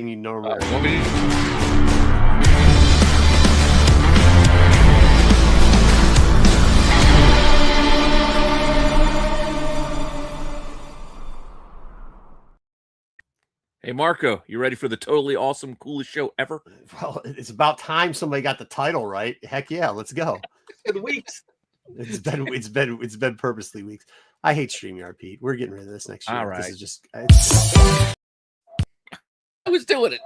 you normally. Hey, Marco, you ready for the totally awesome, coolest show ever? Well, it's about time somebody got the title right. Heck yeah, let's go. It's been weeks. It's been purposely weeks. I hate StreamYard, Pete. We're getting rid of this next year. All right. This is just. I was doing it.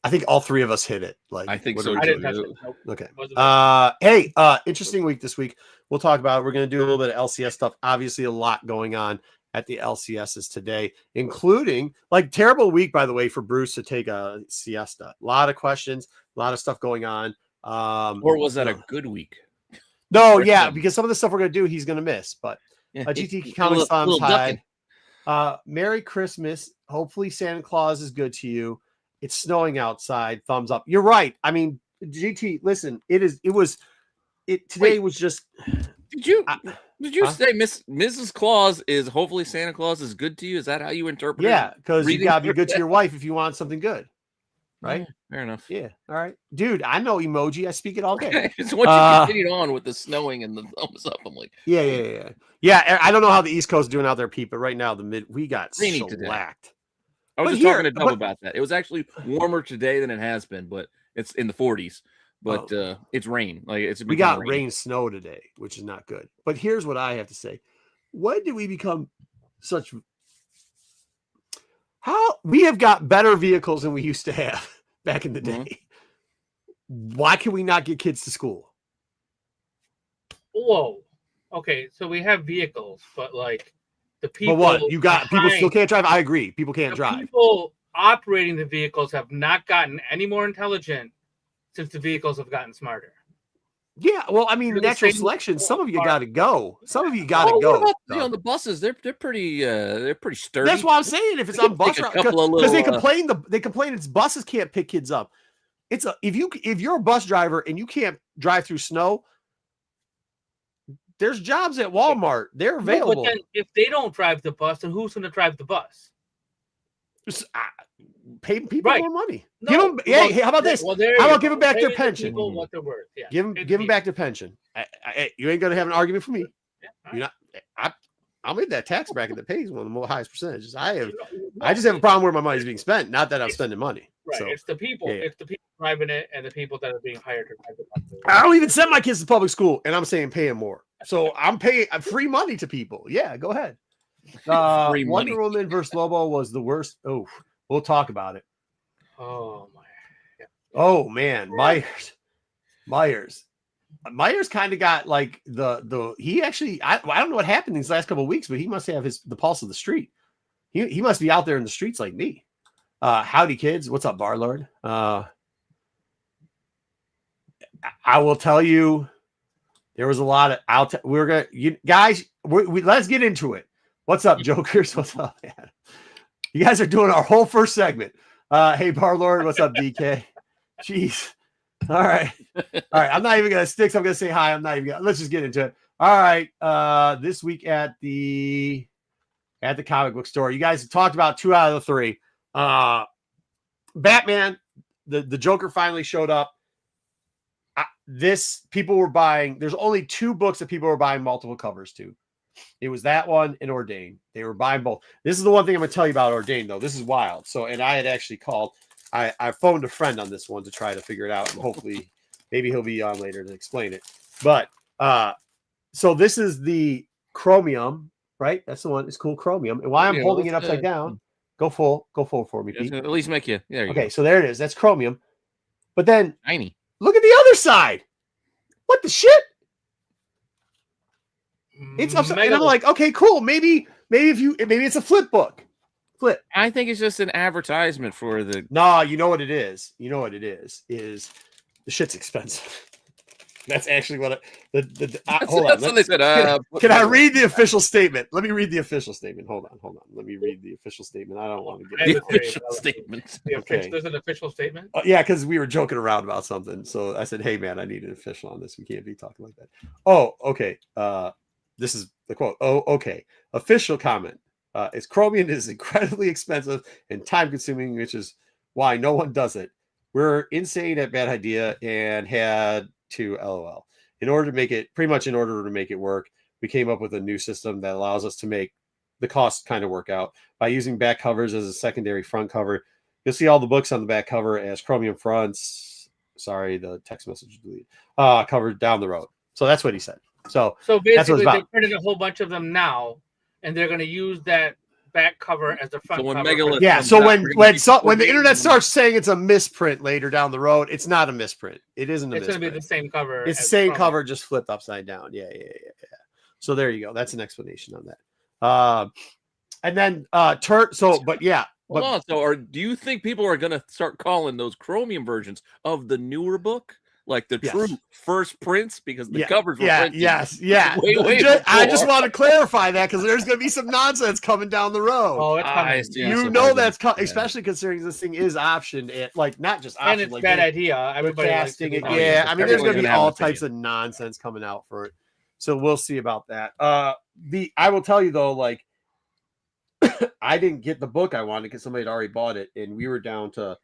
I think all three of us hit it. Like I think what so. are we I didn't doing? touch it. Nope. Okay. Wasn't Interesting week this week. We'll talk about it. We're going to do a little bit of LCS stuff. Obviously, a lot going on at the LCSs today, including like terrible week, by the way, for Bruce to take a siesta. A lot of questions, a lot of stuff going on. Or was that a good week? No, yeah, because some of the stuff we're going to do, he's going to miss. But GT County thumbs high. Merry Christmas. Hopefully Santa Claus is good to you. It's snowing outside. Thumbs up. You're right. I mean, GT, listen, today was just. Did you say Mrs. Claus is hopefully Santa Claus is good to you? Is that how you interpret it? Yeah, because you gotta be good to your wife if you want something good. Right? Yeah, fair enough. Yeah. All right. Dude, I know emoji. I speak it all day. Okay. So once you continued on with the snowing and the thumbs up, I'm like, Yeah. I don't know how the East Coast is doing out there, Pete, but right now we got shellacked. I was just talking to Dub about that. It was actually warmer today than it has been, but it's in the 40s. But it's rain. Like we got rain, snow today, which is not good. But here's what I have to say: when did we become such? How we have got better vehicles than we used to have back in the day. Why can we not get kids to school? Whoa. Okay, so we have vehicles, but like the people. But what you got? People still can't drive. I agree. People can't drive. People operating the vehicles have not gotten any more intelligent since the vehicles have gotten smarter. Yeah, well, I mean, natural selection. Some of you got to go. Some of you got to go. What about, on the buses, they're pretty sturdy. That's what I'm saying. If it's on bus route, because they complain it's buses can't pick kids up. If you're a bus driver and you can't drive through snow, there's jobs at Walmart. They're available. No, but then if they don't drive the bus, then who's going to drive the bus? Pay people more money. No, hey, how about this? How about give them back their pension? What they're worth. Yeah. Give them back their pension. You ain't gonna have an argument for me. Yeah, you're not. I'll make that tax bracket that pays one of the highest percentages. I just have a problem where my money's being spent. Not that I'm spending money. Right. So, it's the people. Yeah. It's the people driving it and the people that are being hired to drive the bus. I don't even send my kids to public school, and I'm saying pay them more. So I'm paying free money to people. Yeah, go ahead. Wonder Woman versus Lobo was the worst. Oh, we'll talk about it. Oh my! Yeah. Oh man, Myers kind of got like he actually I don't know what happened these last couple of weeks, but he must have the pulse of the street. He must be out there in the streets like me. Howdy kids, what's up, Barlord? I will tell you, there was a lot of let's get into it. What's up, Jokers? What's up, man? You guys are doing our whole first segment. Hey, Barlord, what's up, DK? Jeez. All right. I'm not even going to stick. So I'm going to say hi. Let's just get into it. All right. This week at the comic book store, you guys talked about 2 out of the 3. Batman, the Joker finally showed up. People were buying. There's only 2 books that people were buying multiple covers to. It was that one and Ordained. They were buying both. This is the one thing I'm going to tell you about Ordained, though. This is wild. So, and I had actually called. I phoned a friend on this one to try to figure it out, and hopefully, maybe he'll be on later to explain it. But so this is the Chromium, right? That's the one. It's cool, Chromium. And why I'm holding it upside down? Go full for me, Pete. At least make you. There you go. So there it is. That's Chromium. But then, tiny. Look at the other side. What the shit? It's upside. And I'm like, okay, cool. Maybe it's a flip book. Flip. I think it's just an advertisement for the. No, you know what it is. Is the shit's expensive. That's actually what That's, hold on. that's what they said. Can I read the official statement? Let me read the official statement. Hold on. Let me read the official statement. I don't want to the get official statement. Okay. There's an official statement. Yeah, because we were joking around about something. So I said, "Hey, man, I need an official on this. We can't be talking like that." Oh, okay. This is the quote. Oh, okay. Official comment. Is Chromium is incredibly expensive and time consuming, which is why no one does it. We're insane at bad idea and had to LOL. In order to make it work, we came up with a new system that allows us to make the cost kind of work out by using back covers as a secondary front cover. You'll see all the books on the back cover as Chromium fronts. Sorry, the text message deleted. Covered down the road. So that's what he said. So basically, they printed a whole bunch of them now, and they're going to use that back cover as the front cover. So when the internet starts saying it's a misprint later down the road, it's not a misprint. It isn't a misprint. It's going to be the same cover. It's the same cover, just flipped upside down. Yeah. So there you go. That's an explanation on that. And then Hold on. So do you think people are going to start calling those Chromium versions of the newer book like the true first prints because the covers were printed? Yes. I just want to clarify that because there's going to be some nonsense coming down the road. Oh, it's coming. That's coming, especially considering this thing is optioned at not just optioned. And it's bad idea. Everybody casting it. Yeah, I mean, there's going to be all types of nonsense coming out for it. So we'll see about that. I will tell you though, like I didn't get the book I wanted because somebody had already bought it, and we were down to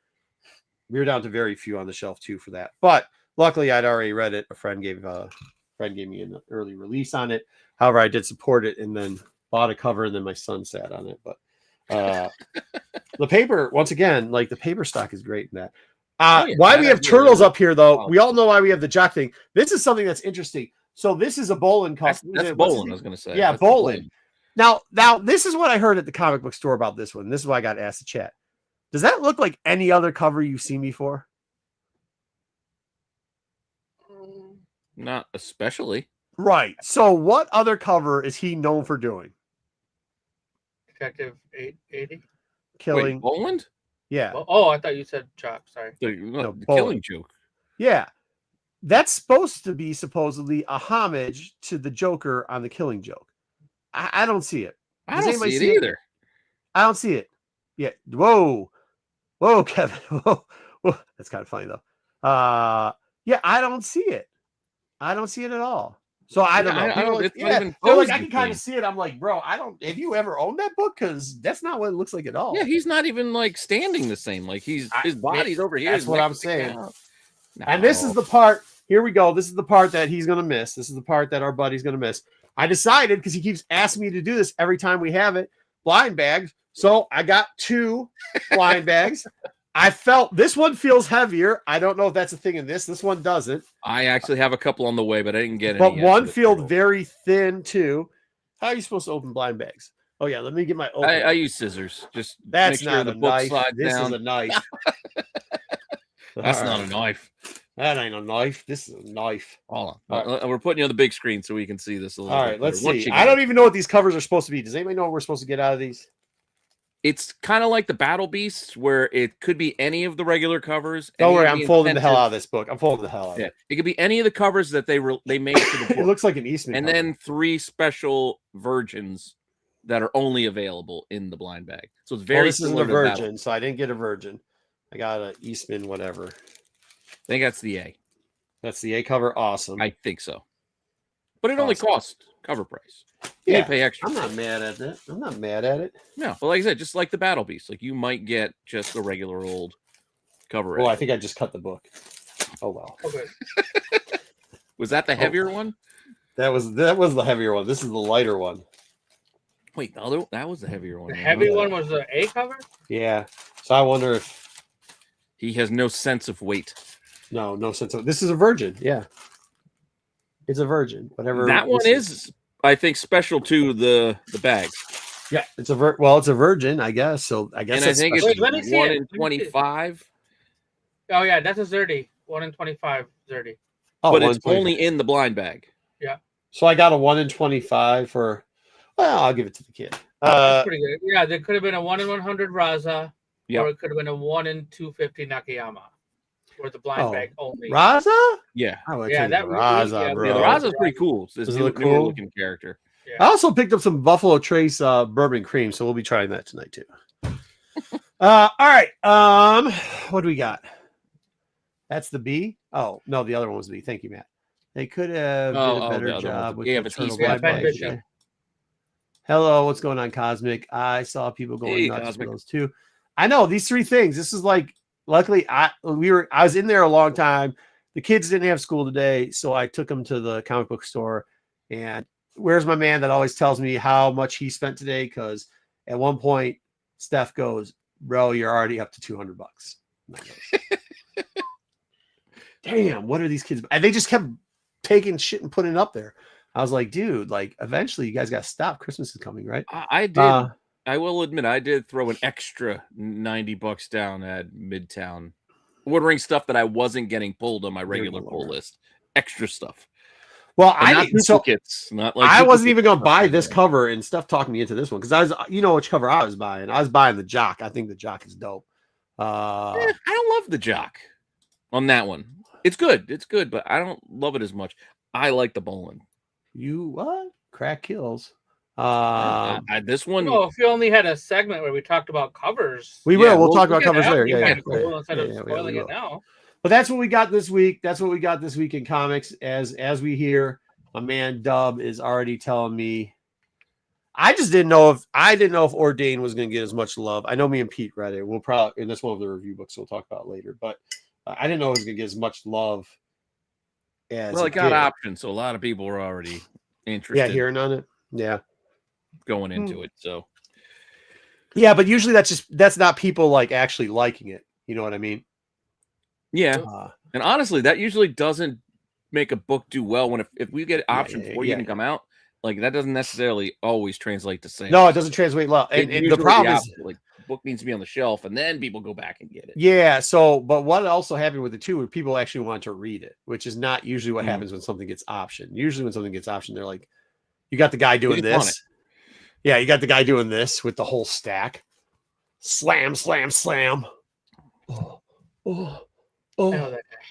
very few on the shelf too for that. But luckily, I'd already read it. A friend gave me an early release on it. However, I did support it and then bought a cover, and then my son sat on it. But the paper, once again, like the paper stock is great in that. Why we have turtles up here, though? We all know why we have the jock thing. This is something that's interesting. So this is a Bolin cover. That's Bolin, I was going to say. Yeah, Bolin. Now, this is what I heard at the comic book store about this one. This is why I got asked to chat. Does that look like any other cover you've seen before? Not especially. Right. So what other cover is he known for doing? Detective 880? Killing. Wait, Boland? Yeah. Oh, I thought you said Chop. Sorry. The Killing Joke. Yeah. That's supposed to be supposedly a homage to the Joker on the Killing Joke. I don't see it. I don't see it either. I don't see it. Yeah. Whoa, Kevin. Whoa. That's kind of funny though. Yeah, I don't see it. I don't see it at all. So I don't know. I can kind of see it. I'm like, bro, have you ever owned that book? Because that's not what it looks like at all. Yeah, he's not even like standing the same. Like his body's over here. That's what I'm saying. No. And this is the part. Here we go. This is the part that he's going to miss. This is the part that our buddy's going to miss. I decided, because he keeps asking me to do this every time we have it, blind bags. So I got 2 blind bags. I felt this one feels heavier. I don't know if that's a thing in this. This one doesn't. I actually have a couple on the way, but I didn't get any. But one feels very thin too. How are you supposed to open blind bags? Oh yeah, let me get my open. I use scissors. Just that's make sure not the a book knife. slides This down. is a knife. That's not a knife. That ain't a knife. This is a knife. Hold on. Right. We're putting you on the big screen so we can see this a little bit. All right, let's see. I don't even know what these covers are supposed to be. Does anybody know what we're supposed to get out of these? It's kind of like the Battle Beasts, where it could be any of the regular covers. Don't worry, I'm folding the hell out of this book. I'm folding the hell out of it. It could be any of the covers that they made for the book. It looks like an Eastman and cover. Then 3 special virgins that are only available in the blind bag. So it's very this isn't a virgin, so I didn't get a virgin. I got an Eastman whatever. I think that's the A. That's the A cover. Awesome. I think so. But it only costs cover price. You pay extra. I'm not mad at it. I'm not mad at it. No, but like I said, just like the Battle Beast, like you might get just a regular old cover. Oh, I think I just cut the book. Oh well. Okay. Was that the heavier one? That was the heavier one. This is the lighter one. Wait, the other that was the heavier one. The heavy one was the A cover? Yeah. So I wonder if he has no sense of weight. No sense of this is a virgin, yeah. It's a virgin. Whatever that one is, I think, special to the bags. Yeah, it's a virgin, I guess. So I guess and I think special. it's 1 in 25. Oh yeah, that's a Zerdy. 1 in 25 Zerdy. Oh, but it's only in the blind bag. Yeah. So I got a 1 in 25 for. Well, I'll give it to the kid. That's pretty good. Yeah, there could have been a 1 in 100 Raza, or it could have been a 1 in 250 Nakayama. or the blind bag only. Raza? Yeah. I would Yeah, take that the Raza, yeah, bro. Yeah, the Raza's pretty cool. It's Does it new, look newer cool? looking character. Yeah. I also picked up some Buffalo Trace bourbon cream, so we'll be trying that tonight too. All right. What do we got? That's the B. Oh no, the other one was the B. Thank you, Matt. They could have did a better the other job one's- with yeah, the it's turtle East blind Ben bag Bishop. today. Hello, what's going on, Cosmic? I saw people going Hey, nuts Cosmic. for those too. I know these three things. This is like, luckily, I was in there a long time. The kids didn't have school today, so I took them to the comic book store. And where's my man that always tells me how much he spent today? Because at one point, Steph goes, "Bro, you're already up to $200." Damn, what are these kids? And they just kept taking shit and putting it up there. I was like, dude, like eventually you guys got to stop. Christmas is coming, right? I did. I will admit, I did throw an extra $90 down at Midtown, ordering stuff that I wasn't getting pulled on my regular pull list. Extra stuff. Well, And I not didn't. So duplicates. Not like I wasn't duplicates. even going to buy this cover, and Steph talked me into this one because I was, you know, which cover I was buying. I was buying the Jock. I think the Jock is dope. I don't love the Jock on that one. It's good. It's good, but I don't love it as much. I like the Bolin. You what? Crack kills. This one. Oh, if you only had a segment where we talked about covers, We will. We'll talk about covers later. Yeah, Cool instead of spoiling it now. But that's what we got this week. That's what we got this week in comics. As we hear, my man Dub is already telling me. I just didn't know if Ordain was going to get as much love. I know me and Pete read it. We'll probably, and that's one of the review books we'll talk about later. But I didn't know it was going to get as much love as. Well, it got options, so a lot of people were already interested. Yeah, hearing on it. Yeah, going into it. So. Yeah, but usually that's not people like actually liking it. You know what I mean? Yeah, and honestly, that usually doesn't make a book do well when if we get options before you even come out. Like that doesn't necessarily always translate to sales. No, it doesn't translate well. And the problem is, like, book needs to be on the shelf, and then people go back and get it. Yeah. So, but what also happened with it too, where people actually want to read it, which is not usually what happens when something gets optioned. Usually, when something gets optioned, they're like, "You got the guy doing this." Yeah, you got the guy doing this with the whole stack. Slam, slam, slam. Oh.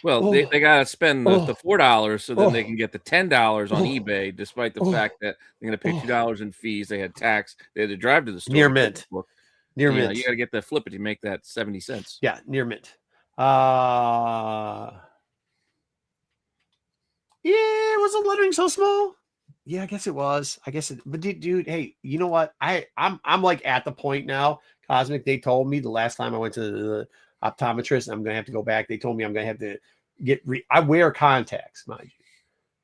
Well, they got to spend the $4 so then they can get the $10 on eBay, despite the fact that they're going to pay $2 in fees. They had tax. They had to drive to the store. Near mint. Near mint. You got to get the flip it to make that 70 cents. Yeah, near mint. Yeah, was the lettering so small? Yeah, I guess it was. But dude, hey, you know what? I'm like at the point now, Cosmic. They told me the last time I went to the optometrist, I'm gonna have to go back. They told me I'm gonna have to I wear contacts, mind you.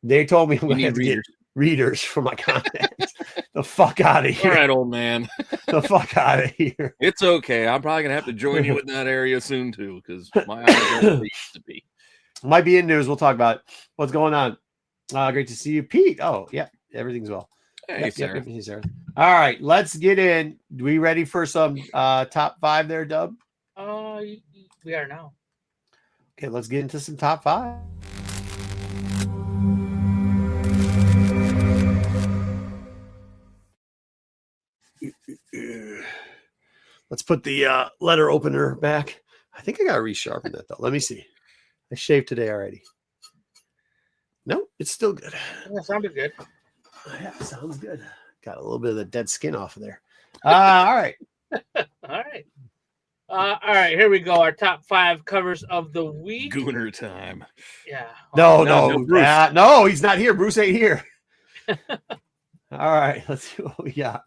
They told me I'm gonna have to get readers for my contacts. The fuck out of here. All right, old man. The fuck out of here. It's okay. I'm probably gonna have to join you in that area soon too, because my eyes are where they used to be. Might be in news. We'll talk about it. What's going on. Great to see you, Pete. Oh, yeah, everything's well. Hey, Sarah. Hey, Sarah. All right, let's get in. We ready for some top 5 there, Dub? We are now. Okay, let's get into some top 5. Let's put the letter opener back. I think I got to resharpen that, though. Let me see. I shaved today already. No, it's still good. That sounded good. Yeah, sounds good. Got a little bit of the dead skin off of there. All right. All right. Here we go. Our top 5 covers of the week. Gooner time. Yeah. No, he's not here. Bruce ain't here. All right. Let's see what we got.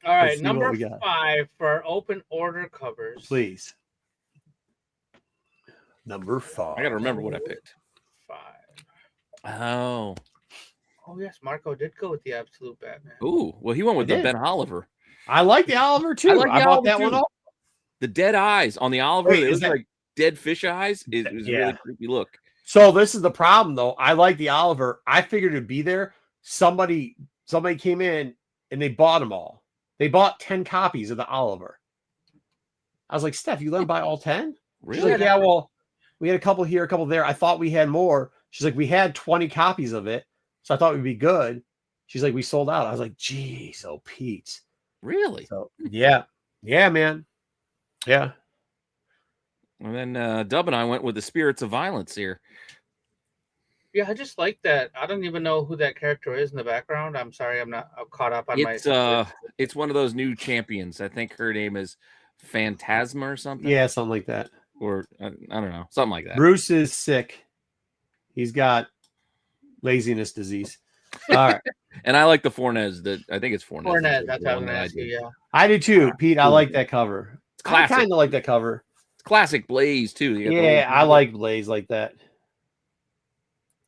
All right. Number 5 for our open order covers. Please. Number 5. I got to remember what I picked. 5. Oh, yes. Marco did go with the Absolute Batman. Ooh, well, he went with the Ben Oliver. I like the Oliver too. I bought that one off. The dead eyes on the Oliver. It was like dead fish eyes. It was a really creepy look. So this is the problem, though. I like the Oliver. I figured it'd be there. Somebody came in and they bought them all. They bought 10 copies of the Oliver. I was like, Steph, you let them buy all 10? Really? She's like, yeah, well, we had a couple here, a couple there. I thought we had more. She's like, we had 20 copies of it, so I thought we'd be good. She's like, we sold out. I was like, geez, oh, Pete. Really? So, yeah, man. Yeah. And then Dub and I went with the Spirits of Violence here. Yeah, I just like that. I don't even know who that character is in the background. I'm sorry, I'm not caught up on It's one of those new champions. I think her name is Phantasma or something. Yeah, something like that. Or I don't know, something like that. Bruce is sick. He's got laziness disease. All right. And I like the Fornes. I think it's Fornes. Fornes, that's what I was going to ask you. Yeah, I do too, Pete. I like that cover. I kind of like that cover. It's classic Blaze too. Yeah, I like Blaze like that.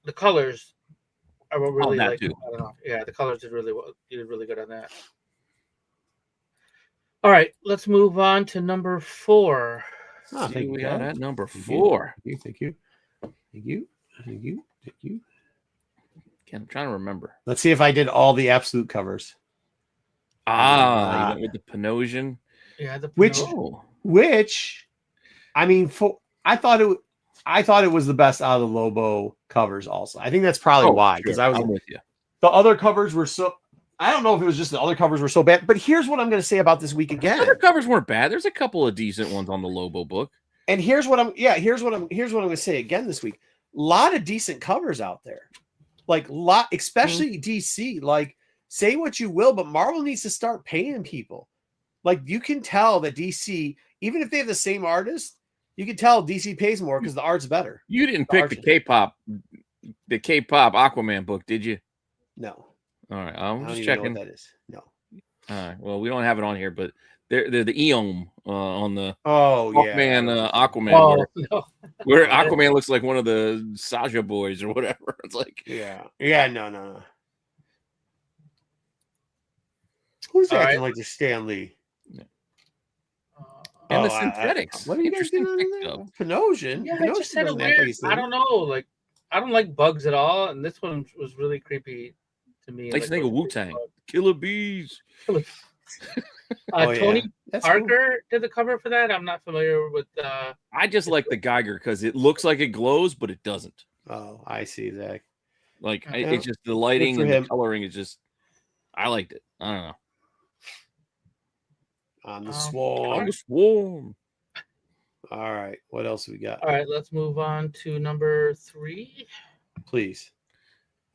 The colors are what really like. Too. I don't know. Yeah, the colors did really well. You did really good on that. All right, let's move on to number 4. Oh, thank we got at number 4. Thank you. Again, I'm trying to remember. Let's see if I did all the absolute covers. You went with the Panosian. Yeah, which, I mean, I thought it was the best out of the Lobo covers. Also, I think that's probably why, because I'm with you. The other covers were so. I don't know if it was just the other covers were so bad, but here's what I'm going to say about this week again. The other covers weren't bad. There's a couple of decent ones on the Lobo book. And here's what I'm going to say again this week. A lot of decent covers out there. Like especially DC. Like, say what you will, but Marvel needs to start paying people. Like, you can tell that DC, even if they have the same artist, you can tell DC pays more because the art's better. You didn't pick the K-pop Aquaman book, did you? No. All right, I'm just checking. Know what that is. No. All right. Well, we don't have it on here, but they're the Eom on the Aquaman. Oh, where Aquaman looks like one of the Saja boys or whatever. It's like no. Who's acting like the Stan Lee? And the synthetics. What are you guys doing? Panosian. Yeah, Panosian just had a weird. I don't know. Like, I don't like bugs at all, and this one was really creepy to me. I think of Wu-Tang. Killer Bees. Tony Parker did the cover for that. I'm not familiar with. I just like the Geiger because it looks like it glows, but it doesn't. Oh, I see, Zach. Like it's just the lighting and the coloring is just. I liked it. I don't know. On the swarm. All right. What else we got? All right. Let's move on to number 3. Please.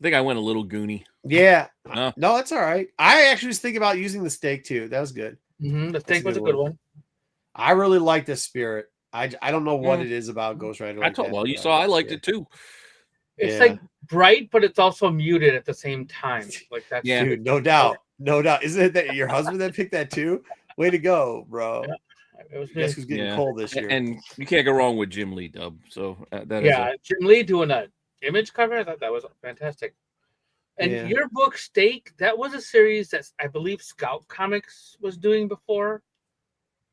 I think I went a little goony. Yeah. No, that's all right. I actually was thinking about using the stake too. That was good. Mm-hmm. The stake was a good one. I really like this spirit. I don't know what it is about Ghost Rider. You saw I liked it too. It's like bright, but it's also muted at the same time. Like that. Yeah. Dude, no doubt. Isn't it that your husband that picked that too? Way to go, bro. Yeah. It was Guess who's getting cold this year? And you can't go wrong with Jim Lee, Dub. So Jim Lee doing an image cover. I thought that was fantastic. And your book, Stake, that was a series that I believe Scout Comics was doing before.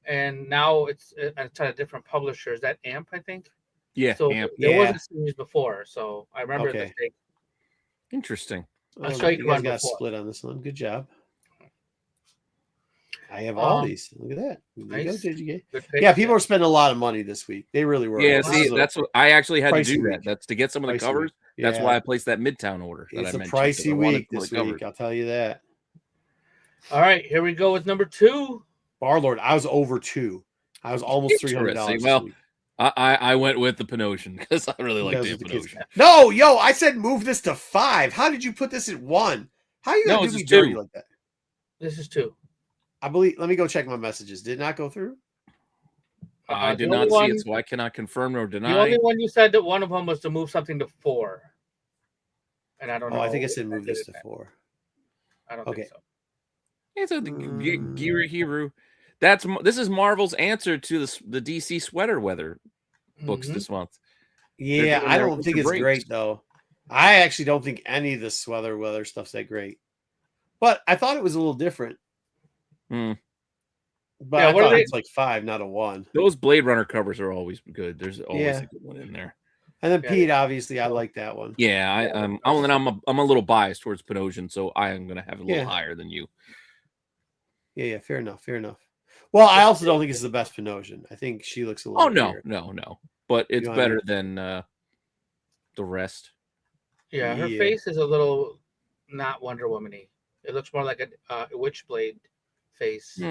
And now it's a different publisher. Is that AMP, I think? Yeah. So AMP. there was a series before. So I remember the Stake. Interesting. I'll show you guys got split on this one. Good job. I have all these. Look at that. Nice. Yeah, people are spending a lot of money this week. They really were. Yeah, see, that's what I actually had to do that. That's to get some of the covers. Yeah. That's why I placed that Midtown order. It's a pricey week this week. I'll tell you that. All right, here we go with number 2. Barlord. I was over 2. I was almost $300. Well, I went with the Panosian because I really like the Panosian. No, I said move this to 5. How did you put this at 1? How are you going to do me dirty like that? This is 2. I believe. Let me go check my messages. Did it not go through? I did not see it, so I cannot confirm nor deny. The only one you said that one of them was to move something to 4, and I don't know. I think I said move this to 4. I don't think so. It's a Gira Hero. This is Marvel's answer to the DC sweater weather books this month. Yeah, I don't think it's great though. I actually don't think any of the sweater weather stuff's that great. But I thought it was a little different. But I thought it's like 5, not a 1. Those Blade Runner covers are always good. There's always a good one in there. And then Pete, obviously, I like that one. Yeah, I'm a little biased towards Panosian, so I am going to have it a little higher than you. Yeah, fair enough. Well, I also don't think it's the best Panosian. I think she looks a little. Oh no, but it's better than the rest. Yeah, her face is a little not Wonder Woman-y. It looks more like a Witchblade face.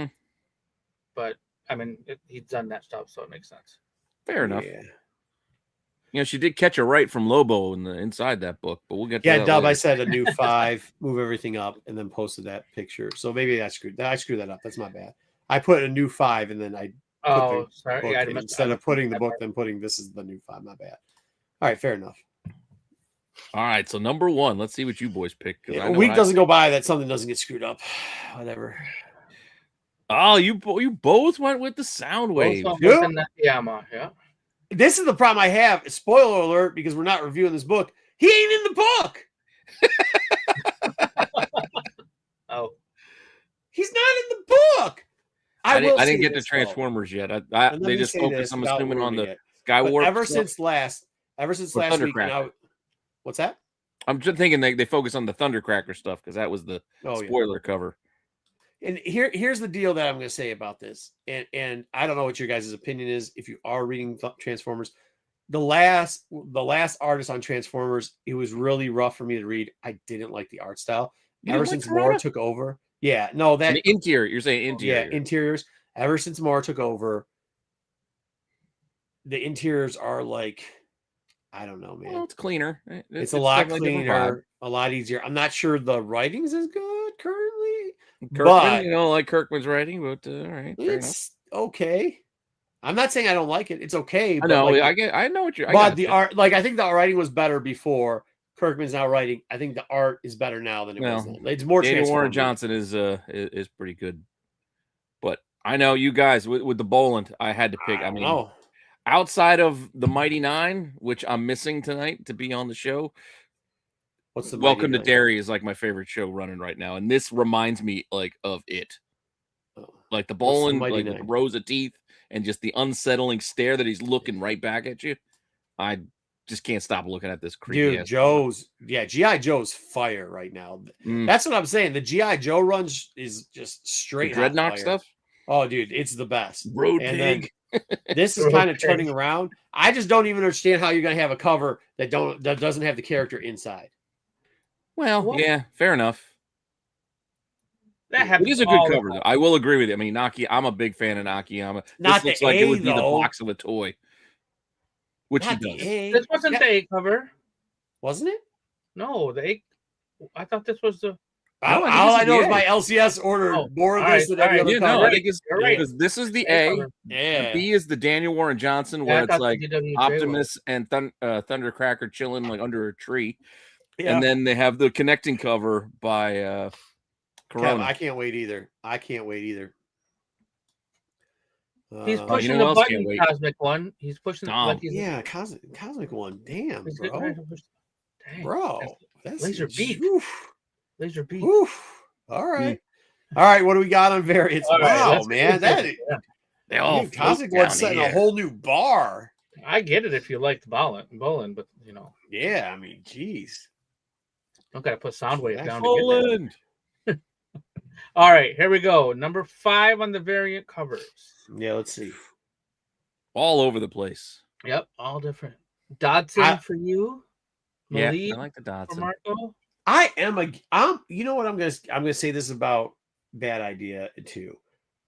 But I mean, he's done that stuff, so it makes sense. Fair enough. Yeah. You know, she did catch a right from Lobo inside that book, but we'll get to Yeah, that Dub, later. I said a new 5, move everything up, and then posted that picture. So maybe I screwed that up. That's my bad. I put a new 5, and then I put the sorry. book Yeah, in. Instead of putting the book, then putting this is the new 5. My bad. All right, fair enough. All right, so number 1. Let's see what you boys pick. A week doesn't go by that something doesn't get screwed up. Whatever. Oh, you both went with the Soundwave. Yeah. This is the problem I have. Spoiler alert, because we're not reviewing this book. He ain't in the book. Oh, he's not in the book. I didn't get to Transformers yet. They just focus. I'm assuming on the Skywarp. Ever since last week. What's that? I'm just thinking they focus on the Thundercracker stuff because that was the spoiler cover. And here's the deal that I'm going to say about this, and I don't know what your guys' opinion is. If you are reading Transformers, the last artist on Transformers, it was really rough for me to read. I didn't like the art style. Ever since Moore took over, the interior. You're saying interior, interiors. Ever since Moore took over, the interiors are like, I don't know, man. Well, it's cleaner. It's a lot cleaner, a lot easier. I'm not sure the writing's as good currently. Kirkman, like Kirkman's writing, but all right, it's okay. I'm not saying I don't like it. It's okay. I know. I know what you're. But the art, I think the writing was better before. Kirkman's now writing. I think the art is better now than it was then. It's more. Daniel Warren Johnson is pretty good. But I know you guys with the Boland. I had to pick. I mean, outside of the Mighty Nine, which I'm missing tonight to be on the show. What's the Welcome to Derry is like my favorite show running right now, and this reminds me of it, like the Boland, like with the rows of teeth, and just the unsettling stare that he's looking right back at you. I just can't stop looking at this creepy. Dude, GI Joe's fire right now. That's what I'm saying. The GI Joe run is just straight Dreadnought stuff. Oh, dude, it's the best. Road Pig. This is kind of turning around. I just don't even understand how you're going to have a cover that doesn't have the character inside. Well, yeah, fair enough. It is a good cover, though. I will agree with you. I mean, I'm a big fan of Nakayama. This looks like it would be the box of a toy, which he does. This wasn't the A cover, wasn't it? No, the A. I thought this was the. All I know is my LCS ordered more of this than every other cover. I think it's because this is the A. Yeah. The B is the Daniel Warren Johnson, where it's like Optimus and Thundercracker chilling like under a tree. Yeah. And then they have the connecting cover by Corona. I can't wait either. He's pushing the button, Cosmic One. He's pushing Cosmic One. Damn, bro. Bro, that's Laser Beak. Laser Beak. All right. All right, what do we got on variants? Wow, man. They all Cosmic One's setting a whole new bar. I get it if you liked Bolin, but Yeah, I mean, geez. Don't gotta put Soundwave down to get All right, here we go. Number 5 on the variant covers. Yeah, let's see. All over the place. Yep, all different. Dodson for you. Malik, I like the Dodson. For Marco. You know what I'm gonna say this about Bad Idea too.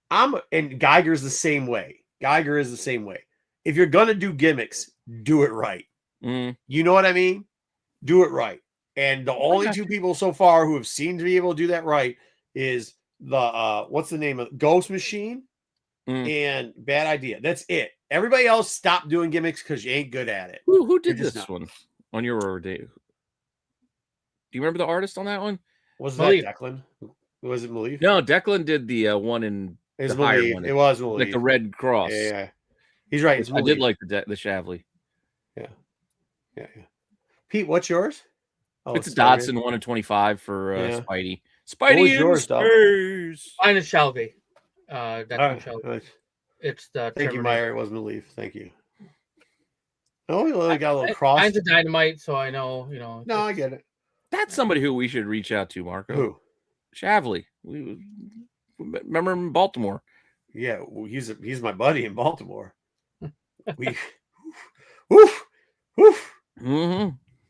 And Geiger's the same way. Geiger is the same way. If you're gonna do gimmicks, do it right. You know what I mean? Do it right. And the only two people so far who have seemed to be able to do that right is the what's the name of Ghost Machine and Bad Idea. That's it. Everybody else stop doing gimmicks because you ain't good at it. Who did this one on your order, Dave? Do you remember the artist on that one? Was that Declan? Was it Malik? No, Declan did the one in the higher one. It was Malik. Like the red cross. Yeah. He's right. I did like the Shavli. Yeah. Pete, what's yours? Oh, it's a Dodson 1 in 25 for Spidey. Spidey in yours, space. Mine is Shelby. That's Shelby. It's the. Thank you, Meyer. It was Malik. Thank you. Oh, we got a little cross. Mine's a Dynamite, so I know. No, I get it. That's somebody who we should reach out to, Marco. Who? Shavli. We remember him in Baltimore. Yeah, well, he's my buddy in Baltimore.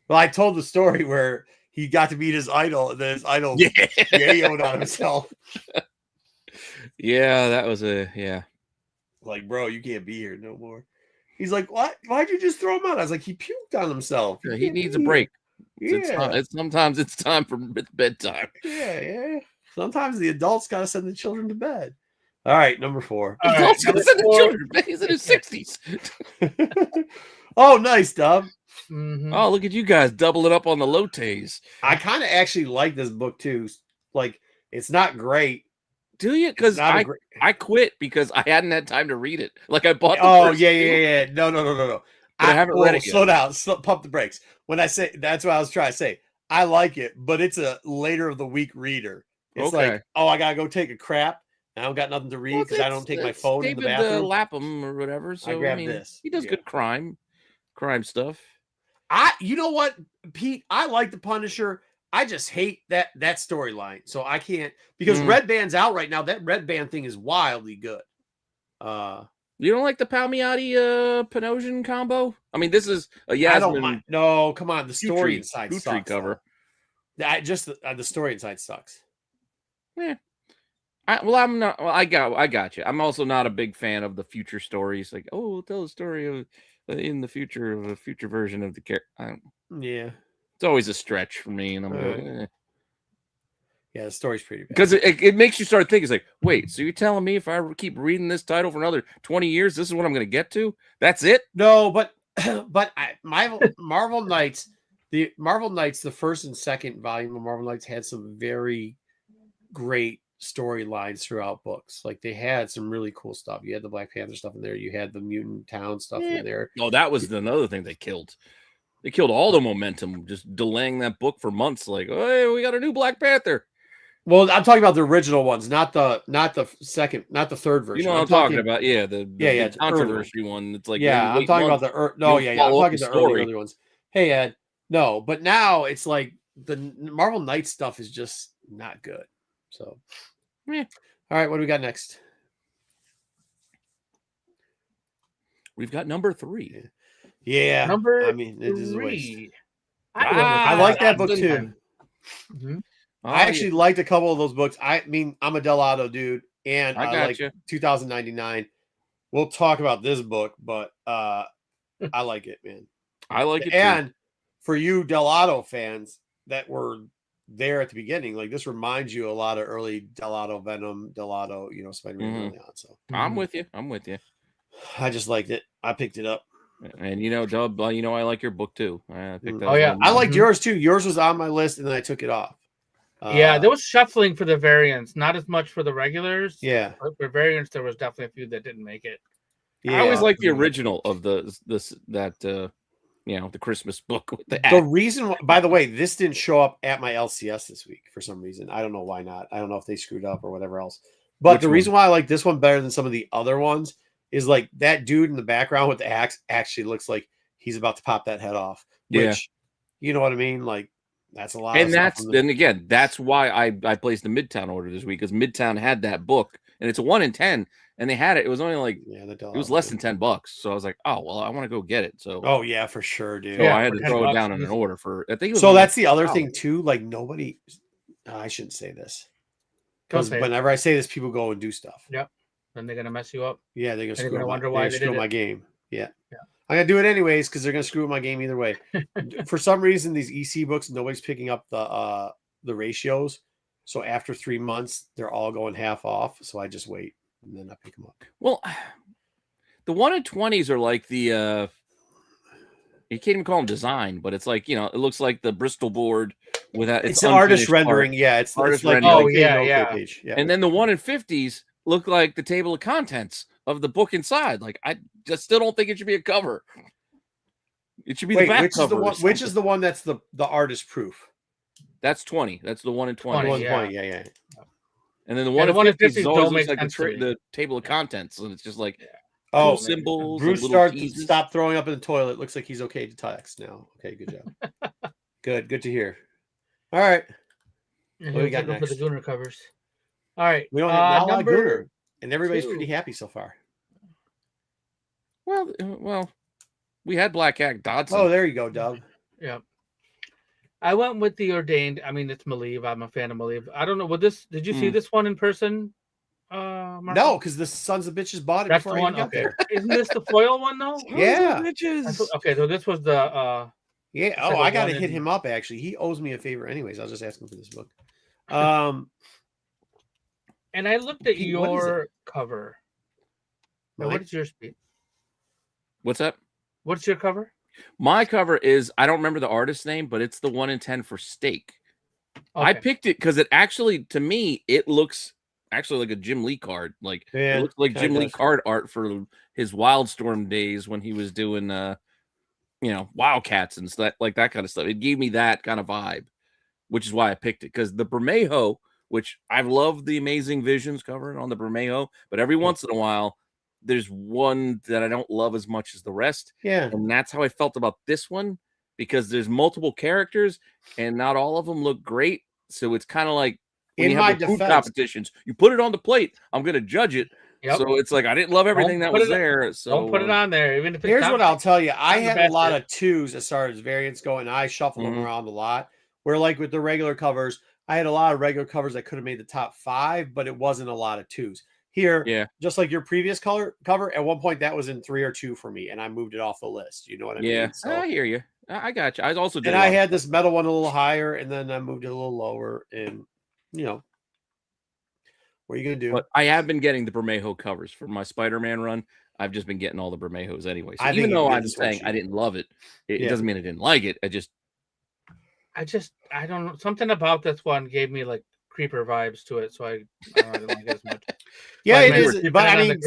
Well, I told the story where he got to meet his idol, and then his idol yayoed on himself. Yeah, that was like, bro, you can't be here no more. He's like, what? Why'd you just throw him out? I was like, he puked on himself. Yeah, he needs a break. Yeah. Sometimes it's time for bedtime. Yeah. Sometimes the adults got to send the children to bed. All right, number 4. Adults got to send the children to bed. He's in his 60s. Oh, nice, Dub. Mm-hmm. Oh, look at you guys doubling up on the Lottes. I kind of actually like this book too. Like, it's not great. Do you? Because I quit because I hadn't had time to read it. Like I bought. Yeah. No. I haven't read it yet. Slow down. Pump the brakes. When I say that's what I was trying to say. I like it, but it's a later of the week reader. It's like, I gotta go take a crap. I don't got nothing to read because I don't take my phone in the bathroom. Lapham or whatever. So I grab this. He does good crime stuff. You know what, Pete? I like the Punisher. I just hate that storyline. So I can't, because Red Band's out right now. That Red Band thing is wildly good. You don't like the Palmiotti Panosian combo? I mean, this is a Yasmin. I don't mind. No, come on. The story inside sucks. Cover. The story inside sucks. Yeah. I'm not. Well, I got you. I'm also not a big fan of the future stories. Like, we'll tell a story of in the future of a future version of the character. Yeah. It's always a stretch for me, and I'm like, Yeah, the story's pretty bad. Because it makes you start thinking, it's like, wait, so you're telling me if I keep reading this title for another 20 years, this is what I'm going to get to? That's it? No, but Marvel Knights, the first and second volume of Marvel Knights had some very great storylines throughout books. Like, they had some really cool stuff. You had the Black Panther stuff in there. You had the Mutant Town stuff in there. Oh, that was another thing they killed. They killed all the momentum, just delaying that book for months. Like, hey, we got a new Black Panther. Well, I'm talking about the original ones, not the second, not the third version. You know what I'm talking about? Yeah, the controversy one. It's like, I'm talking about the I'm talking the early ones. Hey, Ed, no, but now it's like the Marvel Knights stuff is just not good. So, all right, what do we got next? We've got number 3. Yeah, number 3. I like that book too. Mm-hmm. I actually liked a couple of those books. I mean, I'm a Delato dude, and I like 2099. We'll talk about this book, but I like it, man. I like it and too. For you Delato fans that were there at the beginning, like, this reminds you a lot of early Delato, Venom, Delato, Spider-Man early on. So I'm with you. I just liked it. I picked it up. And Dub, I like your book too. I picked that I liked yours too. Yours was on my list, and then I took it off. There was shuffling for the variants, not as much for the regulars. Yeah, but for variants, there was definitely a few that didn't make it. Yeah. I always like the original of the Christmas book with the reason. By the way, this didn't show up at my LCS this week for some reason. I don't know why not. I don't know if they screwed up or whatever else. But reason why I like this one better than some of the other ones is, like, that dude in the background with the axe actually looks like he's about to pop that head off. Which, you know what I mean? Like, that's a lot. And that's why I placed the Midtown order this week, because Midtown had that book, and it's a 1 in 10, and they had it. It was only like it was less than $10, so I was like, oh well, I want to go get it. So for sure, dude. So I had to throw it down in an order for. I think. So that's the other thing too. Like, nobody. I shouldn't say this, because whenever I say this, people go and do stuff. Yep. Then they're gonna mess you up. Yeah, they're gonna wonder why they screw my game. Yeah. I'm gonna do it anyways because they're gonna screw my game either way. For some reason, these EC books, nobody's picking up the ratios. So after 3 months, they're all going half off. So I just wait and then I pick them up. Well, the 1 in 20s are like the you can't even call them design, but it's like, it looks like the Bristol board without it's an artist rendering. Yeah, it's artist like rendering. Page. And then the 1 in 50s look like the table of contents of the book inside. Like, I just still don't think it should be a cover. It should be the back cover. Which is the one that's the artist proof? That's 20. That's the 1 in 20. 20, yeah. And then the 1 in 50s always looks like the table of contents, and it's just like cool symbols. Bruce starts to stop throwing up in the toilet. Looks like he's okay to text now. Okay, good job. Good to hear. All right. What do we got next? For the Gunnar covers. All right. We don't have a Gunnar, and everybody's pretty happy so far. Well, we had Black Cat Dodson. Oh, there you go, Doug. Yeah. I went with the Ordained. I mean, it's Maleev. I'm a fan of Maleev. I don't know. Did you see this one in person? No, because the sons of bitches bought it That's before the I one. even got Okay, there. isn't this the foil one though? Yeah. Okay, so this was the. Yeah. like I got to one hit in- him up. Actually, he owes me a favor. Anyways, I'll just ask him for this book. And I looked at Pete, what is your cover. Now, what is yours, Pete? What's that? What's your cover? My cover is, I don't remember the artist's name, but it's the 1 in 10 for Steak. Okay. I picked it because it actually, to me, it looks actually like a Jim Lee card. Like, it looks like Jim Lee card art for his Wildstorm days when he was doing, Wildcats and stuff, like that kind of stuff. It gave me that kind of vibe, which is why I picked it. Because the Bermejo, which I've loved the Amazing Visions cover on the Bermejo, but every once in a while, there's one that I don't love as much as the rest. Yeah. And that's how I felt about this one, because there's multiple characters and not all of them look great. So it's kind of like when In you have my the food defense, competitions, you put it on the plate, I'm going to judge it. Yep. So it's like I didn't love everything that was there. So don't put it on there. Even if it's here's not, what I'll tell you. I not the had a best lot yet. of 2s as far as variants go, and I shuffled them around a lot. Where like with the regular covers, I had a lot of regular covers that could have made the top 5, but it wasn't a lot of 2s. Here, just like your previous cover, at one point that was in 3 or 2 for me, and I moved it off the list. You know what I mean? So, I hear you. I got you. I also did. And I had this metal one a little higher, and then I moved it a little lower. And what are you gonna do? But I have been getting the Bermejo covers for my Spider-Man run. I've just been getting all the Bermejos anyway. So even though I'm saying I didn't love it, it doesn't mean I didn't like it. I don't know. Something about this one gave me like creeper vibes to it, so I don't like it as much. Yeah, it is. But I mean,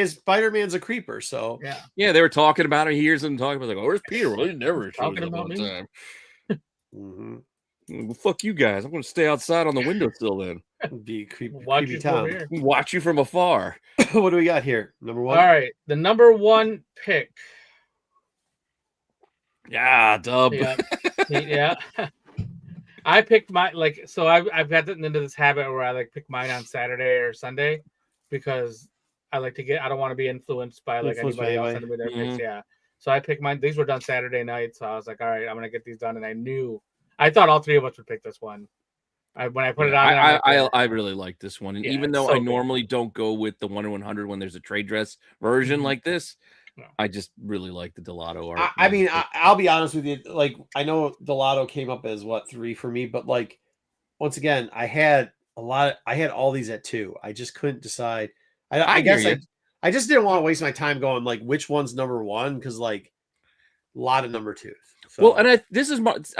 Spider-Man's a creeper, so yeah. They were talking about it. He hears them talking about, like, oh, where's Peter? Well, he never talking about me. Time. Well, fuck you guys. I'm going to stay outside on the windowsill then. Be creepy. Watch you from afar. What do we got here? Number 1. All right, the number 1 pick. Yeah, Dub. Yeah. I picked my I've gotten into this habit where I like pick mine on Saturday or Sunday because I like to I don't want to be influenced by like anybody else sending me their picks. Yeah. So I picked mine. These were done Saturday night, so I was like, all right, I'm gonna get these done. And I thought all 3 of us would pick this one. When I put it on, I really like this one. And even though I normally don't go with the 1 in 100 when there's a trade dress version like this, I just really like the Delato art. I mean, I'll be honest with you. Like, I know Delato came up as 3 for me, but like, once again, I had all these at 2. I just couldn't decide. I guess I just didn't want to waste my time going like which one's number 1 because like a lot of number 2s. So. Well, and I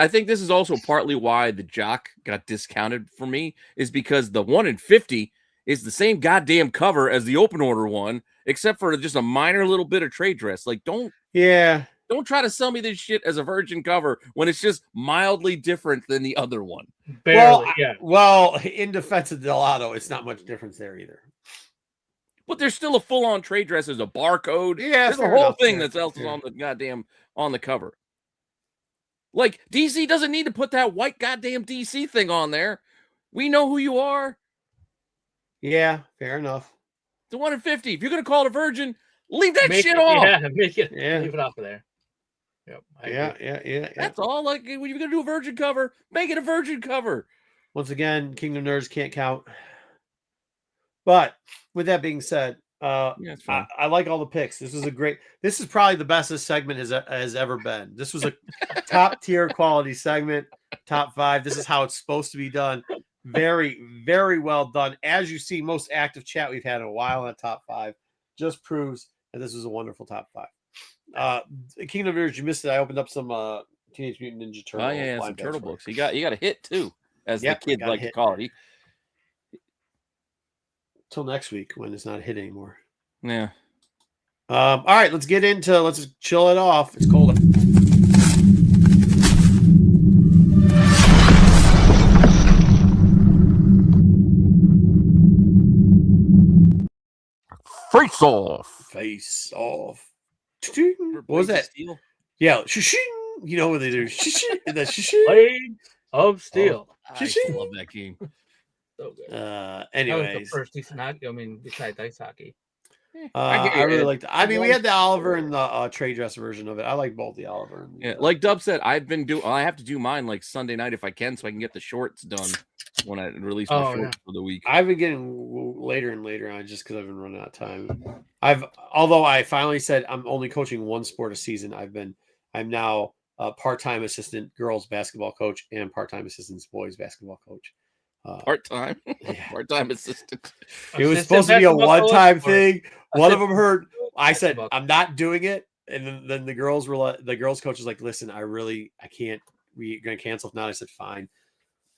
think this is also partly why the Jock got discounted for me is because the 1 in 50 is the same goddamn cover as the open order one, except for just a minor little bit of trade dress. Like, don't try to sell me this shit as a virgin cover when it's just mildly different than the other one. Barely, well, in defense of Delato, it's not much difference there either. But there's still a full-on trade dress. There's a barcode. Yeah, there's a whole thing that's else on the cover. Like, DC doesn't need to put that white goddamn DC thing on there. We know who you are. Yeah, fair enough. The 1 in 50. If you're gonna call it a virgin, leave that shit off. Leave it off of there. Yep. Yeah. That's all. Like, when you're gonna do a virgin cover, make it a virgin cover. Once again, Kingdom Nerds can't count. But with that being said, I like all the picks. This is probably the best this segment has ever been. This was a top tier quality segment, top 5. This is how it's supposed to be done. Very, very well done. As you see, most active chat we've had in a while on top 5 just proves that this was a wonderful top 5. Kingdom Nerds, you missed it. I opened up some Teenage Mutant Ninja Turtle. Oh yeah, some turtle books. You got a hit too, as the kids like to call it. Till next week when it's not a hit anymore. Yeah. All right, let's just chill it off. It's cold. Face off. What was that? Steel? Yeah. You know what they do? Blade of Steel. I love that game. So good. Anyways, that was the first decent hockey. I mean, besides ice hockey. I really liked it. I mean, we had the Oliver and the trade dress version of it. I like both the Oliver and the, like Dub said, I have to do mine like Sunday night if I can, so I can get the shorts done when I release my shorts for the week. I've been getting later and later on just because I've been running out of time. Although I finally said I'm only coaching one sport a season. I'm now a part-time assistant girls basketball coach and part-time assistant boys basketball coach. Part-time assistant. It was supposed to be a one-time thing. One of them heard. I said I'm not doing it, and then the girls coach was like, "Listen, I can't. We're gonna cancel if not." I said, "Fine."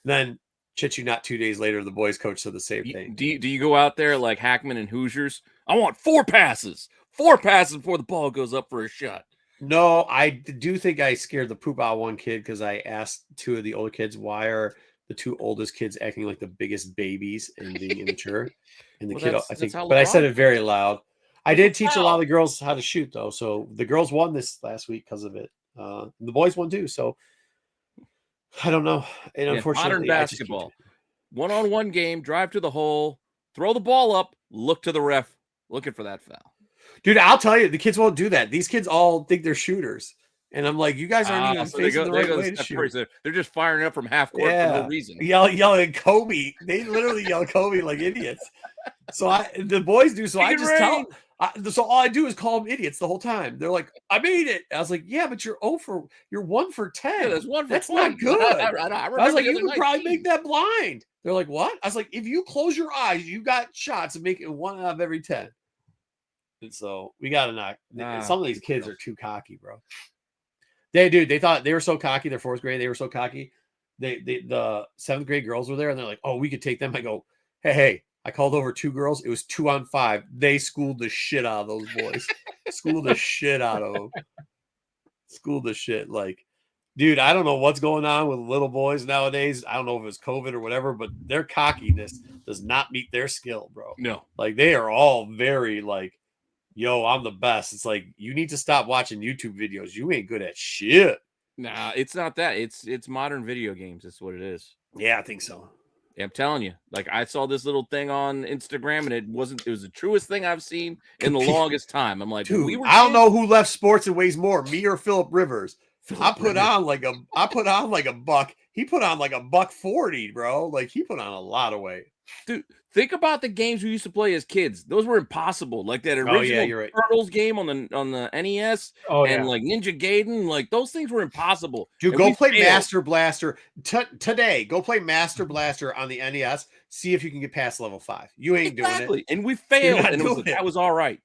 Then, shit you not, 2 days later, the boys coach said the same thing. Do you go out there like Hackman and Hoosiers? I want 4 passes before the ball goes up for a shot. No, I do think I scared the poop out of one kid because I asked 2 of the older kids, why are the 2 oldest kids acting like the biggest babies and being immature? And the kid, I think, but I said it very loud. I did teach a lot of the girls how to shoot, though. So the girls won this last week because of it. The boys won too. So I don't know. And unfortunately, modern basketball, one-on-one game, drive to the hole, throw the ball up, look to the ref, looking for that foul. Dude, I'll tell you, the kids won't do that. These kids all think they're shooters. And I'm like, you guys aren't even facing the right way to shoot. They're just firing up from half court for no reason. Yelling at Kobe. They literally yell Kobe like idiots. So the boys do. So I just tell them. So all I do is call them idiots the whole time. They're like, I made it. I was like, yeah, but you're 1 for 10. Yeah, that's 1 for 20. That's not good. I was like, you could probably make that blind. They're like, what? I was like, if you close your eyes, you got shots and make it 1 out of every 10. And so we got to knock. Some of these kids are too cocky, bro. They thought they were so cocky. They're 4th grade. They were so cocky. The 7th grade girls were there, and they're like, "Oh, we could take them." I go, "Hey!" I called over 2 girls. It was 2-on-5. They schooled the shit out of those boys. Schooled the shit out of them. Schooled the shit. Like, dude, I don't know what's going on with little boys nowadays. I don't know if it's COVID or whatever, but their cockiness does not meet their skill, bro. No, like they are all very like, yo, I'm the best. It's like, you need to stop watching YouTube videos. You ain't good at shit. Nah, it's not that. It's modern video games. That's what it is. Yeah, I think so. Yeah, I'm telling you. Like, I saw this little thing on Instagram, and it was the truest thing I've seen in the longest time. I'm like, dude, I don't know who left sports and weighs more, me or Philip Rivers. I put on like a buck. He put on like a $140, bro. Like, he put on a lot of weight. Dude, think about the games we used to play as kids. Those were impossible. Like that original Turtles game on the NES and like Ninja Gaiden. Like, those things were impossible. Dude, go play Master Blaster today. Go play Master Blaster on the NES. See if you can get past level 5. You ain't doing it. And we failed. And that was all right.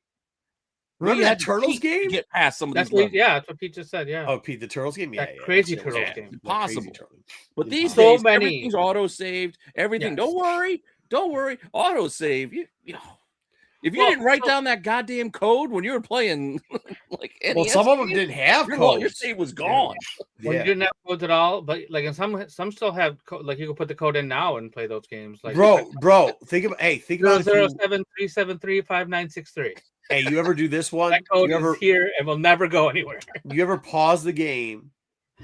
Remember that Turtles game? To get past some of these levels. Yeah, that's what Pete just said. Yeah. Oh, Pete, the Turtles game? Yeah. Crazy Turtles game. Impossible. But these days, everything's auto-saved. Everything. Yes. Don't worry. Auto-save. You know, if you didn't write down that goddamn code when you were playing, like, NES some of them didn't have codes. Your save was gone. Well, you didn't have codes at all, but like, and some still have like you can put the code in now and play those games. Like, bro, think about 007-373-5963. Hey, you ever do this one? That code is here and will never go anywhere. You ever pause the game,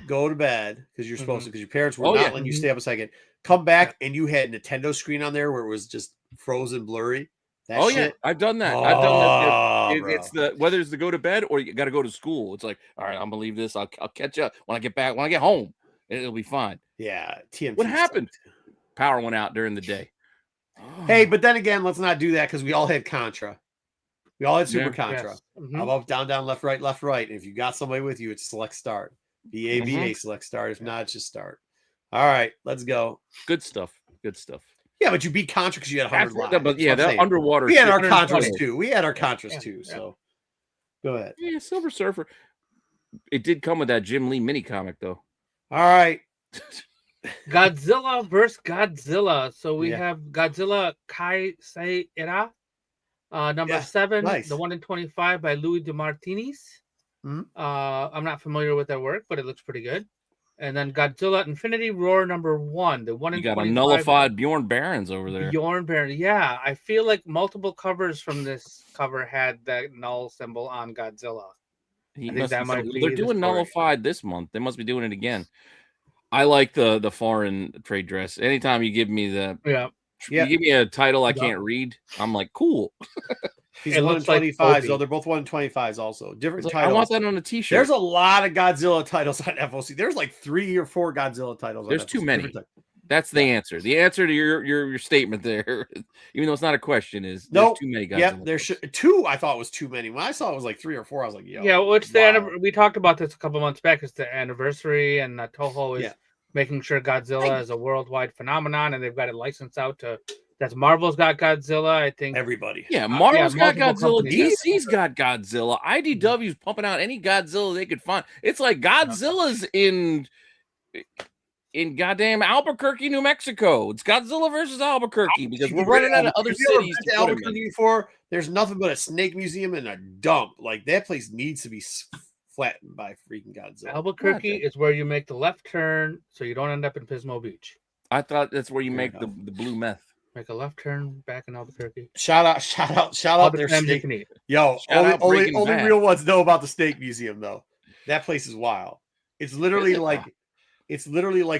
go to bed because you're supposed to, because your parents were not letting you stay up a second. Come back and you had Nintendo screen on there where it was just frozen, blurry. Yeah, I've done that. I've done that. It's whether it's to go to bed or you got to go to school. It's like, all right, I'm gonna leave this. I'll catch up when I get back. When I get home, it'll be fine. Yeah. TMT. What happened? Power went out during the day. Hey, but then again, let's not do that because we all had Contra. We all had Super Contra. Yes. Up, down, left, right. And if you got somebody with you, it's select start. BABA select start. If not, it's just start. All right, let's go. Good stuff. Yeah, but you beat Contra because you had 100 lives. But yeah, that underwater. We had our Contras too. So go ahead. Yeah, Silver Surfer. It did come with that Jim Lee mini comic, though. All right. Godzilla versus Godzilla. So we have Godzilla Kai Sei Era. Number 7, the 1 in 25 by Louis DeMartinis. I'm not familiar with their work, but it looks pretty good. And then Godzilla Infinity Roar number 1, the 1 in 25. You got a nullified Bjorn Barons over there. Bjorn Barons, yeah. I feel like multiple covers from this cover had that null symbol on Godzilla. They're doing nullified this month. They must be doing it again. I like the foreign trade dress. Anytime you give me you give me a title I can't read, I'm like, cool. He's 1 in 25s, though. They're both 1 in 25s also. Different titles. I want that on a t-shirt. There's a lot of Godzilla titles on FOC. There's like 3 or 4 Godzilla titles. There's too many. That's the answer. The answer to your statement there, even though it's not a question, is there's too many Godzilla. Yep, there should 2. I thought was too many. When I saw it was like 3 or 4, I was like, yo. Yeah, well, it's we talked about this a couple months back. It's the anniversary, and Toho is making sure Godzilla is a worldwide phenomenon, and they've got it licensed out to. That's Marvel's got Godzilla. I think everybody. Yeah, Marvel's got Godzilla. DC's got Godzilla. IDW's pumping out any Godzilla they could find. It's like Godzilla's in goddamn Albuquerque, New Mexico. It's Godzilla versus Albuquerque because we're running out of other cities. To Albuquerque before, there's nothing but a snake museum and a dump. Like that place needs to be flattened by freaking Godzilla. Albuquerque is where you make the left turn so you don't end up in Pismo Beach. I thought that's where you make the blue meth. Make a left turn back in Albuquerque. Shout out their snake. Yo, only real ones know about the snake museum though. That place is wild. It's literally like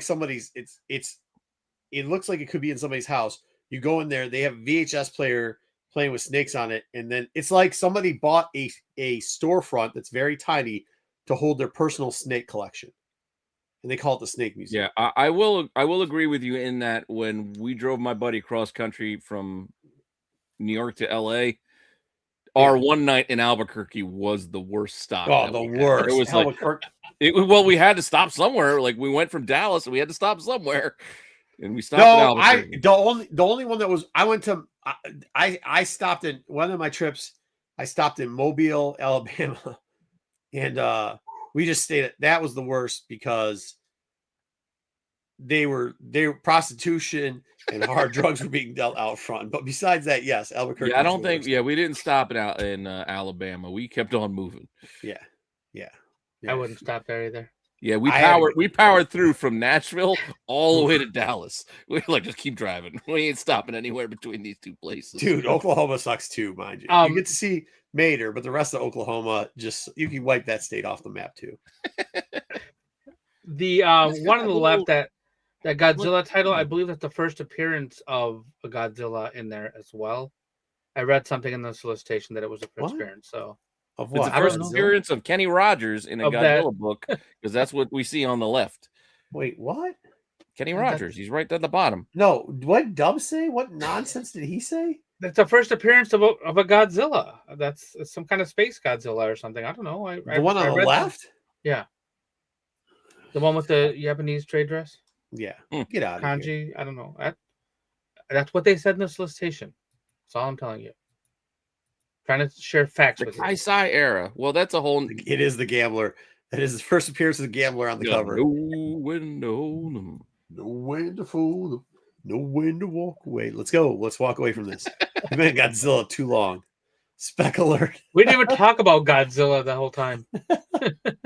somebody's. It looks like it could be in somebody's house. You go in there, they have a VHS player playing with snakes on it, and then it's like somebody bought a storefront that's very tiny to hold their personal snake collection. And they call it the Snake Museum. Yeah, I will agree with you in that when we drove my buddy cross country from New York to LA, our one night in Albuquerque was the worst stop. Oh, the worst. It was well, we had to stop somewhere. Like we went from Dallas and we had to stop somewhere. And we stopped in Albuquerque. The only one that was I stopped in one of my trips, I stopped in Mobile, Alabama, and we just stayed at that was the worst because they were prostitution and hard drugs were being dealt out front. But besides that, yes, Albuquerque. Yeah, I don't think. Yeah, we didn't stop in Alabama. We kept on moving. Yeah. I wouldn't stop there either. Yeah, we powered through from Nashville all the way to Dallas. We just keep driving. We ain't stopping anywhere between these two places. Dude, Oklahoma sucks too, mind you. You get to see Mater, but the rest of Oklahoma, you can wipe that state off the map too. The one on the left, that Godzilla title, I believe that's the first appearance of a Godzilla in there as well. I read something in the solicitation that it was the first appearance. So of what? It's the first appearance of Kenny Rogers in a Godzilla book because that's what we see on the left. Wait, what? Kenny Rogers, he's right at the bottom. No, what Dub say? What nonsense did he say? That's the first appearance of a Godzilla. That's some kind of space Godzilla or something. I don't know. The one on the left? Yeah. The one with the Japanese trade dress? Yeah. Get out of here. Kanji? I don't know. That's what they said in the solicitation. That's all I'm telling you. Trying to share facts with you. Kaisai era. Well, that's a whole... It is the Gambler. That is his first appearance of the Gambler on the cover. No one to hold them. No one to fool them. No when to walk away. Let's go. Let's walk away from this. We've been Godzilla too long. Spec alert. We didn't even talk about Godzilla the whole time.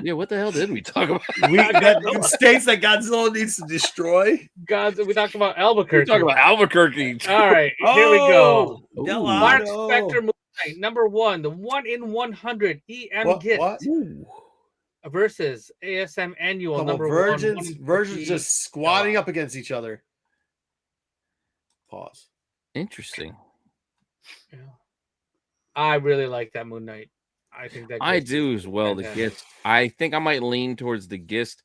Yeah, what the hell did we talk about? That states that Godzilla needs to destroy. We talked about Albuquerque. We talked about Albuquerque. All right, here we go. Mark Spectre movie number 1, the 1 in 100 EM gift versus ASM annual number 1. Virgins just squatting up against each other. Pause. Interesting. Yeah. I really like that Moon Knight. I think that I do as well. The Gist. I think I might lean towards the Gist,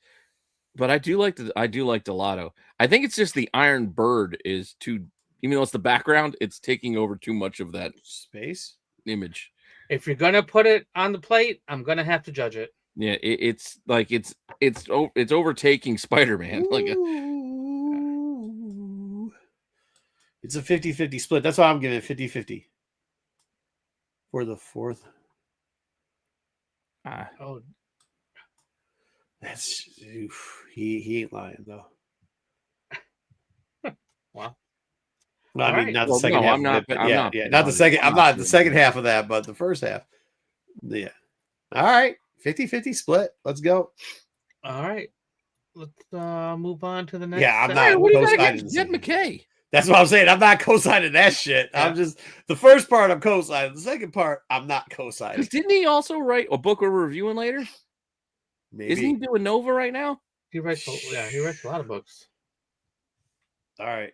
but I do like Delato. I think it's just the Iron Bird is too. Even though it's the background, it's taking over too much of that space image. If you're gonna put it on the plate, I'm gonna have to judge it. Yeah, it's overtaking Spider-Man. It's a 50-50 split. That's why I'm giving it 50-50 for the fourth. That's he ain't lying though. Wow. Well, I mean, not the second half. Not the second. I'm not the second half of that, but the first half. Yeah. All right. 50-50 split. Let's go. All right. Let's move on to the next. Yeah, I'm not. What do you got against Jed McKay? That's what I'm saying. I'm not co-signing that shit. Yeah. I'm just the first part I'm co-signing. The second part I'm not co-signing. Because didn't he also write a book we're reviewing later? Maybe. Isn't he doing Nova right now? He writes a lot of books. All right.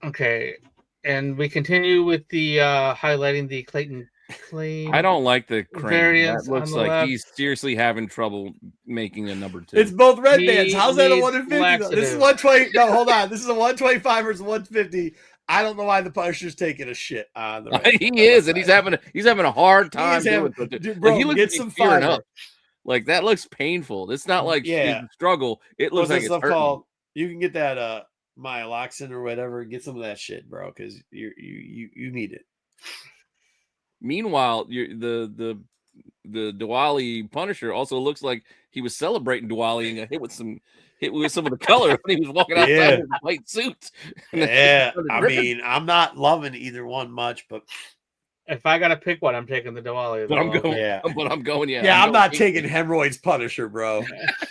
Okay. And we continue with the highlighting the Clayton Crane. I don't like the Crane. Variants That looks on the like left. he's seriously having trouble making a number 2. It's both red He bands. How's that a needs 150? Though? This is laxative. 120. No, hold on. This is a 125 versus 150. I don't know why the Punisher's taking a shit on the red He band. is, and he's having a hard He time is doing having- it. Dude, Like, bro, he looks get like some he's tearing fiber. up. Like that looks painful. It's not like Yeah. it's a struggle. It looks What's that like it's stuff hurting. called? You can get that myaloxin or whatever. Get some of that shit, bro, because you need it. Meanwhile, the Diwali Punisher also looks like he was celebrating Diwali and got hit with some of the color when he was walking outside Yeah. in a white suit. Yeah, I mean, I'm not loving either one much, but If I gotta pick one, I'm taking the Diwali. But I'm though. going. Yeah. But I'm going. Yeah. yeah, I'm going not pink. taking hemorrhoids Punisher, bro.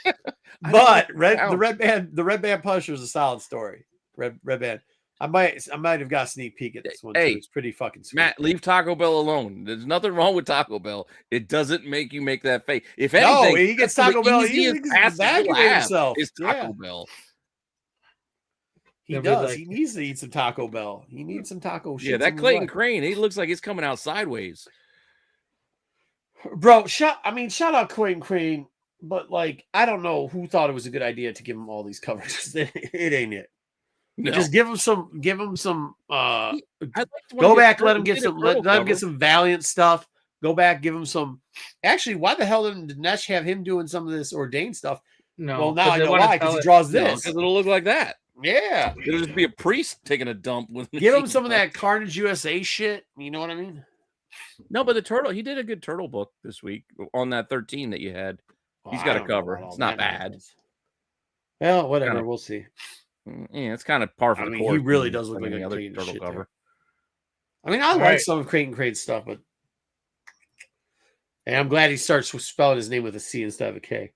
I don't But know. the red band Punisher is a solid story. Red band. I might have got a sneak peek at this one Hey, too. It's pretty fucking sweet. Matt, leave Taco Bell alone. There's nothing wrong with Taco Bell. It doesn't make you make that face. If No, anything, he gets that's Taco the Bell. easiest He pass can you'll evacuate have himself. is Taco Yeah, Bell. he He'll be does. like- He needs to eat some Taco Bell. He needs some taco shit. Yeah, that Clayton Crane, he looks like he's coming out sideways. Bro, shout out Clayton Crane, but like I don't know who thought it was a good idea to give him all these covers. It ain't it. No. Just give him some I'd like to go wanna back, get let him Turtle- get some Turtle let him cover. get some Valiant stuff. Go back, give him some. Actually, why the hell didn't Dinesh have him doing some of this ordained stuff? No. Well, now 'cause I they know wanna why, because tell he it- draws No, this. 'cause it'll look like that. Yeah. It'll just be a priest taking a dump with Give him machine some of gun. that Carnage USA shit. You know what I mean? No, but the turtle, he did a good turtle book this week on that 13 that you had. He's Well, got I a don't know cover. about all It's not that bad. nonsense. Well, whatever. Kinda- We'll see. Yeah, it's kind of par for I the mean, he course. really than does look like any a other Clayton turtle shit cover. I mean, I All like right. some of Clayton stuff, but and I'm glad he starts spelling his name with a C instead of a K.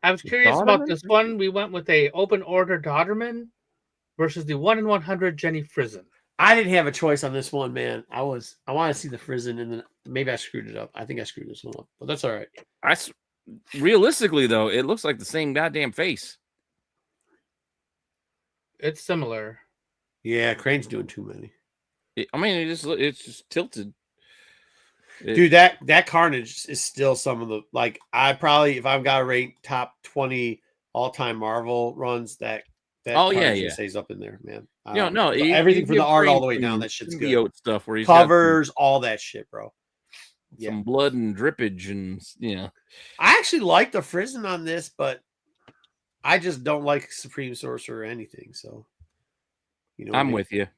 I was curious about Dodderman? this one. We went with a open order Dodderman versus the 1 in 100 Jenny Frizen. I didn't have a choice on this one, man. I want to see the Frizen, and then maybe I screwed it up. I think I screwed this one up, but that's all right. Realistically, though, it looks like the same goddamn face. It's similar. Yeah, Crane's doing too many. It's just tilted. Dude, that Carnage is still some of the I probably if I've got to rate top 20 all-time Marvel runs that Carnage stays up in there, man. Everything from the art all the way down, that shit's good. Symbiote stuff where he's Covers, all that shit, bro. got some blood and drippage and I actually like the Frizen on this, but I just don't like Supreme Sorcerer or anything. So, I'm with you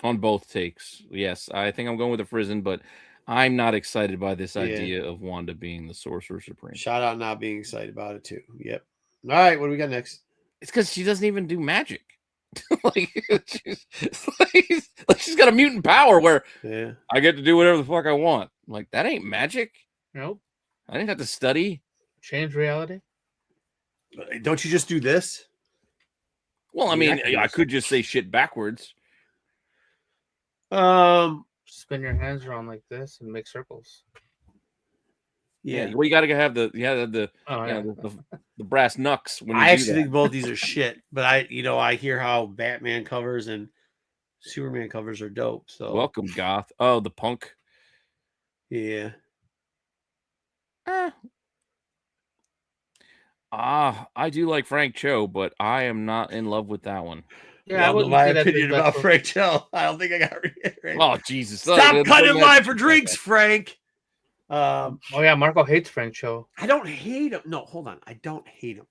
on both takes. Yes, I think I'm going with the Frizen, but I'm not excited by this idea of Wanda being the Sorcerer Supreme. Shout out not being excited about it too. Yep. All right, what do we got next? It's because she doesn't even do magic. She's got a mutant power where I get to do whatever the fuck I want. Like, that ain't magic. Nope. I didn't have to study. Change reality. Don't you just do this? Well, I mean, I could just say shit backwards. Spin your hands around like this and make circles. Yeah. Well, you got to have the brass knucks. When you I do actually that. think both these are shit, but I hear how Batman covers and Superman covers are dope. So welcome, Goth. Oh, the punk. Yeah. I do like Frank Cho, but I am not in love with that one. Yeah, I know wouldn't my say that's opinion his about best Frank Cho. I don't think I got reiterated. Oh, Jesus. Stop cutting line for drinks, Frank. Oh yeah, Marco hates Frank Cho. I don't hate him. No, hold on. I don't hate him.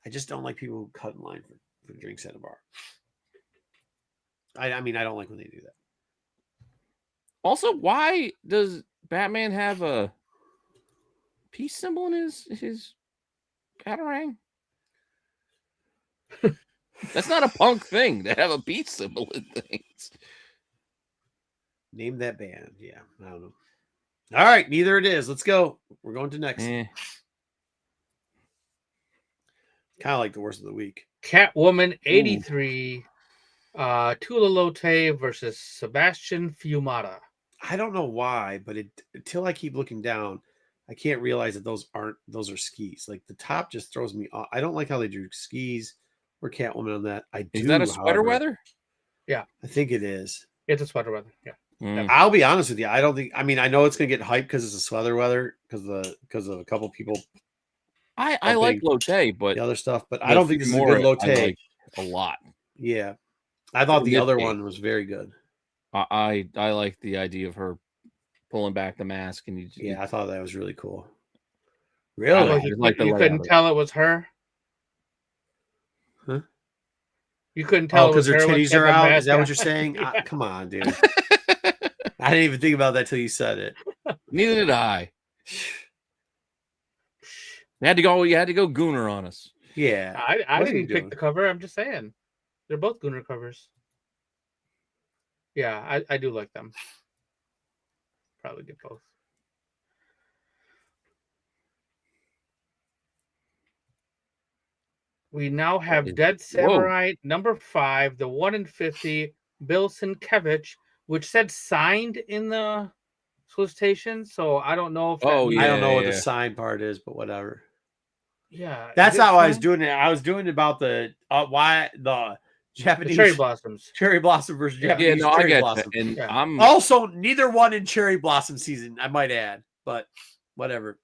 I just don't like people who cut in line for drinks at a bar. I mean, I don't like when they do that. Also, why does Batman have a peace symbol in his Batarang? That's not a punk thing to have a peace symbol in things. Name that band. Yeah, I don't know. All right, neither it is. Let's go. We're going to next. Kind of like the worst of the week. Catwoman 83, Tula Lotte versus Sebastian Fiumata. I don't know why, but until I keep looking down, I can't realize that those are skis. Like the top just throws me off. I don't like how they drew skis for Catwoman on that. Is that a sweater weather? Yeah, I think it is. It's a sweater weather. Yeah. I'll be honest with you. I don't think. I mean, I know it's gonna get hyped because it's a sweater weather because of a couple people. I like Lotte, but the other stuff, but I don't think this is a good Lotte. Like a lot. Yeah, I thought the other one was very good. I like the idea of her pulling back the mask, and I thought that was really cool. Really, you couldn't tell it was her. Huh? You couldn't tell because her titties are out. Is that what you're saying? Come on, dude. I didn't even think about that till you said it. Neither did I. You had to go Gooner on us. Yeah. I didn't pick the cover. I'm just saying. They're both Gooner covers. Yeah, I do like them. Probably get both. We now have Dead Samurai number 5, the 1 in 50, Bill Sienkiewicz, which said signed in the solicitation. So I don't know if I don't know what the signed part is, but whatever. Yeah, that's how I was doing it. I was doing it about the why the Japanese cherry blossoms, cherry blossom versus Japanese cherry blossom. And I'm also neither one in cherry blossom season. I might add, but whatever.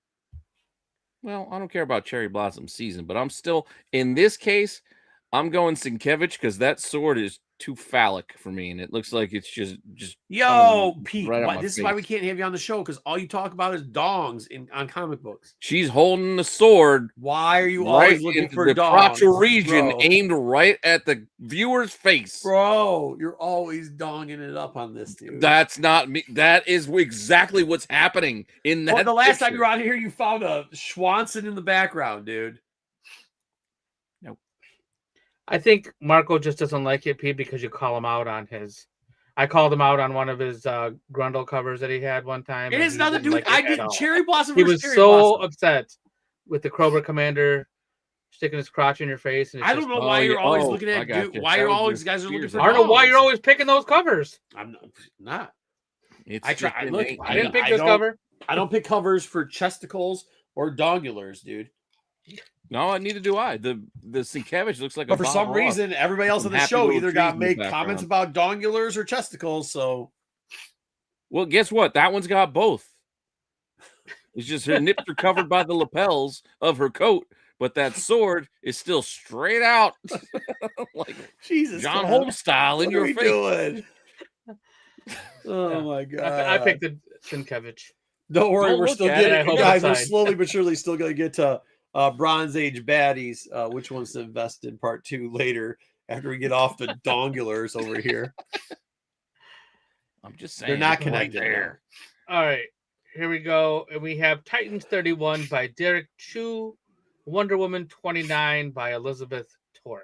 Well, I don't care about cherry blossom season, but I'm still in this case. I'm going Sienkiewicz because that sword is too phallic for me, and it looks like it's just. Yo, Pete, right this is why we can't have you on the show because all you talk about is dongs on comic books. She's holding the sword. Why are you always looking for the dongs? crotchal region aimed right at the viewer's face? Bro, you're always donging it up on this, dude. That's not me. That is exactly what's happening in that. Well, the last time you were out here, you found a Schwanson in the background, dude. Nope. I think Marco just doesn't like it, Pete, because you call him out on his. I called him out on one of his Grundle covers that he had one time. It is nothing to do. I did cherry blossom. He was so upset with the Cobra Commander sticking his crotch in your face. And I don't know why you're always looking at dude. Why you're always guys are looking for. I don't know why you're always picking those covers. I'm not. I try. Look, I didn't pick this cover. I don't pick covers for chesticles or dongulars, dude. No, neither do I. The Sienkiewicz looks like but for some reason, everybody else on the show either got to make comments about dongulars or chesticles. So, well, guess what? That one's got both. It's just her nips are covered by the lapels of her coat, but that sword is still straight out, like Jesus, John Holmes style in your face. Doing? Oh my god! I picked the Sienkiewicz. Don't worry, we're still getting guys. We're slowly but surely still going to get to Bronze Age baddies. Which ones to invest in part 2 later after we get off the dongulars over here. I'm just saying they're not connected there. All right, here we go. And we have Titans 31 by Derek Chu, Wonder Woman 29 by Elizabeth Torek.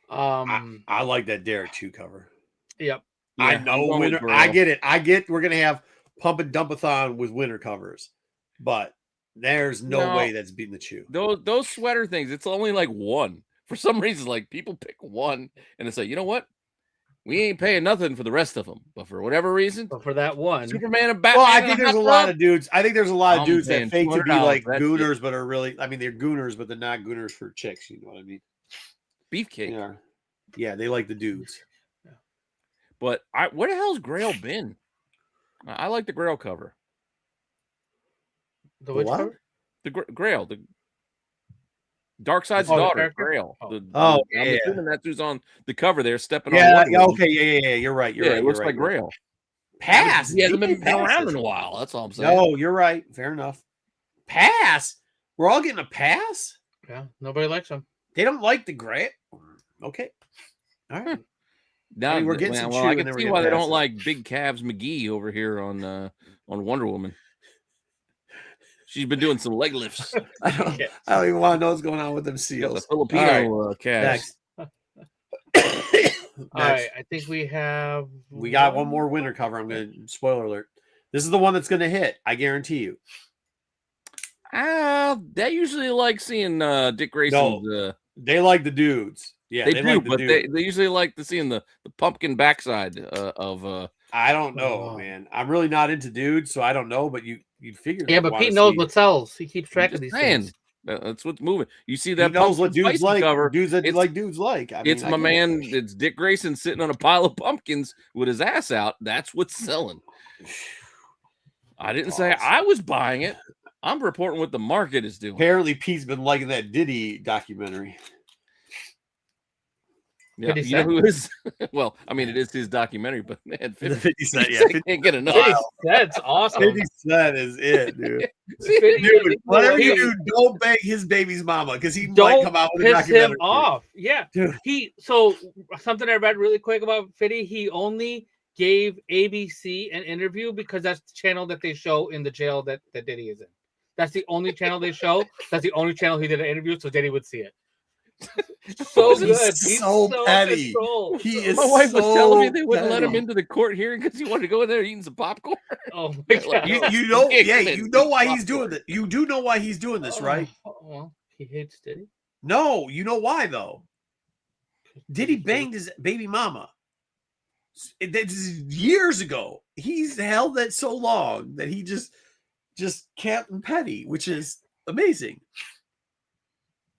I like that Derek Chu cover. Yep. Yeah, I know winter. I get it. We're gonna have pump and dumpathon with winter covers, but there's no way that's beating the Chew. Those sweater things, it's only like one. For some reason, like people pick one and it's like, you know what? We ain't paying nothing for the rest of them, but for whatever reason, but for that one, Superman and Batman. Well, I think there's a lot of dudes. I think there's a lot of dudes that fake to be like gooners, but are really. I mean, they're gooners, but they're not gooners for chicks. You know what I mean? Beefcake. Yeah, they like the dudes. But where the hell's Grail been? I like the Grail cover. The which cover? The Grail. The Darkseid's daughter, Grail. I'm assuming that's who's on the cover there, stepping on. Yeah, okay, yeah. You're right. You're right. It looks like Grail. Pass. He hasn't been around in a while. That's all I'm saying. No, you're right. Fair enough. Pass. We're all getting a pass. Yeah, nobody likes them. They don't like the Grail. Okay. All right. Now we're getting some I can see why they don't like Big Calves McGee over here on Wonder Woman. She's been doing some leg lifts. I don't even want to know what's going on with them seals. The Filipino calves. All right, I think we got one more winter cover. I'm going to spoiler alert. This is the one that's going to hit. I guarantee you. They usually like seeing Dick Grayson's. No, they like the dudes. Yeah, they do, but they usually like to seeing the pumpkin backside of. I don't know, man. I'm really not into dudes, so I don't know. But you'd figure. Yeah, but Pete knows what sells. He keeps track of these things. That's what's moving. You see that? He knows what dudes like. Cover. Dudes like. I mean, it's my man. It's Dick Grayson sitting on a pile of pumpkins with his ass out. That's what's selling. I didn't say I was buying it. I'm reporting what the market is doing. Apparently, Pete's been liking that Diddy documentary. Yeah, you know who is? Well, I mean, it is his documentary, but man, 50 Cent, yeah, 50 can't get enough. 50 Cent's awesome. 50 Cent is it, dude. Dude, whatever you do, don't bang his baby's mama because he might come out with a piss documentary. Him off. Yeah, dude. So something I read really quick about Fitty. He only gave ABC an interview because that's the channel that they show in the jail that Diddy is in. That's the only channel they show. That's the only channel he did an interview, so Diddy would see it. So good. He's so petty. Controlled. He is. My wife was telling me they wouldn't petty. let him into the court hearing because he wanted to go in there eating some popcorn. Oh my god! You know, yeah, you know why he's doing it. You do know why he's doing this, right? Well, he hates Diddy. No, you know why though. Diddy banged his baby mama. This is years ago. He's held that so long that he just Captain Petty, which is amazing.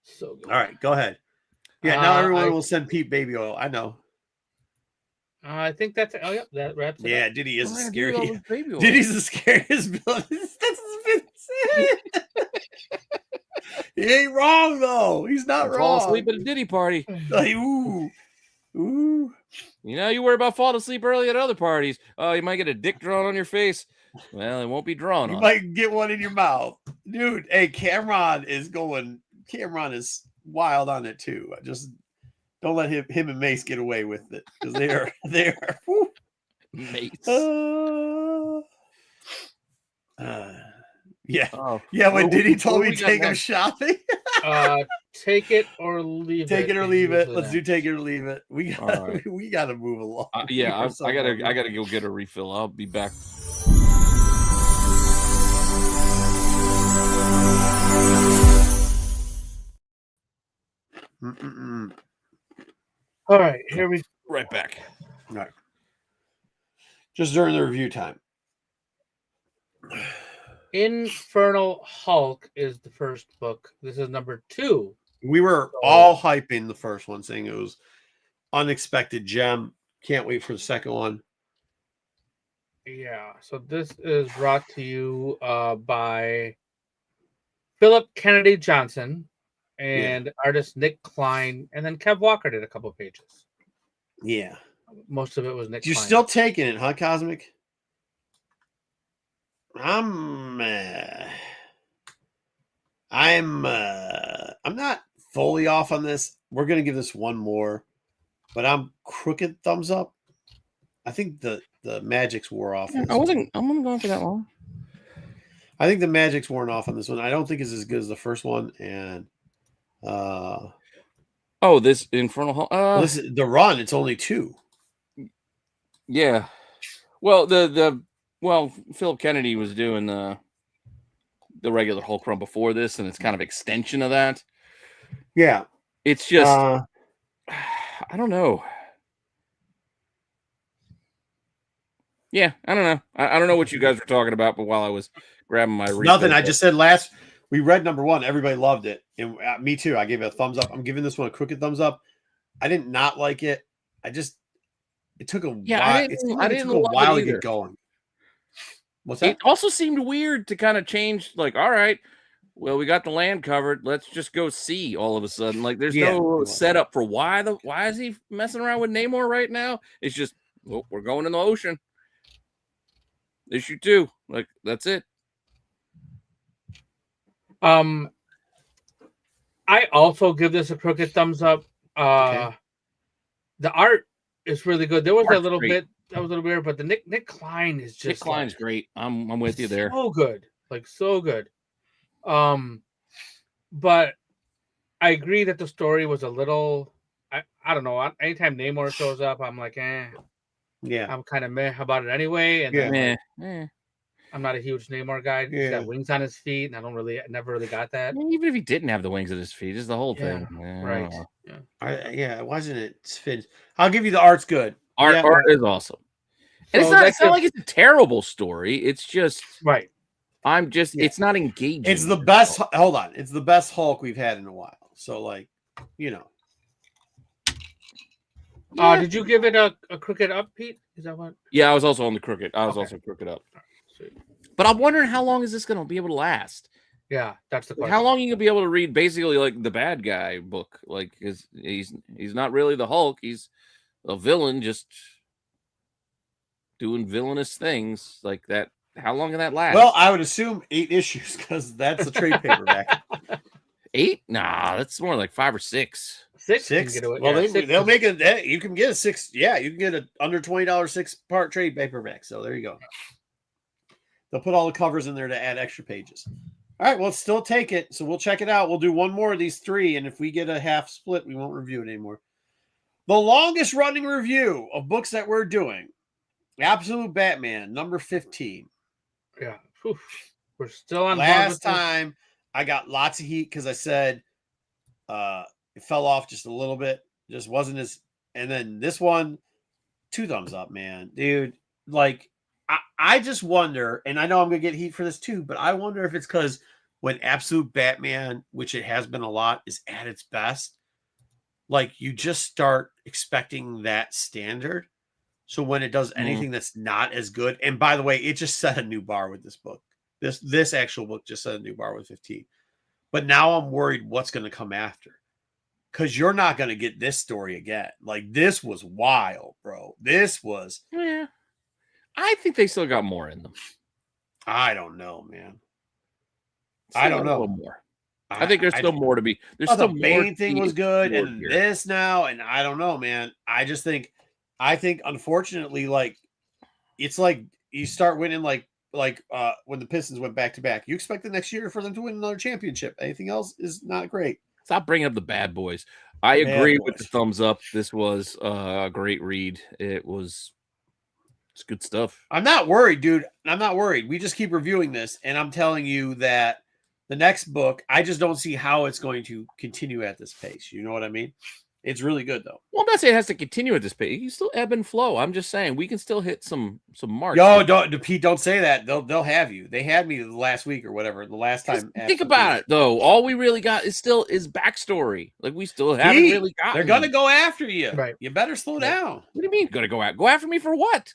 So good. All right, go ahead. Yeah, now everyone will send Pete baby oil. I know. I think that's oh yeah, that wraps it yeah, up. Diddy is Why scary. baby oil? Diddy's the scariest villain. He ain't wrong though. He's not wrong. Fall asleep at a Diddy party. Like, ooh. You know, you worry about falling asleep early at other parties. Oh, you might get a dick drawn on your face. Well, it won't be drawn You on. might get one in your mouth. Dude, hey, Cameron is wild on it too. Just don't let him and Mace get away with it because they are whew. Mace. Yeah. Oh. Yeah, when Diddy told me to take him shopping. Take it or leave it. Take it or leave it. Let's do take it or leave it. We gotta move along. Yeah, I gotta go get a refill. I'll be back. All right, here we right back. All right. Just during the review time. Infernal Hulk is the first book. This is number 2. We were all hyping the first one, saying it was unexpected gem. Can't wait for the second one. Yeah, so this is brought to you by Philip Kennedy Johnson and artist Nick Klein, and then Kev Walker did a couple of pages. Yeah. Most of it was Nick You're Klein. still taking it, huh, Cosmic? I'm not fully off on this. We're gonna give this one more, but I'm crooked thumbs up. I think the magic's wore off. I'm going for that one. I think the magic's worn off on this one. I don't think it's as good as the first one. And this Infernal Hulk. this is the run. It's only 2. Yeah. Well, Philip Kennedy was doing the regular Hulk run before this, and it's kind of extension of that. Yeah. It's just I don't know. Yeah, I don't know. I don't know what you guys were talking about, but while I was grabbing my nothing, I just said we read number 1. Everybody loved it, and me too. I gave it a thumbs up. I'm giving this one a crooked thumbs up. I didn't not like it. It took a while. I didn't took a while to get going. What's that? It also seemed weird to kind of change. Like, all right, well, we got the land covered. Let's just go see. All of a sudden, like, there's no setup for why is he messing around with Namor right now? It's just, well, we're going in the ocean. Issue 2, like, that's it. I also give this a crooked thumbs up. The art is really good. There was a little bit that was a little weird, but the Nick Klein is just Nick Klein's great. I'm with you there. So good, like so good. But I agree that the story was a little. I don't know. Anytime Namor shows up, I'm like, Yeah, I'm kind of meh about it anyway. And then, I'm not a huge Namor guy. He's got wings on his feet, and I never really got that. I mean, even if he didn't have the wings at his feet, just the whole thing. Right. Wasn't it fit? I'll give you the art's good. Art is awesome. And it's not like it's a terrible story. It's just right. It's not engaging. It's the best. Hold on. It's the best Hulk we've had in a while. So, like, you know. Did you give it a crooked up, Pete? Is that what? Yeah, I was also on the crooked. I was also crooked up. But I'm wondering how long is this going to be able to last? Yeah, that's the question. How long are you going to be able to read basically like the bad guy book? Like, he's not really the Hulk. He's a villain just doing villainous things like that. How long can that last? Well, I would assume 8 issues because that's a trade paperback. 8? Nah, that's more like 5 or 6. 6? Well, they'll make it. You can get a 6. Yeah, you can get a under $20 6-part trade paperback. So there you go. They'll put all the covers in there to add extra pages. All right, well, still take it. So we'll check it out. We'll do one more of these 3, and if we get a half split, we won't review it anymore. The longest running review of books that we're doing, Absolute Batman, number 15. Yeah, we're still on. Last time, I got lots of heat because I said it fell off just a little bit. Just wasn't as. And then this one, 2 thumbs up, man, dude. Like, I just wonder, and I know I'm gonna get heat for this too, but I wonder if it's because when Absolute Batman, which it has been a lot, is at its best, like you just start expecting that standard. So when it does anything that's not as good, and by the way, it just set a new bar with this book. This actual book just set a new bar with 15. But now I'm worried what's going to come after. Because you're not going to get this story again. Like, this was wild, bro. This was... Yeah. I think they still got more in them. I don't know, man. I don't know. More. I think there's still more to be. There's still the Bane thing was good, and here. This now, and I don't know, man. I think unfortunately, like, it's like you start winning like when the Pistons went back to back. You expect the next year for them to win another championship. Anything else is not great. Stop bringing up the bad boys. I agree with the thumbs up. This was a great read. It's good stuff. I'm not worried, dude. I'm not worried. We just keep reviewing this, and I'm telling you that the next book, I just don't see how it's going to continue at this pace. You know what I mean? It's really good, though. Well, I'm not saying it has to continue at this pace. You still ebb and flow. I'm just saying we can still hit some marks. Yo, Pete, don't say that. They'll have you. They had me last week or whatever. The last time. Think about it, though. All we really got is backstory. Like, we still haven't really got. They're gonna go after you. Right. You better slow down. What do you mean? Gonna go out? Go after me for what?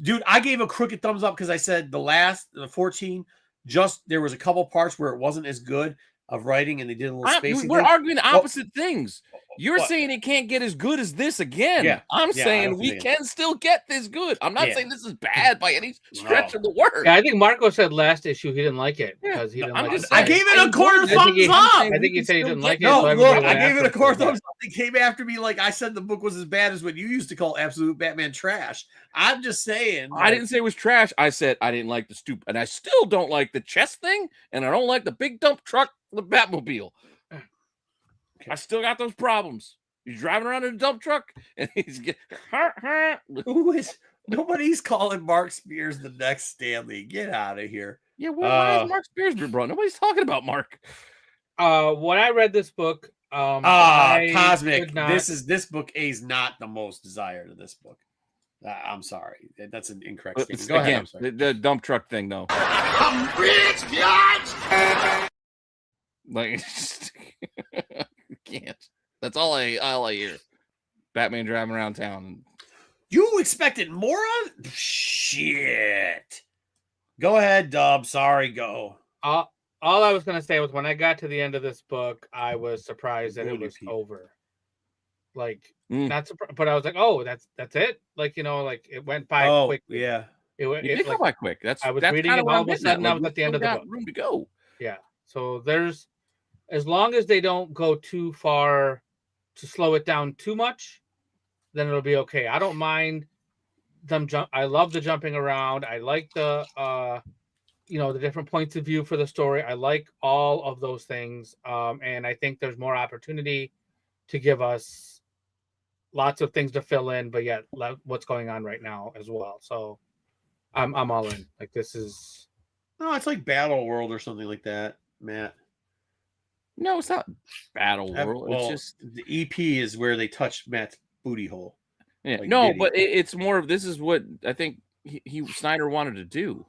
Dude, I gave a crooked thumbs up because I said the 14. Just there was a couple parts where it wasn't as good of writing, and they did a little spacing. We're arguing the opposite things. You're saying it can't get as good as this again. Yeah. I'm saying we can still get this good. I'm not saying this is bad by any stretch of the word. Yeah, I think Marco said last issue he didn't like it because he didn't like it. I gave it a quarter thumbs up. I think he said he didn't like it. No, look, I gave it a quarter thumbs up. They came after me like I said the book was as bad as what you used to call Absolute Batman trash. I'm just saying. I didn't say it was trash. I said I didn't like the stupid, and I still don't like the chest thing, and I don't like the big dump truck, the Batmobile. I still got those problems. He's driving around in a dump truck, and he's getting. Nobody's calling Mark Spears the next Stanley. Get out of here. Yeah, why is Mark Spears been brought? Nobody's talking about Mark. When I read this book, Cosmic. This book A is not the most desired of this book. I'm sorry. That's an incorrect statement. Go ahead. I'm sorry. The dump truck thing, though. I'm rich, guys. Like, can't. That's all I hear. Batman driving around town. You expected more on shit. Go ahead, Dub. Sorry, go. All I was gonna say was when I got to the end of this book, I was surprised that it was over. Like, not surprised, but I was like, "Oh, that's it." Like, like it went by quickly. Yeah, it did go by quick. I was reading it all of a sudden. I was at the end of the book. Room to go. Yeah. So there's, as long as they don't go too far to slow it down too much, then it'll be okay. I don't mind them jump. I love the jumping around. I like the the different points of view for the story. I like all of those things. And I think there's more opportunity to give us lots of things to fill in, but yet what's going on right now as well. So I'm all in. Like, this is. No, it's like Battle World or something like that, Matt. No, it's not Battle World. Well, it's just the EP is where they touched Matt's booty hole. Yeah, like, no, but it's more of this is what I think he Snyder wanted to do.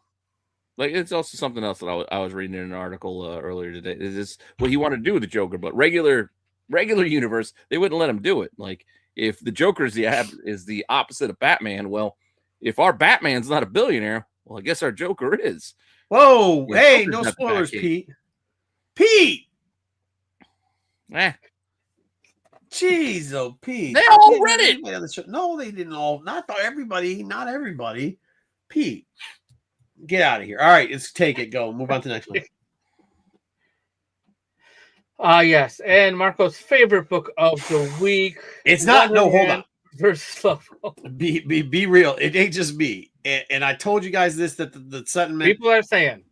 Like, it's also something else that I was reading in an article earlier today. Is this what he wanted to do with the Joker? But regular universe, they wouldn't let him do it. Like, if the Joker is the opposite of Batman, well, if our Batman's not a billionaire, well, I guess our Joker is. Whoa, Yeah, hey, Joker's no got the spoilers, Batcave. Pete. Pete! Eh, Jeez, oh, Pete. they all read it. No, they didn't all. Not everybody. Not everybody. Pete, get out of here. All right, let's take it. Go. Move on to the next one. Yes, and Marco's favorite book of the week. It's not. No, hold on. Versus Lobo. Be real. It ain't just me. And I told you guys this, that the sentiment. People are saying.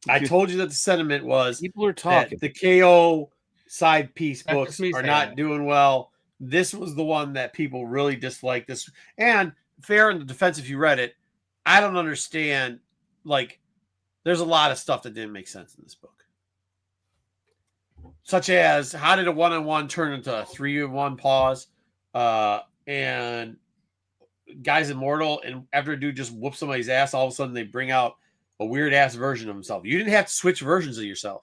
I told you that the sentiment was People are talking. that the KO side piece That's books just me are saying not that. doing well. This was the one that people really disliked. This, and fair in the defense, if you read it, I don't understand. Like, there's a lot of stuff that didn't make sense in this book, such as how did a 1-on-1 turn into a 3-on-1 pause, and guy's immortal, and after a dude just whoops somebody's ass, all of a sudden they bring out a weird ass version of himself. You didn't have to switch versions of yourself.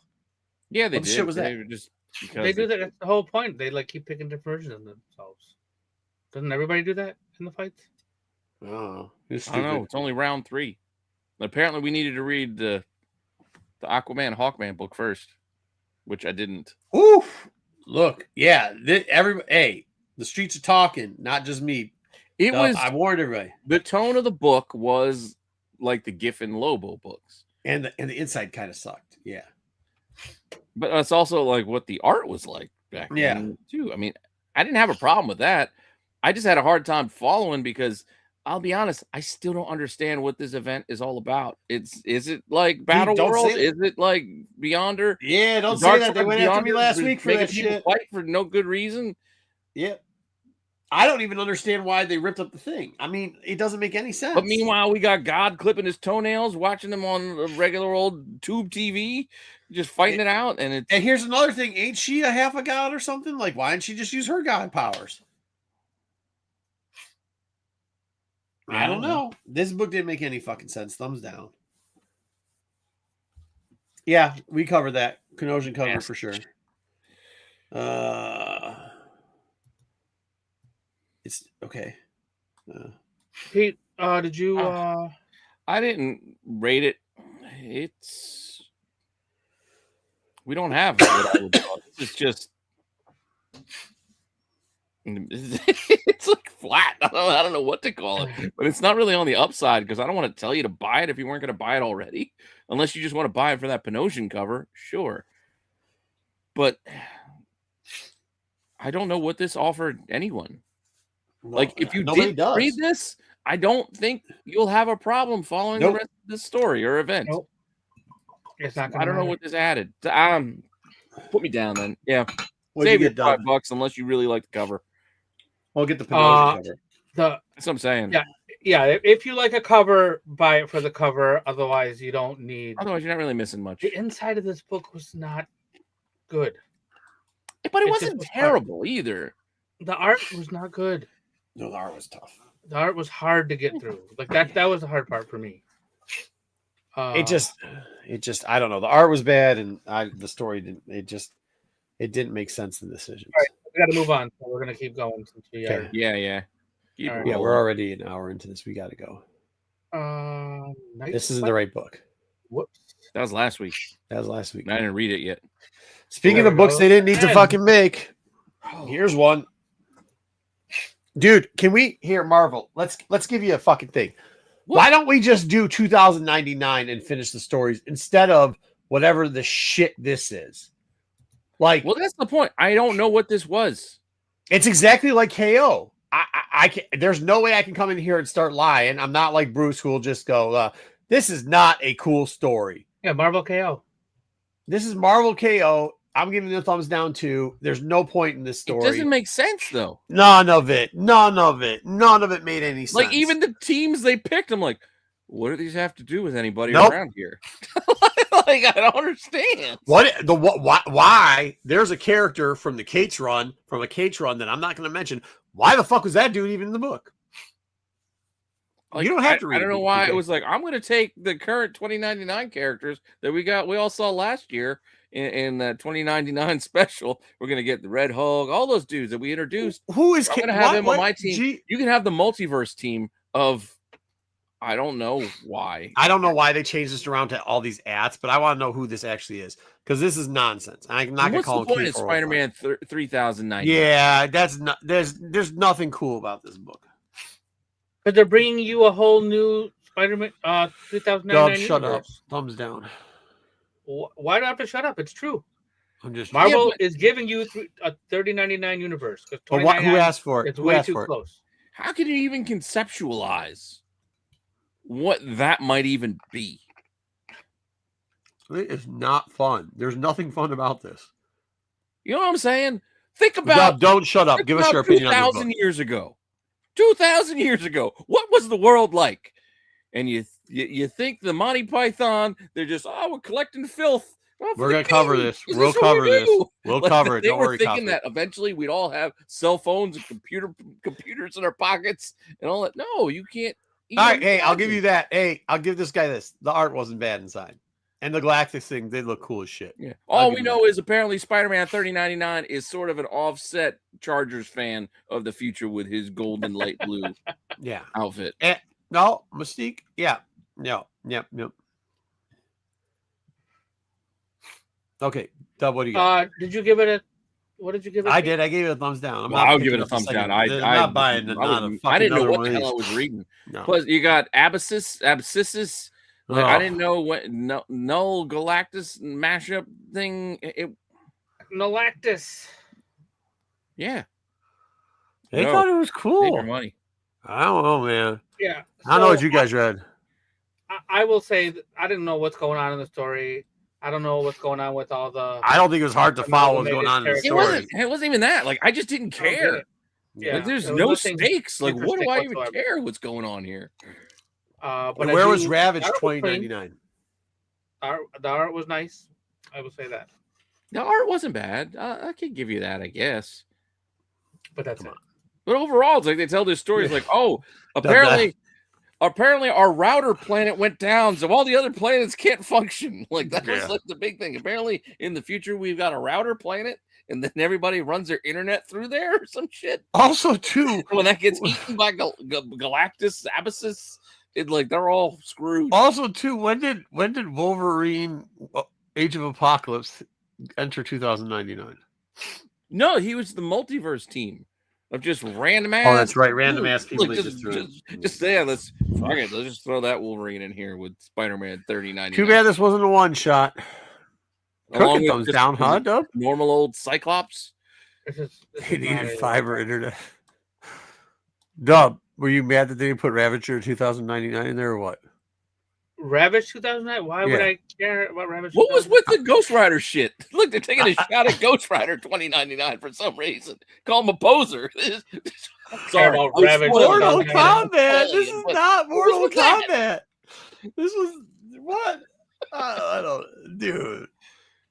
Yeah, they What the did. shit was They that? were just They do that. That's the whole point. They like keep picking different versions of themselves. Doesn't everybody do that in the fights? Oh, I don't know. It's only round 3. Apparently, we needed to read the Aquaman Hawkman book first, which I didn't. Oof! Look, yeah, hey, the streets are talking, not just me. I warned everybody. The tone of the book was like the Giffen Lobo books, And the inside kind of sucked. Yeah. but it's also like what the art was like back then too. I mean, I didn't have a problem with that. I just had a hard time following because I'll be honest, I still don't understand what this event is all about. Is it like Battle World? Is it like Beyonder? Yeah, don't say that. They went after me last week for that shit. Fight for no good reason. Yeah. I don't even understand why they ripped up the thing. I mean, it doesn't make any sense. But meanwhile, we got God clipping his toenails, watching them on a regular old tube TV, just fighting it out. And here's another thing. Ain't she a half a god or something? Like, why didn't she just use her god powers? I don't know. This book didn't make any fucking sense. Thumbs down. Yeah, we covered that. Kenosion covered for sure. It's okay. Pete, did you? I didn't rate it. We don't have it. It's just. It's like flat. I don't know what to call it, but it's not really on the upside because I don't want to tell you to buy it if you weren't going to buy it already, unless you just want to buy it for that Penosian cover. Sure, but I don't know what this offered anyone. No, like if you did read this, I don't think you'll have a problem following the rest of this story or event. Nope. It's not. I don't know what this added. Put me down then. Yeah. What'd Save you your get $5 unless you really like the cover. I'll get the Penosian cover. That's what I'm saying. Yeah. If you like a cover, buy it for the cover. Otherwise, you don't need. Otherwise, you're not really missing much. The inside of this book was not good, but it wasn't terrible either. The art was not good. No, the art was tough. The art was hard to get through. Like that was the hard part for me. It just I don't know. The art was bad, and the story didn't. It didn't make sense in the decisions. All right, we got to move on. So we're gonna keep going since we are. Yeah. Right. Yeah, we're already an hour into this. We got to go. This isn't the right book. Whoops. That was last week. I didn't read it yet. Speaking of books they didn't need to fucking make, here's one. Dude, can we Marvel? Let's give you a fucking thing. What? Why don't we just do 2099 and finish the stories instead of whatever the shit this is? Like, well, that's the point. I don't know what this was. It's exactly like KO. I can. There's no way I can come in here and start lying. I'm not like Bruce, who will just go, "This is not a cool story." Yeah, Marvel KO. This is Marvel KO. I'm giving it a thumbs down too. There's no point in this story. It doesn't make sense though. None of it made any sense. Like even the teams they picked, I'm like, what do these have to do with anybody around here? Like I don't understand. Why? There's a character from a Cates run that I'm not going to mention. Why the fuck was that dude even in the book? Like, you don't have to read. I don't know why it was like, I'm going to take the current 2099 characters that we all saw last year in the 2099 special. We're going to get the Red Hulk, all those dudes that we introduced. Who is? I'm going to have him on my team. You can have the multiverse team of. I don't know why. I don't know why they changed this around to all these ads, but I want to know who this actually is because this is nonsense. I'm not going to call it. What's the point of Spider-Man 3009? Yeah, that's not. There's nothing cool about this book. But they're bringing you a whole new Spider-Man 2099. Shut up. Thumbs down. Why do I have to shut up? It's true. I'm just Marvel is giving you a 3099 universe. Who asked for it? It's way too close. How can you even conceptualize what that might even be? It is not fun. There's nothing fun about this. You know what I'm saying? Think about. Don't shut up. Give us your opinion. 2,000 years ago. 2,000 years ago, what was the world like? And you think the Monty Python, they're just, we're collecting filth. Well, we're gonna cover this. We'll cover this. We'll cover it. They were thinking that eventually we'd all have cell phones and computers in our pockets and all that. No, you can't. All right, hey, I'll give you that. Hey, I'll give this guy this. The art wasn't bad inside, and the Galactus thing did look cool as shit. Yeah. All we know is apparently Spider-Man 3099 is sort of an offset Chargers fan of the future with his golden light blue outfit. No, Mystique. Yeah. No. Yep. Okay. Dub, what do you got? Did you give it a what did you give it? I did. I gave it a thumbs down. I'll give it a thumbs down. I'm not buying it. I didn't know what the hell I was reading. No. Plus, you got Abscissus. Like, I didn't know what Null Galactus mashup thing. Galactus. Yeah. They thought it was cool. Take your money. I don't know, man. Yeah. I don't know what you guys read. I will say that I didn't know what's going on in the story. I don't know what's going on with all the. I don't think it was hard to follow what's going on in the story. It wasn't even that. Like, I just didn't care. Yeah. Like, there's no stakes. Like, what do I even care what's going on here? But where was Ravage 2099? The art was nice. I will say that. The art wasn't bad. I could give you that, I guess. But that's it. But overall, it's like they tell this story. It's like, apparently our router planet went down, so all the other planets can't function. Like, that was like the big thing. Apparently, in the future, we've got a router planet, and then everybody runs their internet through there or some shit. Also, too, when that gets eaten by Galactus, Abyssus, they're all screwed. Also, too, when did Wolverine Age of Apocalypse enter 2099? No, he was the multiverse team of just random ass. Oh, that's right, random ass people. Let's just throw that Wolverine in here with Spider-Man 3099. Too bad this wasn't a one shot. Cooking thumbs down, huh, Dub? Normal old Cyclops. He needed fiber internet. Dub, were you mad that they didn't put Ravager 2099 in there or what? Ravage 2009? Why would I care about Ravage? What was with the Ghost Rider shit? Look, they're taking a shot at Ghost Rider 2099 for some reason. Call him a poser. Sorry about Ravage. Mortal Kombat. This is not Mortal Kombat. This was what? I don't, dude.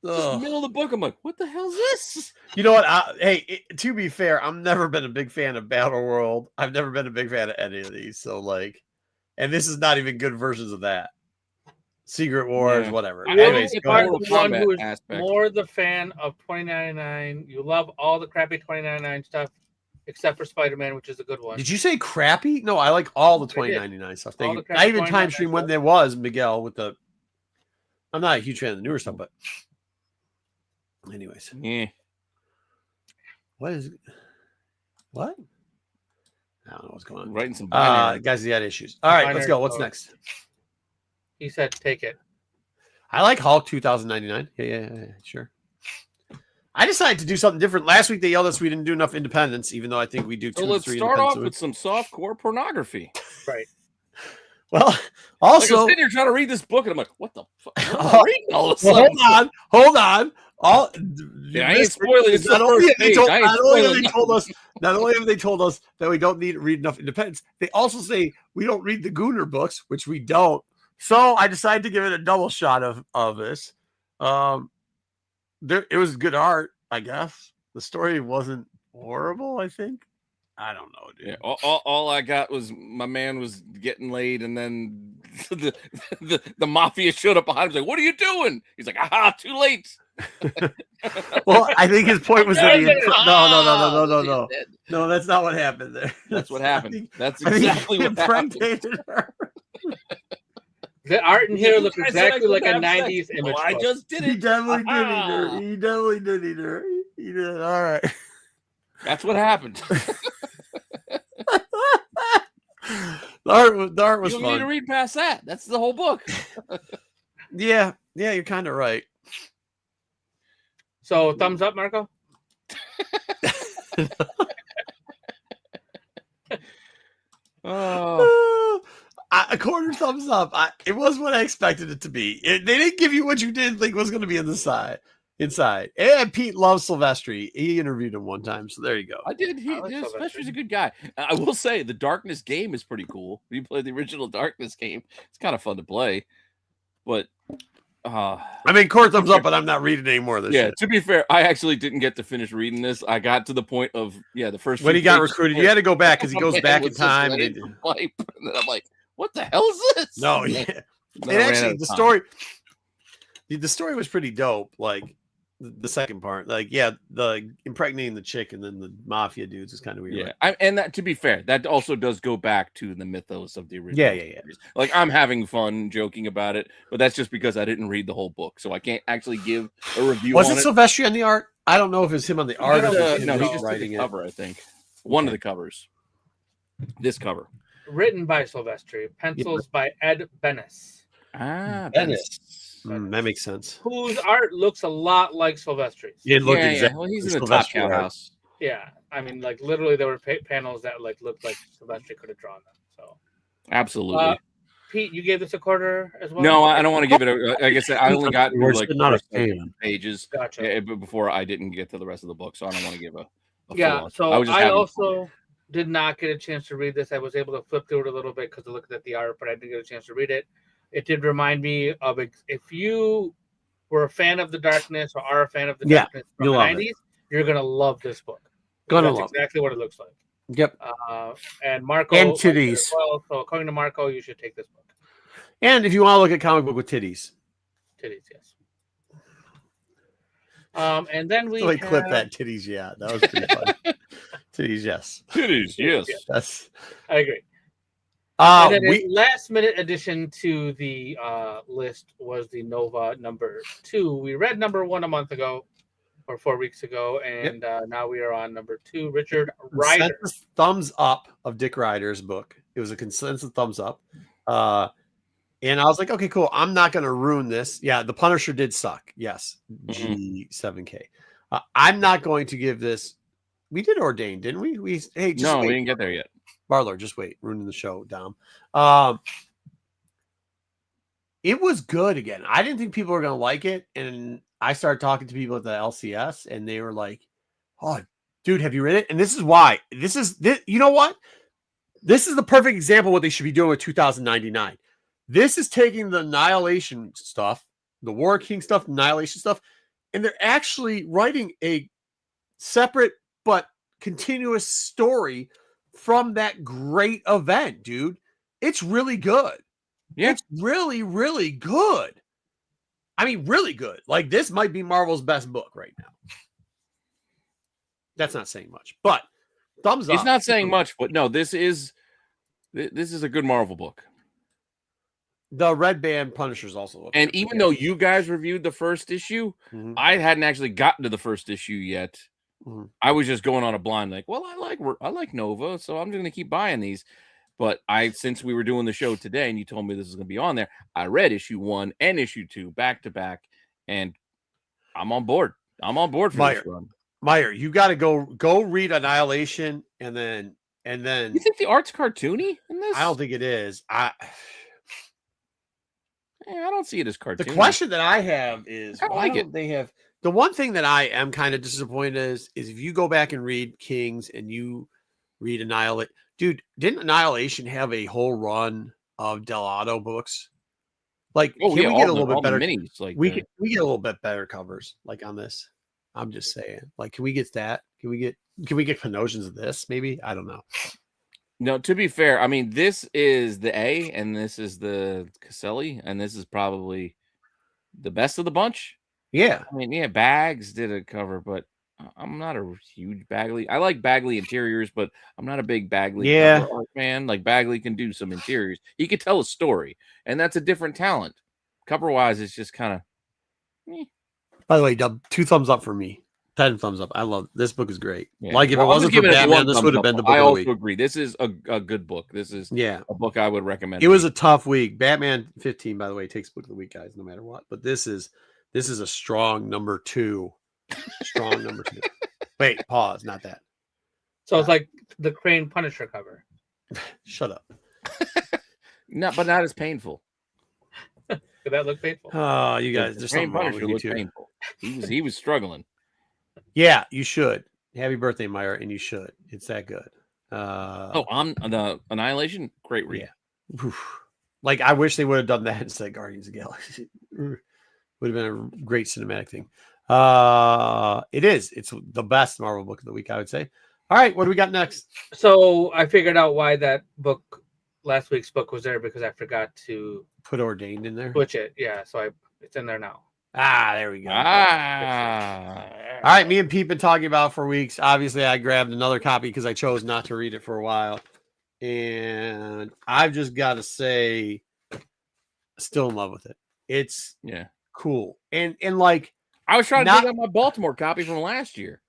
Just in the middle of the book, I'm like, what the hell is this? You know what? To be fair, I've never been a big fan of Battle World. I've never been a big fan of any of these. So, and this is not even good versions of that. Secret Wars, whatever. Anyways, you are the one who is more the fan of 2099. You love all the crappy 2099 stuff, except for Spider-Man, which is a good one. Did you say crappy? No, I like all the 2099 stuff. I even time stream when there was Miguel with the. I'm not a huge fan of the newer stuff, but. Anyways. Yeah. What? I don't know what's going on. Writing some guys, he had issues. All right, let's go. What's next? He said, take it. I like Hulk 2099. Yeah, sure. I decided to do something different. Last week they yelled at us we didn't do enough independence, even though I think we do 2 let's 3 start off with some softcore pornography. Right. Well, also, I'm sitting here trying to read this book, and I'm like, "What the fuck?" I'm reading all of a sudden. Hold on. I ain't spoiling. It's not only have they told us that we don't need to read enough independence, they also say we don't read the Gooner books, which we don't. So I decided to give it a double shot of this. It was good art, I guess. The story wasn't horrible, I think. I don't know, dude. Yeah, all I got was my man was getting laid, and then the mafia showed up behind him. He's like, "What are you doing?" He's like, "Aha, too late." Well, I think his point was that he No. no, that's not what happened there. That's what happened. That's I think exactly he what happened. impregnated her. The art in here You looks guys said I exactly like a couldn't have sex. 90s image. Well, I book. just did He it. definitely did eat Aha! her. He definitely did eat her. He did. All right. That's what happened. The art was You don't need to fun. read past that. That's the whole book. Yeah, you're kind of right. So thumbs up, Marco. Oh, A quarter thumbs up. It was what I expected it to be. They didn't give you what you didn't think was going to be inside. And Pete loves Silvestri. He interviewed him one time, so there you go. I did. Silvestri's a good guy. I will say the Darkness game is pretty cool. You play the original Darkness game. It's kind of fun to play. But I mean, quarter thumbs up, but I'm not reading any more of this. yeah, shit. to be fair, I actually didn't get to finish reading this. I got to the point of the first When few he got pages recruited, where you had to go back because he my goes man back in was just time. laying some pipe, and then I'm like, what the hell is this? No, And yeah. then And I ran out actually, of the time. story was pretty dope. Like the second part, like the impregnating the chick and then the mafia dudes is kind of weird. Yeah, and that, to be fair, that also does go back to the mythos of the original. Yeah. series. Like I'm having fun joking about it, but that's just because I didn't read the whole book, so I can't actually give a review. Was on it Silvestri on the art? I don't know if it's him on the art. Or if it's No, him he just just did writing the it. cover. I think one of the covers. This cover. Written by Silvestri, pencils by Ed Bennis, Bennis. That makes sense. whose art looks a lot like Silvestri's. It looked Yeah. exactly. Well, he's in like the Top Silvestri Cow art. house. Yeah, I mean, like literally, there were panels that like looked like Silvestri could have drawn them. So, Absolutely. Pete, you gave this a quarter as well. No, I don't want to give it a. Like I said, I only got through like not a first, like, fan. pages Gotcha. before I didn't get to the rest of the book, so I don't want to give a Yeah, full- so was just I having also did not get a chance to read this. I was able to flip through it a little bit because I looked at the art, but I didn't get a chance to read it. It did remind me of if you were a fan of the Darkness or are a fan of the Darkness from the you'll love 90s, you're gonna love this book. Gonna That's love exactly what it looks like. Yep. And Marco And liked it titties. as well. So according to Marco, you should take this book. And if you want to look at comic book with titties, Titties, yes. And then we so have, clip that titties. Yeah, that was pretty fun. Titties, yes. Titties, yes. That's. I agree. And then We a last minute addition to the list was the Nova number 2. We read number 1 a month ago or 4 weeks ago, and now we are on number 2. Richard Rider. consensus thumbs up of Dick Ryder's book. It was a consensus thumbs up. And I was like, okay, cool. I'm not going to ruin this. Yeah, the Punisher did suck. Yes, G7K. I'm not going to give this. We did ordain, didn't we? We just We didn't get there yet. Barlow, just wait. Ruining the show, Dom. It was good again. I didn't think people were going to like it. And I started talking to people at the LCS, and they were like, oh, dude, have you read it? And this is why. You know what? This is the perfect example of what they should be doing with 2099. This is taking the Annihilation stuff, the War King stuff, Annihilation stuff, and they're actually writing a separate but continuous story from that great event, dude. It's really good. Yeah. It's really, really good. I mean, really good. Like, this might be Marvel's best book right now. That's not saying much, but thumbs up. It's not saying much, but no, this is a good Marvel book. The Red Band Punishers also. And even though you guys reviewed the first issue, I hadn't actually gotten to the first issue yet. I was just going on a blind, like, well, I like Nova, so I'm just going to keep buying these. But since we were doing the show today, and you told me this is going to be on there, I read issue 1 and issue 2 back to back, and I'm on board. I'm on board for this run. Meyer, you got to go read Annihilation, and then you think the art's cartoony in this? I don't think it is. I don't see it as cartoony. The question that I have is, why don't they have the one thing that I am kind of disappointed is if you go back and read Kings and you read Annihilate, dude, didn't Annihilation have a whole run of Delato books? Like, can we get a little bit better minis? Like we get a little bit better covers like on this. I'm just saying, like, can we get that? Can we get Can we get Panosians of this? Maybe, I don't know. No, to be fair, I mean, this is the A, and this is the Caselli, and this is probably the best of the bunch. Yeah. I mean, yeah, Bags did a cover, but I'm not a huge Bagley. I like Bagley interiors, but I'm not a big Bagley cover art fan. Like, Bagley can do some interiors. He could tell a story, and that's a different talent. Cover-wise, it's just kind of... By the way, Dub, 2 thumbs up for me. 10 thumbs up. I love it. This book is great. Yeah. Like, if it wasn't for Batman, this would have been the book of the week. I also agree. This is a good book. This is a book I would recommend. It was a tough week. Batman 15, by the way, takes book of the week, guys, no matter what. But this is a strong number 2. Strong number 2. Wait, pause. Not that. So it's like the Crane Punisher cover. Shut up. No, but not as painful. Did that look painful? Oh, you guys, there's something wrong with you too. Painful. He was struggling. Yeah, you should. Happy birthday, Meyer, and you should. It's that good. On the Annihilation, great read. Yeah. Like, I wish they would have done that instead of Guardians of the Galaxy. Would have been a great cinematic thing. It is. It's the best Marvel book of the week, I would say. All right, what do we got next? So I figured out why that book, last week's book, was there, because I forgot to put Ordained in there. Switch it. Yeah, so it's in there now. There we go. All right, me and Pete been talking about for weeks. Obviously, I grabbed another copy because I chose not to read it for a while. And I've just got to say, still in love with it. It's cool. And like, I was trying to dig up my Baltimore copy from last year.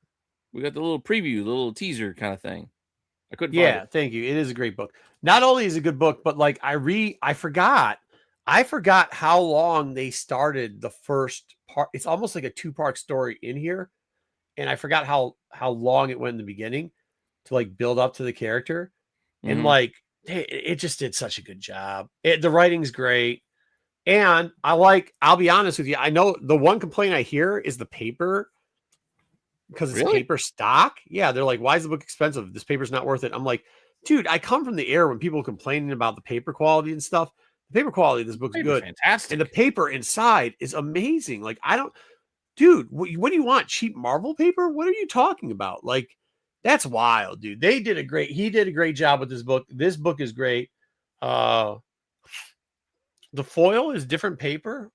We got the little preview, the little teaser kind of thing. I couldn't find it. Thank you. It is a great book. Not only is it a good book, but like I forgot how long they started the first part. It's almost like a 2-part story in here. And I forgot how long it went in the beginning to like build up to the character. Mm-hmm. And like, it just did such a good job. The writing's great. And I'll be honest with you. I know the one complaint I hear is the paper, because it's paper stock. Yeah. They're like, why is the book expensive? This paper's not worth it. I'm like, dude, I come from the era when people complaining about the paper quality and stuff. The paper quality of this book's good. Fantastic. And the paper inside is amazing. Like, dude, what do you want? Cheap Marvel paper? What are you talking about? Like, that's wild, dude. He did a great job with this book. This book is great. The foil is different paper.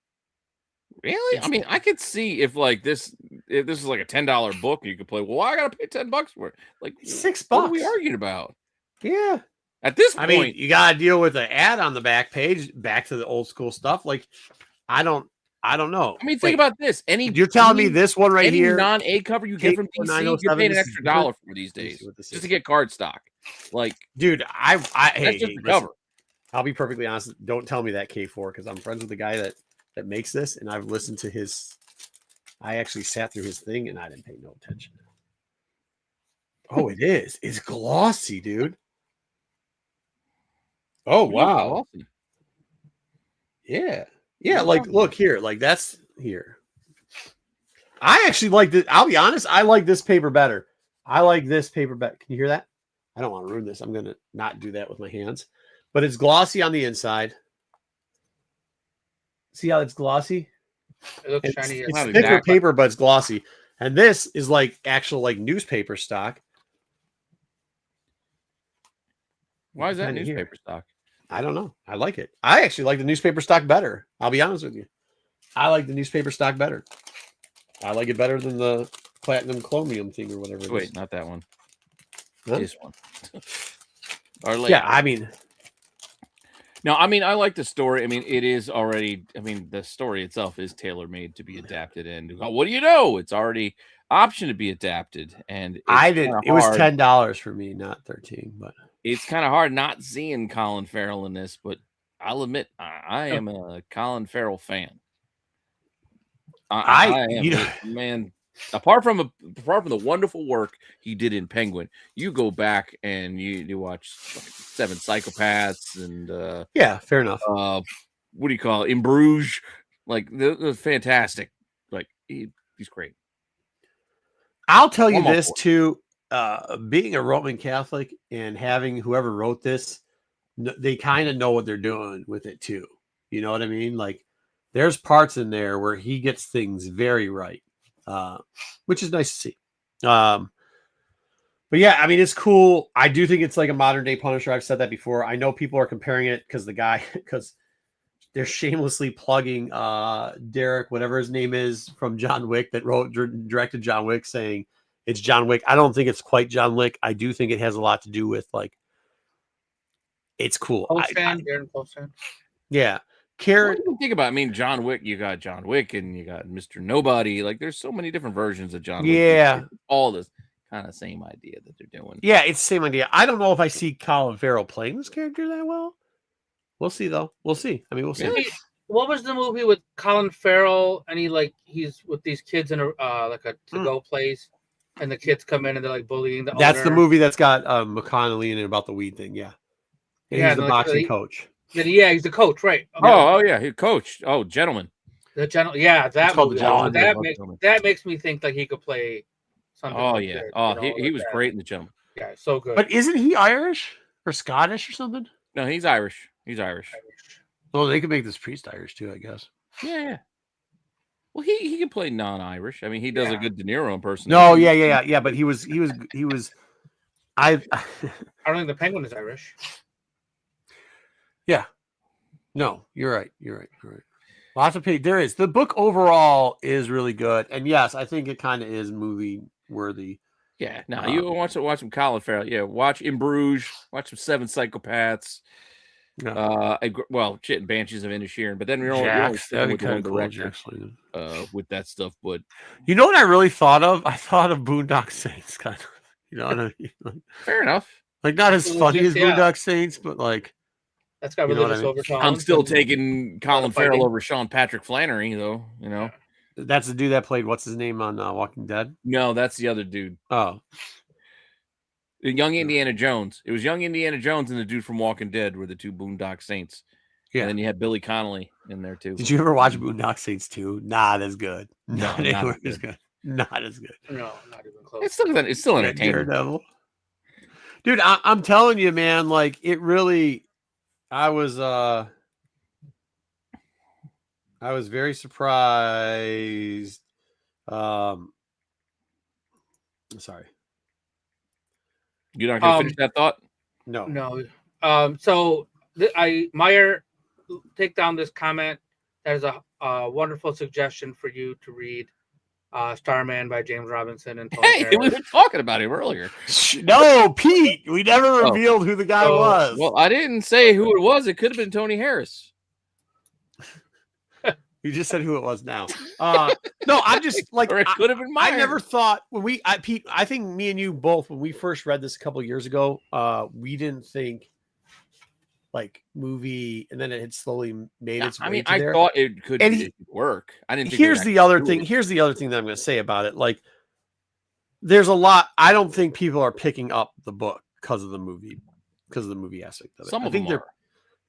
Really? I mean, I could see if this is like a $10 book, you could play. Well, I gotta pay $10 for it. Like $6. What are we arguing about? Yeah. At this point, I mean, you gotta deal with an ad on the back page, back to the old school stuff. Like, I don't know. I mean, think about this. You're telling me this one right here, non-A cover you get from DC, you're paying an extra $1 for these days just to get card stock. Like, dude, that's just the cover. I'll be perfectly honest. Don't tell me that K4, because I'm friends with the guy that makes this, and I've listened to his. I actually sat through his thing, and I didn't pay no attention. Oh, it is. It's glossy, dude. Oh, wow. Yeah. Yeah, like, look here. Like, that's here. I actually like this. I'll be honest. I like this paper better. Can you hear that? I don't want to ruin this. I'm going to not do that with my hands. But it's glossy on the inside. See how it's glossy? It looks shiny. It's thicker paper, but it's glossy. And this is like actual like newspaper stock. Why is that newspaper stock? I don't know. I like it. I actually like the newspaper stock better. I'll be honest with you. I like the newspaper stock better. I like it better than the platinum chromium thing or whatever it is. Wait, not that one. Huh? This one. I mean. No, I mean, I like the story. I mean, it is already, the story itself is tailor-made to be adapted. And what do you know? It's already option to be adapted. And it was $10 for me, not 13, but it's kind of hard not seeing Colin Farrell in this, but I'll admit I am a Colin Farrell fan. I am, man. Apart from the wonderful work he did in Penguin, you go back and you watch Seven Psychopaths and fair enough. What do you call it? In Bruges, like they're fantastic. Like he's great. I'll tell you this too. Being a Roman Catholic and having whoever wrote this, they kind of know what they're doing with it too. You know what I mean? Like there's parts in there where he gets things very right. Which is nice to see. But yeah, I mean, it's cool. I do think it's like a modern day Punisher. I've said that before. I know people are comparing it because they're shamelessly plugging Derek, whatever his name is, from John Wick, that directed John Wick, saying it's John Wick. I don't think it's quite John Wick. I do think it has a lot to do with like, it's cool. Darren Postan. Yeah. Karen, think about it. I mean, John Wick, you got John Wick and you got Mr. Nobody. Like, there's so many different versions of John Wick. Yeah. All this kind of same idea that they're doing. Yeah, it's the same idea. I don't know if I see Colin Farrell playing this character that well. We'll see, though. We'll see. I mean, we'll see. Yeah. What was the movie with Colin Farrell and he's with these kids in a to-go place, and the kids come in and they're like bullying the That's owner? the movie that's got McConnelly in it about the weed thing. Yeah. And he's the boxing coach. Yeah, he's the coach, right? Okay. Oh yeah, he coached. Oh, Gentleman. The gentleman. Yeah, that movie. That makes me think like he could play something. Oh like yeah. that, Oh, he was great in The Gentleman. Yeah, so good. But isn't he Irish or Scottish or something? No, he's Irish. He's Irish. Well, they could make this priest Irish too, I guess. Yeah. Well, he can play non-Irish. I mean, he does a good De Niro impersonation. No, yeah. But he was. I don't think the Penguin is Irish. Yeah. No, you're right. Lots of page. There is. The book overall is really good, and yes, I think it kind of is movie worthy. Yeah. No, you watch some Colin Farrell. Yeah, watch In Bruges. Watch some Seven Psychopaths. Yeah. And Banshees of Inisherin. But then we're only with one director with that stuff. But you know what I really thought of? I thought of Boondock Saints, kind of. You know, fair enough. Like not as funny as Boondock Saints, but like that's got religious overtones. I'm still taking Colin Farrell over Sean Patrick Flannery, though. You know, that's the dude that played what's his name on Walking Dead. No, that's the other dude. Oh. Young Indiana Jones. It was Young Indiana Jones and the dude from Walking Dead were the two Boondock Saints. Yeah. And then you had Billy Connolly in there too. Did you ever watch Boondock Saints 2? Not as good. Not as good. Not as good. No, not even close. It's still entertaining. Daredevil. Dude, I'm telling you, man, like it really I was very surprised. Sorry. You're not gonna finish that thought? No. So Meyer, take down this comment. That is a wonderful suggestion for you to read. Starman by James Robinson and Tony Harris. We were talking about him earlier. No, Pete. We never revealed who the guy was. Well, I didn't say who it was. It could have been Tony Harris. You just said who it was now. No, I'm just like, or it could have been Meyer. I never thought Pete, I think me and you both, when we first read this a couple of years ago, we didn't think like movie, and then it had slowly made its way to there. I thought it could work. I didn't think Here's the other thing that I'm going to say about it. Like, there's a lot. I don't think people are picking up the book because of the movie aspect of it. Some of them are.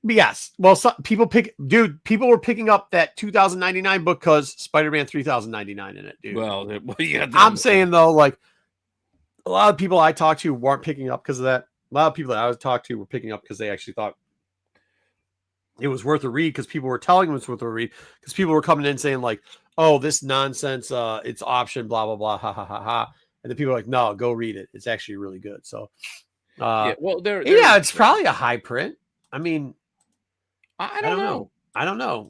Yes. Well, people were picking up that 2099 book because Spider-Man 3099 in it, dude. Well, yeah. I'm saying though, like a lot of people I talked to weren't picking up because of that. A lot of people that I was talked to were picking up because they actually thought it was worth a read, because people were telling them it's worth a read, because people were coming in saying like, "Oh, this nonsense, it's option, blah blah blah, ha ha ha ha," and the people are like, "No, go read it. It's actually really good." So, it's probably a high print. I mean. I don't know. I don't know.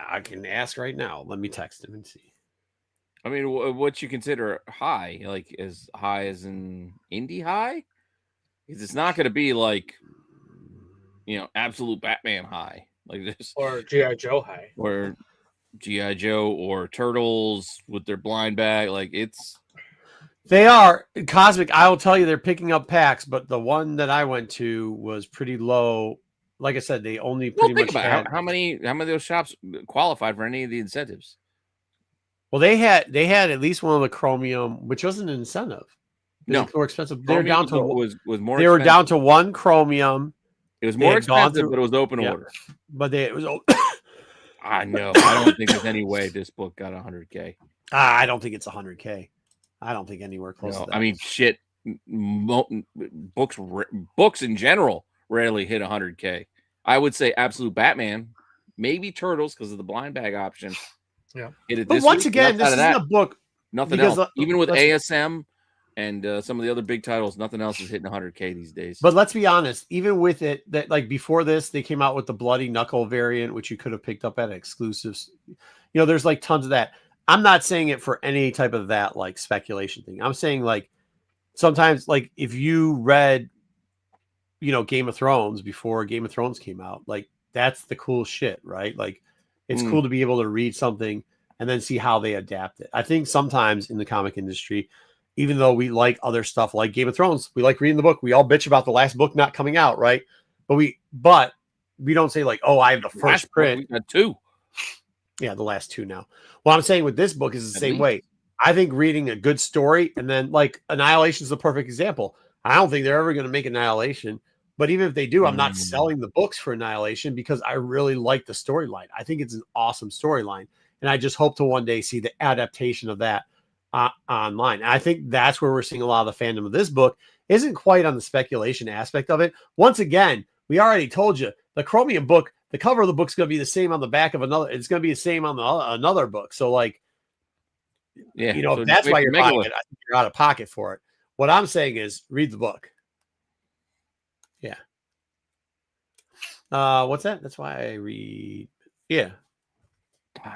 I can ask right now. Let me text him and see. I mean, what you consider high? Like as high as in Indy high? Because it's not going to be like, absolute Batman high like this, or G.I. Joe high, or G.I. Joe, or Turtles with their blind bag. Like they are Cosmic. I will tell you, they're picking up packs, but the one that I went to was pretty low. Like I said, they only pretty much had how many of those shops qualified for any of the incentives? Well, they had at least one of the Chromium, which wasn't an incentive. No, more expensive. They were down to was more. They were down to one Chromium. It was more expensive, but it was open order. But it was. I know. I don't think there's any way this book got 100K. I don't think it's 100K. I don't think anywhere close to that. I mean, shit. Books in general rarely hit 100K. I would say Absolute Batman, maybe Turtles because of the blind bag option. Yeah. But once again, this isn't a book. Nothing else. Even with ASM, And some of the other big titles, nothing else is hitting 100K these days. But let's be honest, even with it, that like before this, they came out with the Bloody Knuckle variant, which you could have picked up at exclusives. There's like tons of that. I'm not saying it for any type of that like speculation thing. I'm saying like sometimes like if you read, Game of Thrones before Game of Thrones came out, like that's the cool shit, right? Like it's cool to be able to read something and then see how they adapt it. I think sometimes in the comic industry, even though we like other stuff like Game of Thrones, we like reading the book. We all bitch about the last book not coming out, right? But we don't say like, oh, I have the first print. We got 2. Yeah, the last 2 now. What I'm saying with this book is the same way. I think reading a good story and then like Annihilation is the perfect example. I don't think they're ever going to make Annihilation, but even if they do, I'm not selling the books for Annihilation because I really like the storyline. I think it's an awesome storyline, and I just hope to one day see the adaptation of that online. And I think that's where we're seeing a lot of the fandom of this book isn't quite on the speculation aspect of it. Once again, we already told you the Chromium book, the cover of the book's going to be the same on the back of another. It's going to be the same on another book. So like, so that's why you're buying it. I think you're out of pocket for it. What I'm saying is read the book. Yeah. What's that? That's why I read. Yeah.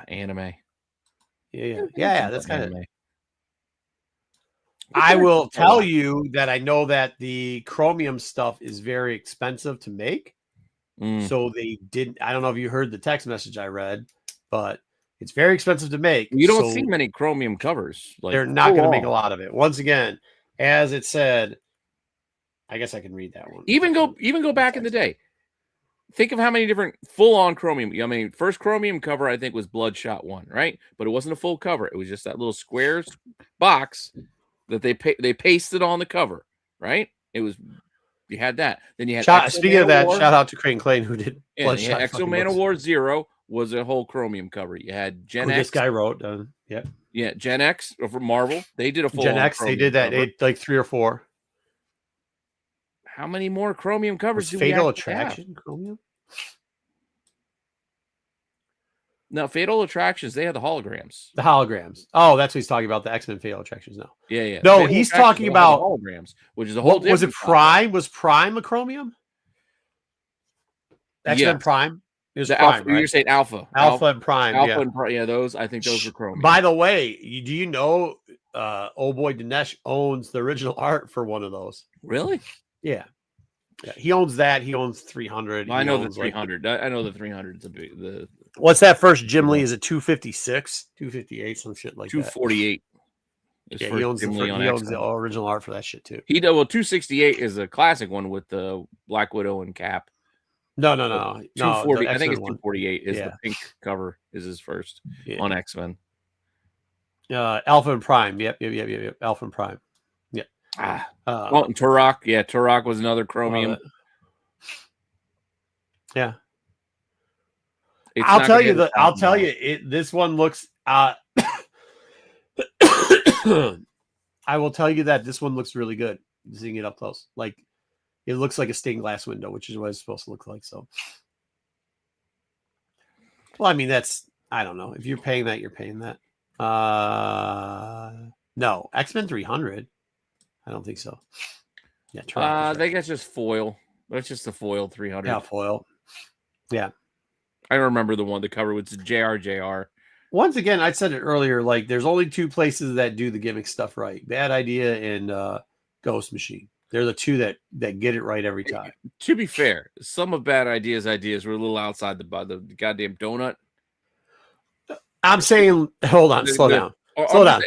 Anime. Yeah. That's kind of. I will tell you that I know that the Chromium stuff is very expensive to make. So they didn't. I don't know if you heard the text message I read, but it's very expensive to make. You don't see many Chromium covers. Like, they're not going to make a lot of it. Once again, as it said, I guess I can read that one. Even go back in the day. Think of how many different full-on Chromium. I mean, first Chromium cover I think was Bloodshot 1, right? But it wasn't a full cover. It was just that little square box that they pasted on the cover, right? It was you had that. Then you had speaking of that, shout out to Crane Clay who did Bloodshot. Exo Man of War 0 was a whole Chromium cover. You had Gen X. This guy wrote, yeah, Gen X for Marvel. They did a full Gen X. They did that. They like 3 or 4. How many more Chromium covers do Fatal we Attraction have? Chromium? No, Fatal Attractions, they had the holograms. The holograms. Oh, that's what he's talking about. The X-Men Fatal Attractions now. Yeah. No, he's talking about holograms, which is a whole different. Was it Prime? Was Prime a Chromium? X-Men Prime? It was Prime, right? You're saying Alpha. Alpha and Prime. Alpha and Prime. Yeah, those. I think those were Chromium. By the way, do you know old boy Dinesh owns the original art for one of those? Really? Yeah. He owns that. He owns 300. Well, I know the 300. I know the 300 is a big. What's that first Jim Lee? Is it 256, 258, some shit like 248. That? Yeah, he owns the original art for that shit too. 268 is a classic one with the Black Widow and Cap. No. 240. I think it's 248 is the pink cover is his first on X-Men. Alpha and Prime. Yep. Alpha and Prime. Yep. And Turok. Yeah, Turok was another Chromium. Yeah. I'll tell you, this one looks. I will tell you that this one looks really good. Seeing it up close, like it looks like a stained glass window, which is what it's supposed to look like. So, well, I mean, I don't know. If you're paying that, you're paying that. No, X-Men 300. I don't think so. Yeah, I think that's just foil. That's just the foil 300. Yeah, foil. Yeah. I remember the cover with JR. Once again, I said it earlier, like there's only 2 places that do the gimmick stuff right. Bad Idea and Ghost Machine. They're the 2 that get it right every time. To be fair, some of Bad Ideas were a little outside the goddamn donut. I'm saying, hold on, slow down. Slow down.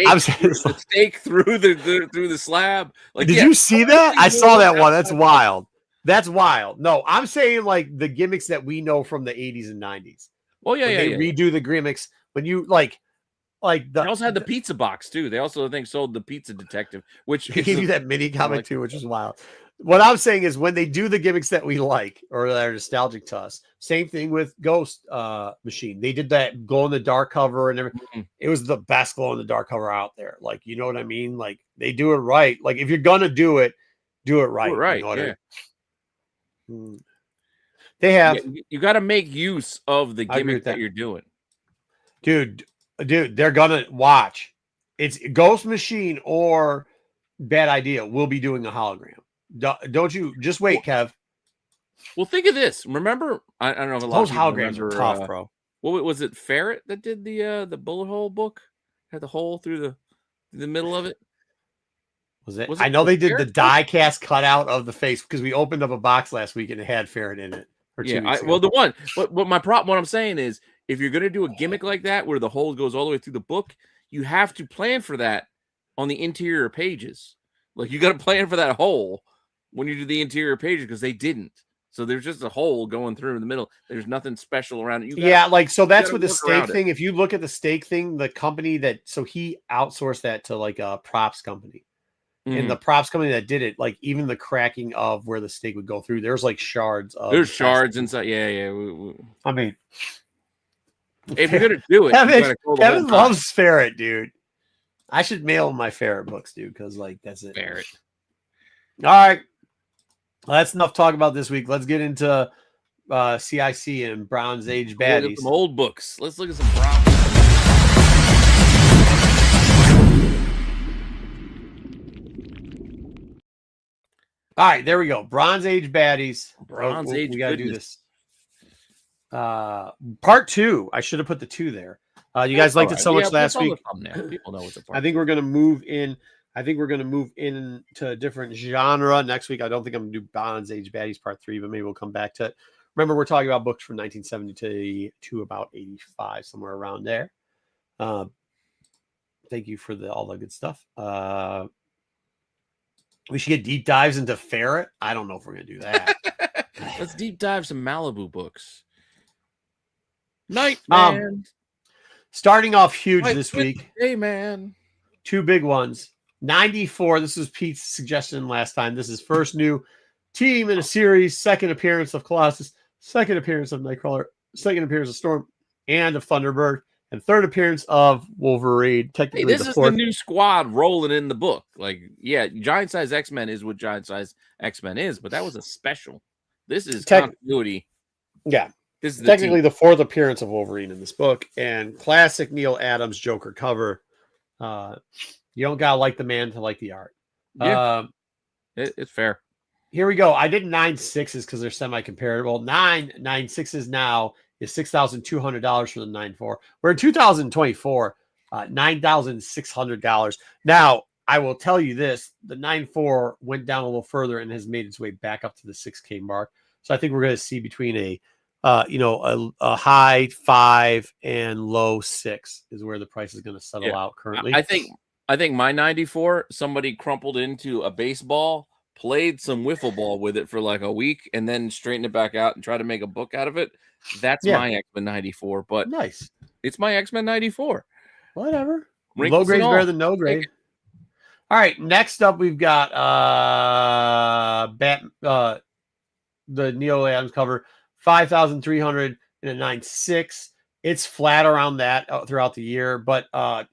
I'm saying the stake through the slab. Like, did you see that? I saw that one. That's wild. That's wild. No, I'm saying like the gimmicks that we know from the 80s and 90s. Oh yeah, They redo the gimmicks when you like they also had the pizza box too. They also, I think, sold the Pizza Detective, which gave you that mini comic too, which is wild. What I'm saying is when they do the gimmicks that we like or that are nostalgic to us, same thing with Ghost Machine. They did that glow in the dark cover and everything. Mm-hmm. It was the best glow in the dark cover out there. Like, you know what I mean? Like they do it right. Like if you're gonna do it right. Do it right. You know They have. You got to make use of the gimmick that you're doing, dude. They're gonna watch. It's Ghost Machine or bad idea. We'll be doing a hologram. Don't you just wait, Kev? Well, think of this. Remember, I don't know if a lot Those of people holograms remember, are tough, bro. What was it? Ferret that did the bullet hole book? Had the hole through the middle of it. Was it? I know they did the die cast cutout of the face because we opened up a box last week and it had Ferret in it. Well, the one. But my problem. What I'm saying is, if you're gonna do a gimmick like that where the hole goes all the way through the book, you have to plan for that on the interior pages. Like you got to plan for that hole when you do the interior pages because they didn't. So there's just a hole going through in the middle. There's nothing special around it. So that's with the steak thing. If you look at the steak thing, the company he outsourced that to like a props company. Mm-hmm. And the props company that did it, like even the cracking of where the steak would go through, there's like shards. There's shards inside. Yeah. I mean, if you're gonna do it, Kevin loves Ferret, dude. I should mail him my Ferret books, dude, because like that's it. Ferret. All right. Well, that's enough talk about this week. Let's get into CIC and Bronze Age baddies. Look at some old books. Let's look at some Bronze. All right, there we go. Bronze Age baddies. Bronze Age. We got to do this. Part 2. I should have put the 2 there. You guys liked it so much last week. People know it's a part. I think we're going to move in. I think we're going to move into a different genre next week. I don't think I'm going to do Bronze Age baddies part 3, but maybe we'll come back to it. Remember, we're talking about books from 1970 to about 85, somewhere around there. Thank you for all the good stuff. We should get deep dives into Ferret. I don't know if we're going to do that. Let's deep dive some Malibu books. Nightman. Starting off huge this week. Hey, man. 2 big ones. 94. This was Pete's suggestion last time. This is first new team in a series. Second appearance of Colossus. Second appearance of Nightcrawler. Second appearance of Storm and of Thunderbird. And third appearance of Wolverine. Technically, this is the new squad rolling in the book. Like, yeah, Giant Size X-Men is what Giant Size X-Men is, but that was a special. This is continuity. Yeah. This is technically the 4th appearance of Wolverine in this book. And classic Neil Adams Joker cover. You don't gotta like the man to like the art. Yeah, it's fair. Here we go. I did 9 6s because they're semi-comparable. 9 6s now is $6,200 for the 9.4. We're in 2024, $9,600. Now, I will tell you this: the 9.4 went down a little further and has made its way back up to the 6K mark. So I think we're going to see between a high 5 and low 6 is where the price is going to settle out currently. I think my 94, somebody crumpled into a baseball, played some wiffle ball with it for like a week, and then straightened it back out and tried to make a book out of it. That's my X-Men 94, but nice. It's my X-Men 94. Whatever. Low grade's better than no grade. All right, next up we've got the Neil Adams cover, 5,300 in a 9.6. It's flat around that throughout the year, but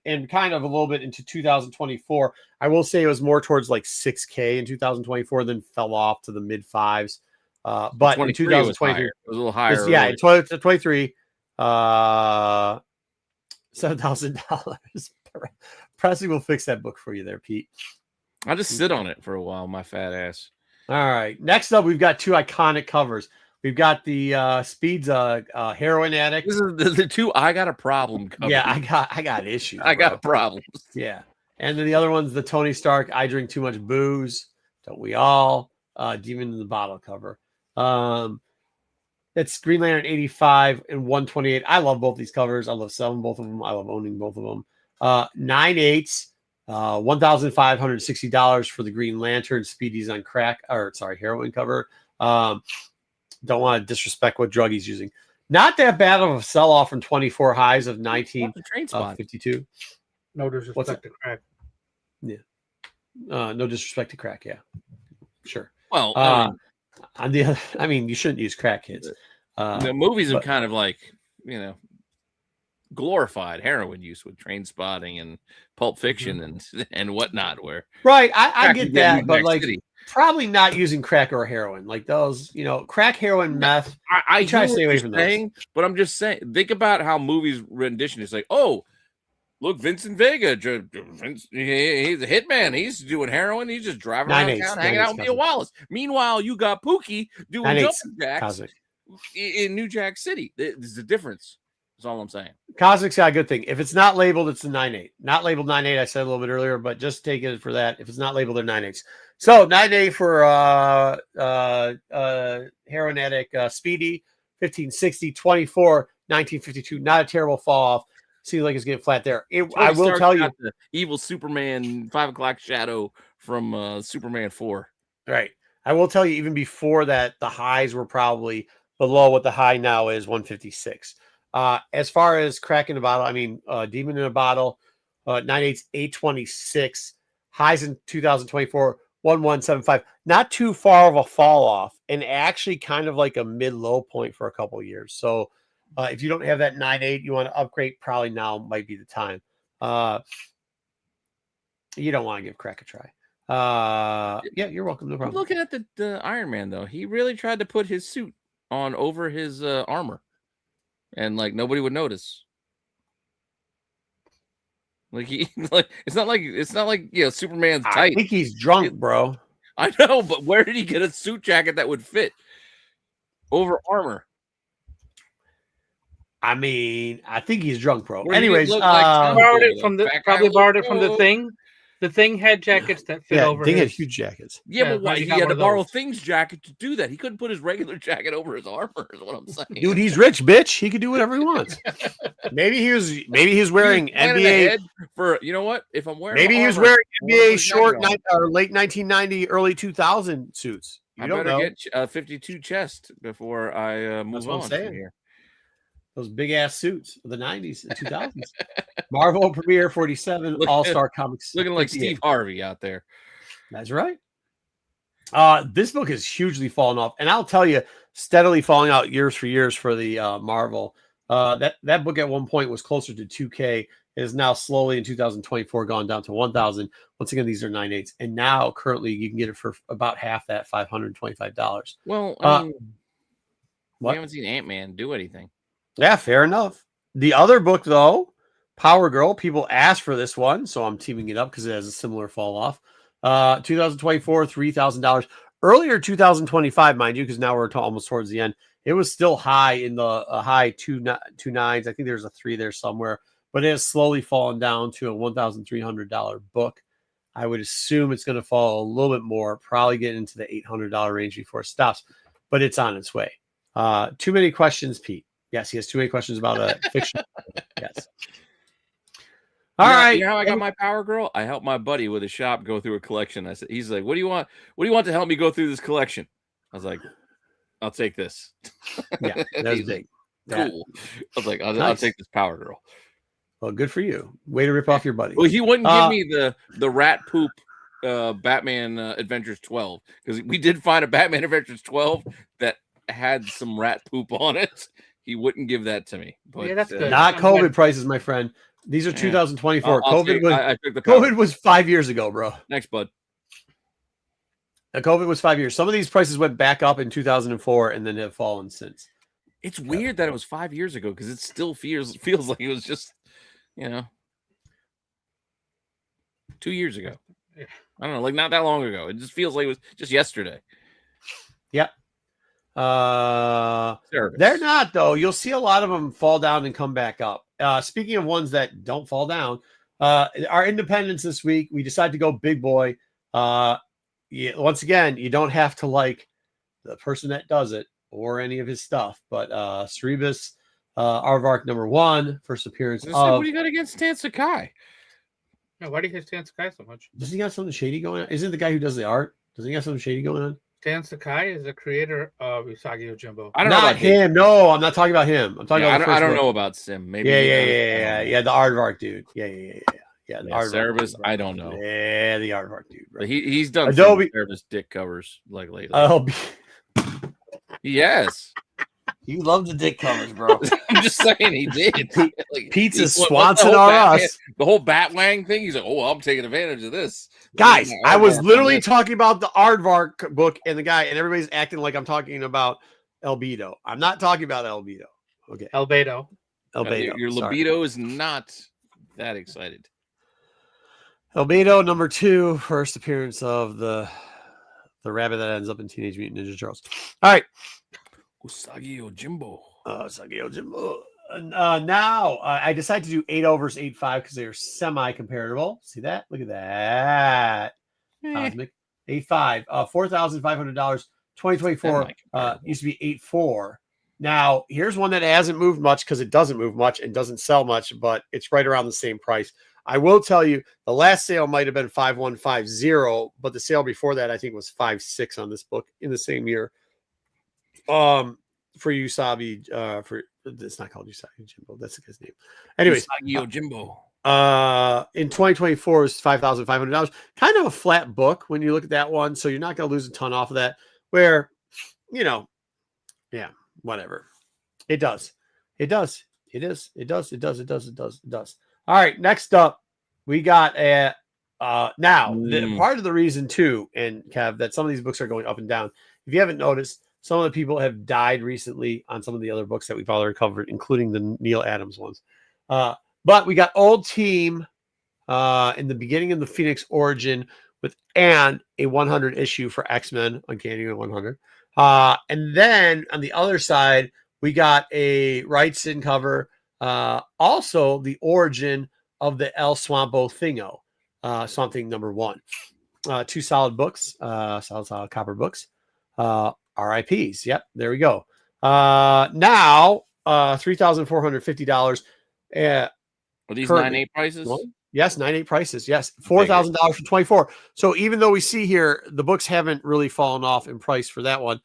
and kind of a little bit into 2024. I will say it was more towards like 6K in 2024, then fell off to the mid 5s. But in 2023, it was a little higher. In 23, $7,000. Presley will fix that book for you there, Pete. I'll just sit on it for a while, my fat ass. All right. Next up, we've got 2 iconic covers. We've got the Speed's heroin addict. This is the 2 I got a problem cover. Yeah, I got issues. I got problems. Yeah. And then the other one's the Tony Stark, I drink too much booze. Don't we all? Demon in the Bottle cover. That's Green Lantern 85 and 128. I love both these covers. I love selling both of them. I love owning both of them. 9/8, $1,560 for the Green Lantern Speedy's on crack, heroin cover. Don't want to disrespect what drug he's using. Not that bad of a sell-off from 24 highs of 1952. No disrespect to crack. Yeah. No disrespect to crack. Yeah. Sure. Well, on the other, you shouldn't use crack kids. The movies have kind of like, glorified heroin use with Train Spotting and Pulp Fiction and whatnot. Where right, I get that, but like probably not using crack or heroin, like those, crack, heroin, meth. I try to stay away from those. But I'm just saying, think about how movies rendition is like, oh, Look, Vincent Vega, he's a hitman. He's doing heroin. He's just driving around town, hanging out with Mia Wallace. Meanwhile, you got Pookie doing jumping jacks in New Jack City. There's a difference. That's all I'm saying. Cosmic's got a good thing. If it's not labeled, it's a 9.8. Not labeled 9.8, I said a little bit earlier, but just take it for that. If it's not labeled, they're 9.8s. So 9.8 for heroin addict Speedy, 1560, 24, 1952. Not a terrible fall off. Seems like it's getting flat there. I will tell you, the evil Superman 5 o'clock shadow from Superman 4. Right. I will tell you, even before that, the highs were probably below what the high now is, 156. As far as Crack in a Bottle, I mean, Demon in a Bottle, 9.8's 826, highs in 2024, 1175. Not too far of a fall off, and actually kind of like a mid-low point for a couple of years. So if you don't have that 9.8, you want to upgrade, probably now might be the time. You don't want to give Crack a try. Yeah, you're welcome. No problem. I'm looking at the Iron Man, though. He really tried to put his suit on over his armor. And like nobody would notice. Like it's not like Superman's tight. I think he's drunk, bro. I know, but where did he get a suit jacket that would fit over armor? I mean, I think he's drunk, bro. Where anyways, borrowed it from the Thing. The Thing had jackets that fit over. Thing had huge jackets. Yeah, but why he had to borrow Thing's jacket to do that? He couldn't put his regular jacket over his armor. Is what I'm saying. Dude, he's rich, bitch. He could do whatever he wants. Maybe he was wearing NBA for you know what? If I'm wearing maybe he was wearing NBA short or late 1990, early 2000 suits. I better get 52 chest before I move on from here. Those big ass suits of the 90s and 2000s. Marvel Premiere 47, All-Star Comics. Looking like Steve Harvey out there. That's right. This book is hugely fallen off. And I'll tell you, steadily falling out years for years for the Marvel. That book at one point was closer to 2K. It is now slowly in 2024 gone down to 1,000. Once again, these are 9.8s. And now currently you can get it for about half that, $525. Well, I mean, we haven't seen Ant-Man do anything. Yeah, fair enough. The other book, though, Power Girl, people asked for this one, so I'm teaming it up because it has a similar fall off. 2024, $3,000. Earlier 2025, mind you, because now we're almost towards the end. It was still high in the high 2.9s. I think there's a 3 there somewhere, but it has slowly fallen down to a $1,300 book. I would assume it's going to fall a little bit more, probably get into the $800 range before it stops, but it's on its way. Too many questions, Pete. Yes, he has too many questions about fiction. Yes. All right. You know how I got my Power Girl? I helped my buddy with a shop go through a collection. I said, he's like, "What do you want? What do you want to help me go through this collection?" I was like, "I'll take this." Yeah, that's big. Cool. I was like, I'll take this Power Girl. Well, good for you. Way to rip off your buddy. Well, he wouldn't give me the rat poop Batman Adventures 12 because we did find a Batman Adventures 12 that had some rat poop on it. He wouldn't give that to me. But, yeah, that's good. Not COVID prices, my friend. These are 2024. COVID was 5 years ago, bro. Next, bud. COVID was 5 years. Some of these prices went back up in 2004 and then have fallen since. It's weird that it was 5 years ago because it still feels like it was just, 2 years ago. I don't know, like not that long ago. It just feels like it was just yesterday. Yep. They're not, though. You'll see a lot of them fall down and come back up. Speaking of ones that don't fall down, our independents this week, we decided to go big boy. Once again, you don't have to like the person that does it or any of his stuff, but Cerebus Aardvark #1, first appearance of. What do you got against Stan Sakai? No, why do you hate Stan Sakai so much? Does he got something shady going on? Isn't the guy who does the art? Does he got something shady going on? Stan Sakai is the creator of Usagi Yojimbo. I don't know about him. No, I'm not talking about him. I'm talking about. I don't know about Sim. Maybe. Yeah. The Aardvark dude. Yeah. The Cerebus, I don't know. Yeah, the Aardvark dude. Bro. He's done Adobe Cerebus dick covers like lately. Yes. You love the dick covers, bro. I'm just saying he did. Pizza Swanson or us. The whole Batwang thing. He's like, I'm taking advantage of this. Guys, I was literally talking about the Aardvark book and the guy, and everybody's acting like I'm talking about Albedo. I'm not talking about Albedo. Okay. Albedo. Your libido is not that excited. Albedo number 2, first appearance of the rabbit that ends up in Teenage Mutant Ninja Turtles. All right. Usagi Yojimbo. Usagi Yojimbo. Now I decided to do 8.0 versus 8.5 because they are semi-comparable. See that? Look at that. Cosmic 8.5, $4,500. 2024 used to be 8.4. Now here's one that hasn't moved much because it doesn't move much and doesn't sell much, but it's right around the same price. I will tell you, the last sale might have been 5,150, but the sale before that I think was 5.6 on this book in the same year. For Usabi, for it's not called Usagi Jimbo. That's the guy's name. Anyways, Usagi Jimbo. In 2024 is $5,500. Kind of a flat book when you look at that one, so you're not going to lose a ton off of that. Where, yeah, whatever. It does. It does. It is. It does. It does. It does. It does. It does. All right. Next up, we got part of the reason too, and Kev, that some of these books are going up and down. If you haven't noticed, some of the people have died recently on some of the other books that we've already covered, including the Neil Adams ones. But we got Old Team in the beginning of the Phoenix origin and a 100 issue for X-Men Uncanny 100. And then on the other side, we got a Wrightson cover. Also the origin of the El Swampo Thingo, something number 1. 2 solid books, solid copper books. RIPs. Yep, there we go. Now $3,450. Are these 9.8 prices? Yes, 9.8 prices. Yes, $4,000 for 24. So even though we see here the books haven't really fallen off in price for that one,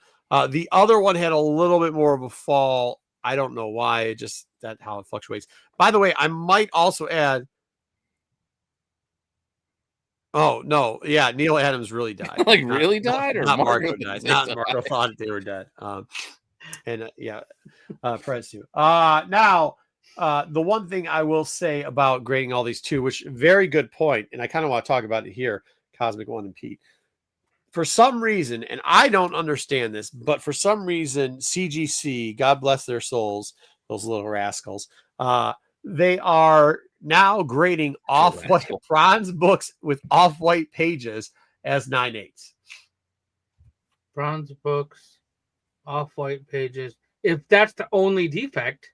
the other one had a little bit more of a fall. I don't know why. Just that how it fluctuates. By the way, I might also add. Oh no! Yeah, Neil Adams really died. Really died, or not Marco died? Not Marco thought they were dead. Prez too. Now, the one thing I will say about grading all these too, which very good point, and I kind of want to talk about it here, Cosmic One and Pete. For some reason, and I don't understand this, but for some reason, CGC, God bless their souls, those little rascals, they are now grading off-white bronze books with off-white pages as 9.8s. Bronze books, off-white pages. If that's the only defect,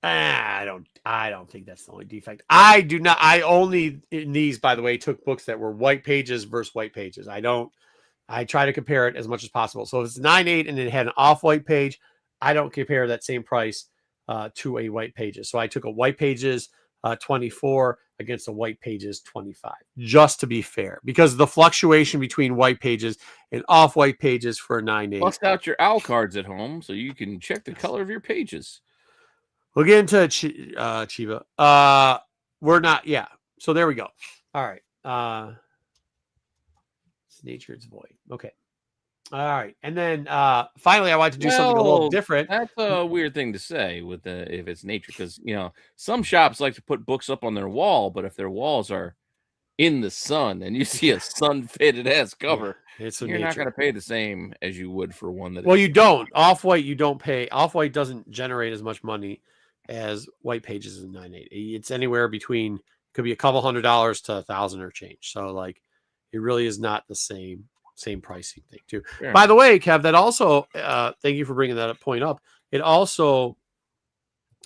I don't think that's the only defect. I do not. I only in these, by the way, took books that were white pages versus white pages. I try to compare it as much as possible. So if it's 9.8 and it had an off-white page, I don't compare that same price to a white pages. So I took a white pages 24 against a white pages 25, just to be fair, because the fluctuation between white pages and off-white pages for a 9.8. Bust out your owl cards at home so you can check the color of your pages. We'll get into Chiba. We're not, yeah. So there we go. All right. It's Nature's Void. Okay. All right. And then finally, I wanted to do something a little different. That's a weird thing to say with if it's nature, because some shops like to put books up on their wall, but if their walls are in the sun and you see a sun-fitted ass cover, you're not going to pay the same as you would for one that. Well, you don't. Off-white, you don't pay. Off-white doesn't generate as much money as white pages in 9.8. It's anywhere between, could be a couple $100 to $1,000 or change. So like, it really is not the same pricing thing too. Sure. By the way, Kev, that also, thank you for bringing that point up. It also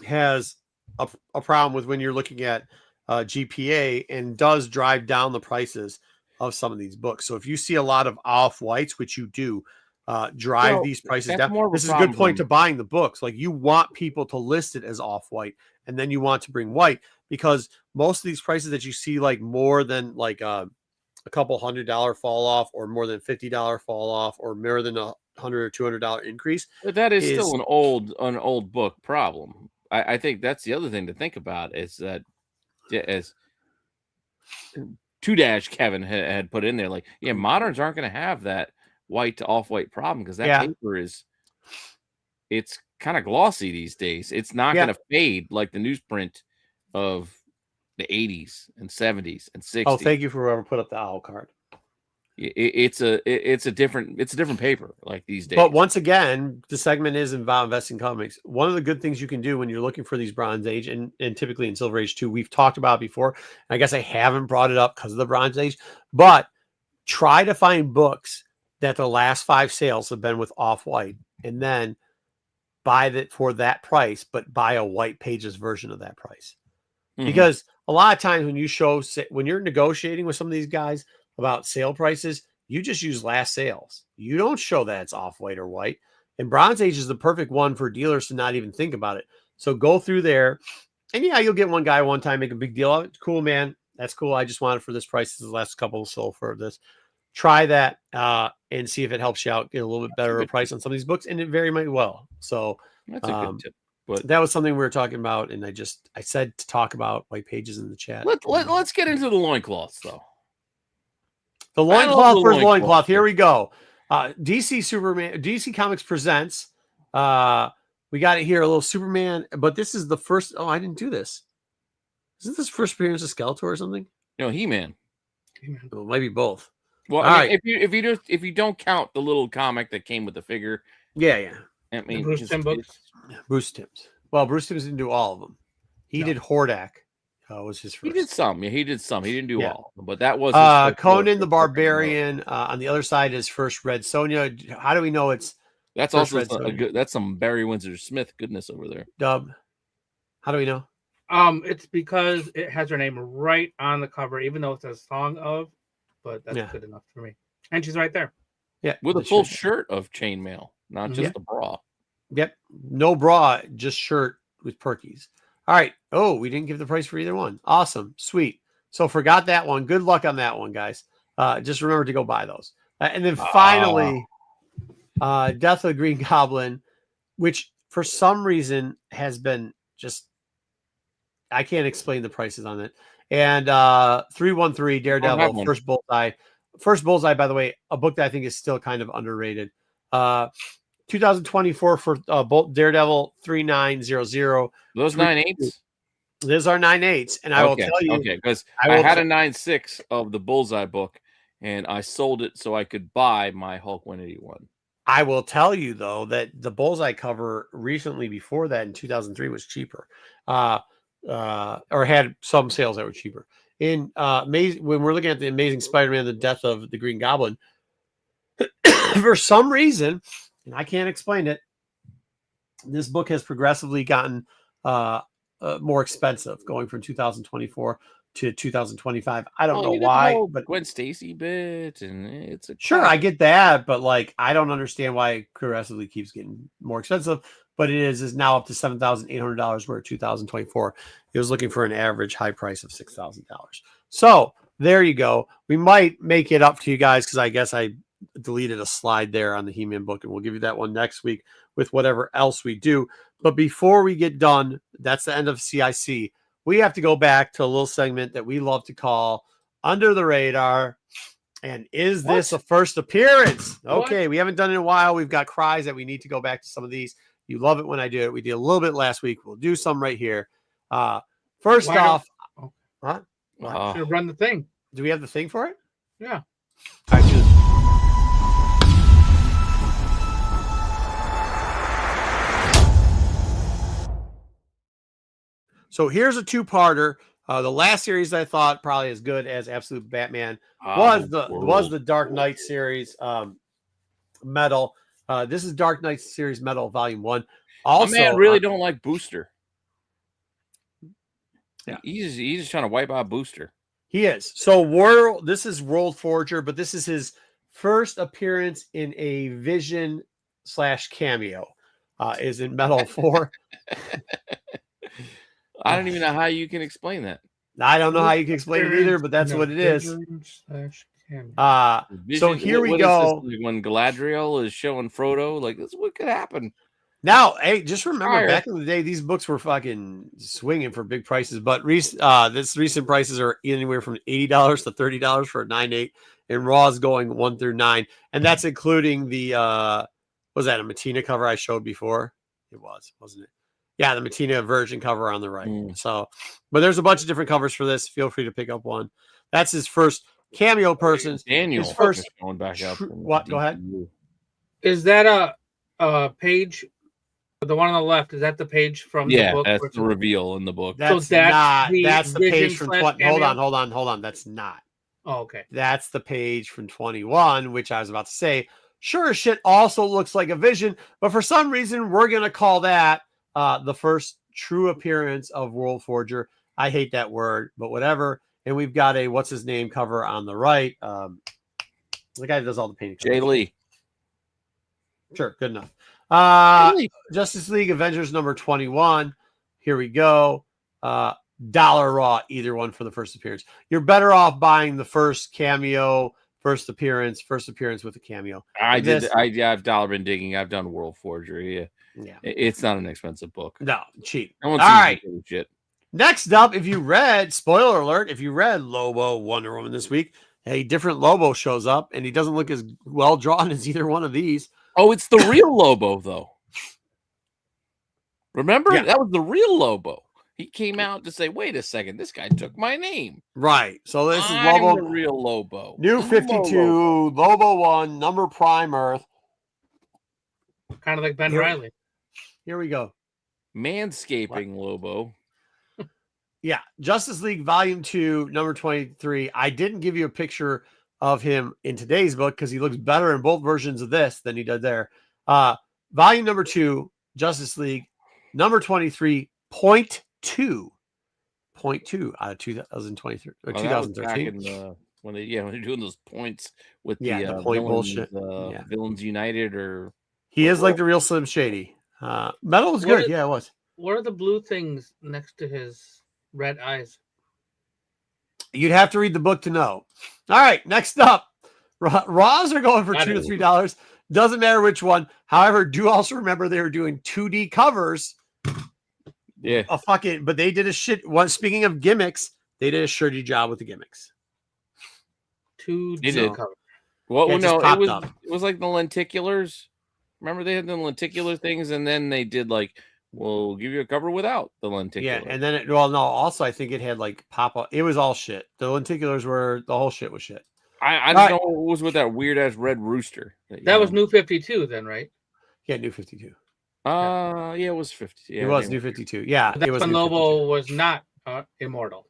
has a problem with when you're looking at GPA and does drive down the prices of some of these books. So if you see a lot of off whites, which you do, drive these prices down. This is a good point to buying the books. Like you want people to list it as off white, and then you want to bring white, because most of these prices that you see, like more than like a couple $100 fall off, or more than $50 fall off, or more than $100 or $200 increase. But that is still an old book problem. I think that's the other thing to think about, is that as 2- Kevin had put in there, like, moderns aren't going to have that white to off-white problem, because that paper it's kind of glossy these days. It's not going to fade like the newsprint of the 80s and 70s and 60s. Oh, thank you for whoever put up the owl card. It's a different paper like these days. But once again, the segment is about investing comics. One of the good things you can do when you're looking for these Bronze Age and typically in Silver Age too, we've talked about it before. I guess I haven't brought it up because of the Bronze Age, but try to find books that the last 5 sales have been with Off-White, and then buy that for that price, but buy a white pages version of that price. Because a lot of times when you're negotiating with some of these guys about sale prices, you just use last sales. You don't show that it's Off-White or white. And Bronze Age is the perfect one for dealers to not even think about it. So go through there, and yeah, you'll get one guy one time, make a big deal of it. Cool, man. That's cool. I just wanted for this price. This is the last couple sold for this. Try that and see if it helps you out, get a little bit better price on some of these books, and it very might well. So that's a good tip. But that was something we were talking about, and I said to talk about white pages in the chat. Let's get into the loincloths, though. The loincloth for loincloth. Here we go. DC Comics presents. We got it here, a little Superman, but this is the first. Oh, I didn't do this. Isn't this first appearance of Skeletor or something? No, He-Man. Well, maybe both. Well, if you don't count the little comic that came with the figure, yeah. I mean, Bruce Timm books. Bruce Timm's. Well, Bruce Timm's didn't do all of them. He did Hordak. Was his first. He did some. Yeah, he did some. He didn't do all, but that was Conan the Barbarian. On the other side is first Red Sonja. How do we know it's? That's also that's some Barry Windsor Smith goodness over there. Dub. How do we know? It's because it has her name right on the cover, even though it says "Song of," but that's good enough for me. And she's right there. Yeah, with a full shirt of chainmail, not just a bra. Yep, no bra, just shirt with perkies. All right. Oh, we didn't give the price for either one. Awesome, sweet. So forgot that one. Good luck on that one, guys. Just remember to go buy those. And then finally, Death of the Green Goblin, which for some reason has been just. I can't explain the prices on it. And 313 Daredevil, First Bullseye. First Bullseye, by the way, a book that I think is still kind of underrated. 2024 for Daredevil 3900. Those 9.8s? Those are 9.8s. And I will tell you. Okay, because I had a 9.6 of the Bullseye book, and I sold it so I could buy my Hulk 181. I will tell you, though, that the Bullseye cover recently before that in 2003 was cheaper. Or had some sales that were cheaper. In when we're looking at the Amazing Spider-Man, the Death of the Green Goblin, for some reason, and I can't explain it, this book has progressively gotten more expensive, going from 2024 to 2025. I don't know why, but Gwen Stacy bit, and it's sure I get that, but like I don't understand why it progressively keeps getting more expensive. But it is now up to $7,800, where 2024 it was looking for an average high price of $6,000. So there you go. We might make it up to you guys because I guess I deleted a slide there on the He-Man book, and we'll give you that one next week with whatever else we do. But before we get done, that's the end of CIC. We have to go back to a little segment that we love to call Under the Radar. And is this a first appearance? Okay, we haven't done it in a while. We've got cries that we need to go back to some of these. You love it when I do it. We did a little bit last week. We'll do some right here. First off, what? Should run the thing. Do we have the thing for it? Yeah. All right, so here's a two-parter. The last series I thought probably as good as Absolute Batman was the Dark Knight series Metal. This is Dark Knight series Metal Volume 1. Also, man really don't like Booster. Yeah, he's just trying to wipe out Booster. He is. So this is World Forger, but this is his first appearance in a Vision / cameo. Is in Metal 4. I don't even know how you can explain that. I don't know how you can explain it either, but that's what it is. So here we go. When Galadriel is showing Frodo, like this, what could happen? Now, hey, just remember back in the day, these books were fucking swinging for big prices. But this recent prices are anywhere from $80 to $30 for a 9.8, and Raw is going 1 through 9, and that's including the was that a Matina cover I showed before? It was, wasn't it? Yeah, the Matina version cover on the right. So, but there's a bunch of different covers for this. Feel free to pick up one. That's his first cameo persons. Daniel His first is going back up. What? Go ahead. Is that a page? The one on the left, is that the page from the book? That's the reveal in the book. That's not. That's the page from 20. Hold on. That's not. Oh, okay. That's the page from 21, which I was about to say. Sure as shit also looks like a vision, but for some reason we're gonna call that the first true appearance of World Forger. I hate that word, but whatever. And we've got a what's his name cover on the right. The guy that does all the painting. Jay Lee. Sure, good enough. Justice League Avengers number 21. Here we go. $1 raw, either one for the first appearance. You're better off buying the first cameo, first appearance with a cameo. I've been digging. I've done World Forger. Yeah. It's not an expensive book. No, cheap. All right. Shit. Next up, if you read, spoiler alert, if you read Lobo Wonder Woman this week, a different Lobo shows up, and he doesn't look as well drawn as either one of these. Oh, it's the real Lobo, though. Remember? Yeah. That was the real Lobo. He came out to say, wait a second, this guy took my name. Right. So this is Lobo. The real Lobo. New 52, Lobo 1, number Prime Earth. Kind of like Ben Reilly. Here we go. Manscaping Lobo. Yeah. Justice League Volume 2, number 23. I didn't give you a picture of him in today's book because he looks better in both versions of this than he did there. Volume number 2, Justice League, number 23, point 2 out of 2023 or 2013. When they're doing those points with the villains, point bullshit. Villains United, or he is like the real Slim Shady. Metal was good. It was. What are the blue things next to his red eyes? You'd have to read the book to know. All right, next up, Raws are going for $2 to $3. Doesn't matter which one. However, do also remember they were doing 2D covers. Yeah. But they did a shit one. Speaking of gimmicks, they did a shirty job with the gimmicks. 2D cover. Well, no, it was like the lenticulars. Remember they had the lenticular things, and then they did like, we'll give you a cover without the lenticular. Yeah, and then also I think it had like pop-up. It was all shit. The lenticulars were, the whole shit was shit. I don't know what was with that weird-ass red rooster. That was New 52 then, right? Yeah, New 52. Yeah, it was 50. Yeah, it was New 52. Yeah, it was. Lobo was not immortal.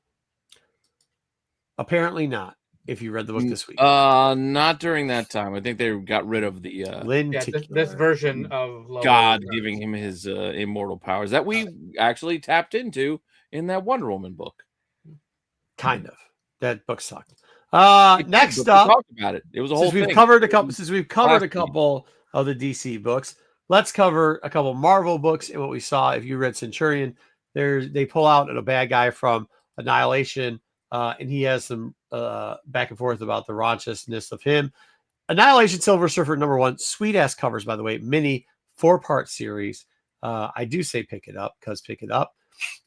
Apparently not. If you read the book this week, not during that time. I think they got rid of the this version of Lobo God giving him his immortal powers that we actually tapped into in that Wonder Woman book. Kind of. That book sucked. Next up, we talked about it. It was a whole thing. Since we've covered a couple of the DC books, let's cover a couple Marvel books and what we saw. If you read Centurion, they pull out a bad guy from Annihilation, and he has some back and forth about the raunciousness of him. Annihilation Silver Surfer number 1, sweet ass covers, by the way, mini 4-part series. I do say pick it up because pick it up.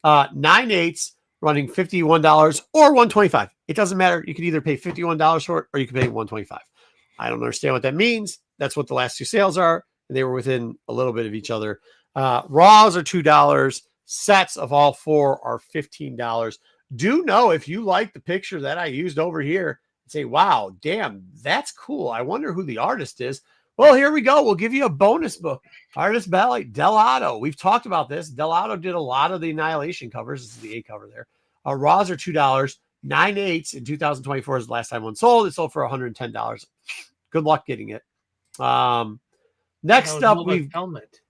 9/8 running $51 or $125. It doesn't matter. You can either pay $51 for it or you can pay $125. I don't understand what that means. That's what the last two sales are, and they were within a little bit of each other. Raws are $2. Sets of all 4 are $15. Do know if you like the picture that I used over here, say, wow, damn, that's cool. I wonder who the artist is. Well, here we go. We'll give you a bonus book. Artist Ballet, Delato. We've talked about this. Delato did a lot of the Annihilation covers. This is the A cover there. Raws are $2. 9/8 in 2024 is the last time one sold. It sold for $110. Good luck getting it. Next up, we've helmet.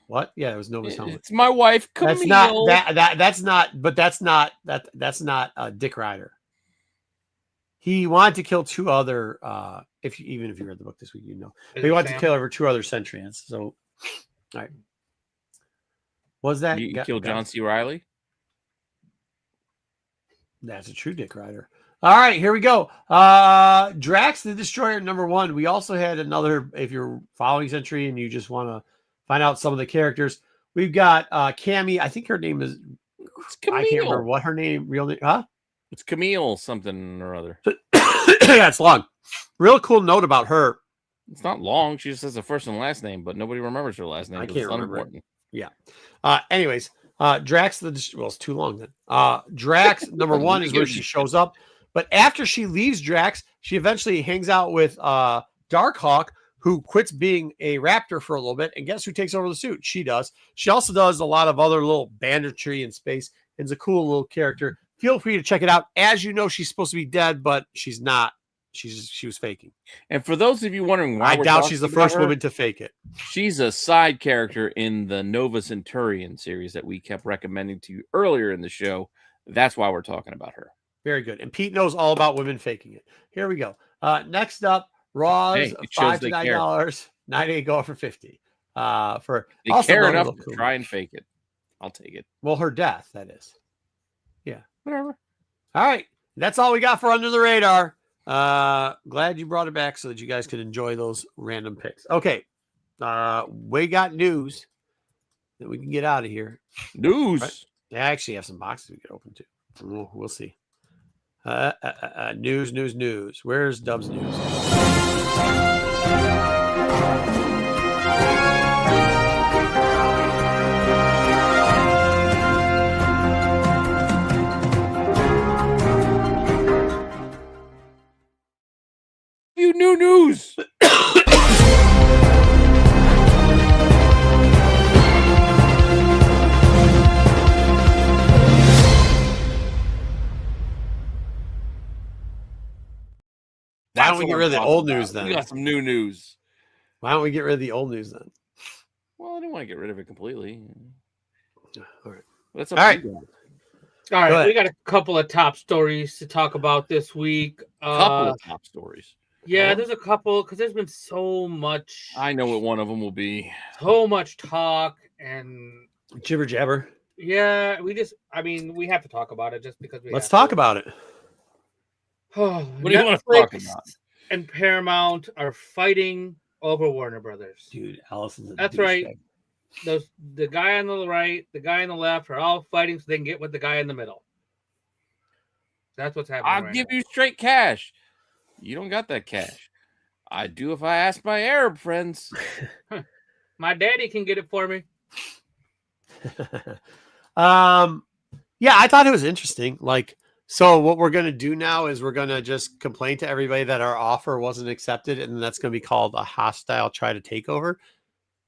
What? Yeah, it was Nova's helmet. It's my wife. Camille. That's not Dick Ryder. He wanted to kill 2 other. Even if you read the book this week, you know. But he wanted to kill over 2 other Centurions. So, all right. Was that you killed John C. Reilly? That's a true Dick Ryder. All right, here we go. Drax the Destroyer number 1. We also had another. If you're following Century and you just want to find out some of the characters, we've got Cammy. I think her name is. I can't remember what her real name. Huh? It's Camille something or other. Yeah, it's long. Real cool note about her. It's not long. She just has a first and last name, but nobody remembers her last name. I can't remember it. Yeah. Anyways, Drax it's too long then. Drax number 1 is where she shows up. But after she leaves Drax, she eventually hangs out with Darkhawk, who quits being a Raptor for a little bit. And guess who takes over the suit? She does. She also does a lot of other little banditry in space. It's a cool little character. Feel free to check it out. As you know, she's supposed to be dead, but she's not. She was faking. And for those of you wondering why, I doubt she's the first woman to fake it. She's a side character in the Nova Centurion series that we kept recommending to you earlier in the show. That's why we're talking about her. Very good. And Pete knows all about women faking it. Here we go. Next up, Raw's $5 to $9. 98 go for 50. For they care enough to try and fake it. I'll take it. Well, her death, that is. Yeah. Whatever. All right. That's all we got for Under the Radar. Glad you brought it back so that you guys could enjoy those random picks. Okay. We got news that we can get out of here. News. Right? I actually have some boxes we could open too. We'll see. News. Where's Dub's news? You new news. Why don't we get rid of the old news then? We got some new news. Why don't we get rid of the old news then? Well, I don't want to get rid of it completely. All right. That's all right. All right. We got a couple of top stories to talk about this week. Couple of top stories. Yeah, there's a couple because there's been so much. I know what one of them will be. So much talk and jibber jabber. Yeah, we have to talk about it just because we. Let's talk about it. What do you want to talk about? And Paramount are fighting over Warner Brothers. Dude, Allison's That's right. The guy on the right, the guy on the left are all fighting so they can get with the guy in the middle. That's what's happening. I'll give you straight cash. You don't got that cash. I do if I ask my Arab friends. My daddy can get it for me. Yeah, I thought it was interesting. So what we're going to do now is we're going to just complain to everybody that our offer wasn't accepted, and that's going to be called a hostile try to takeover.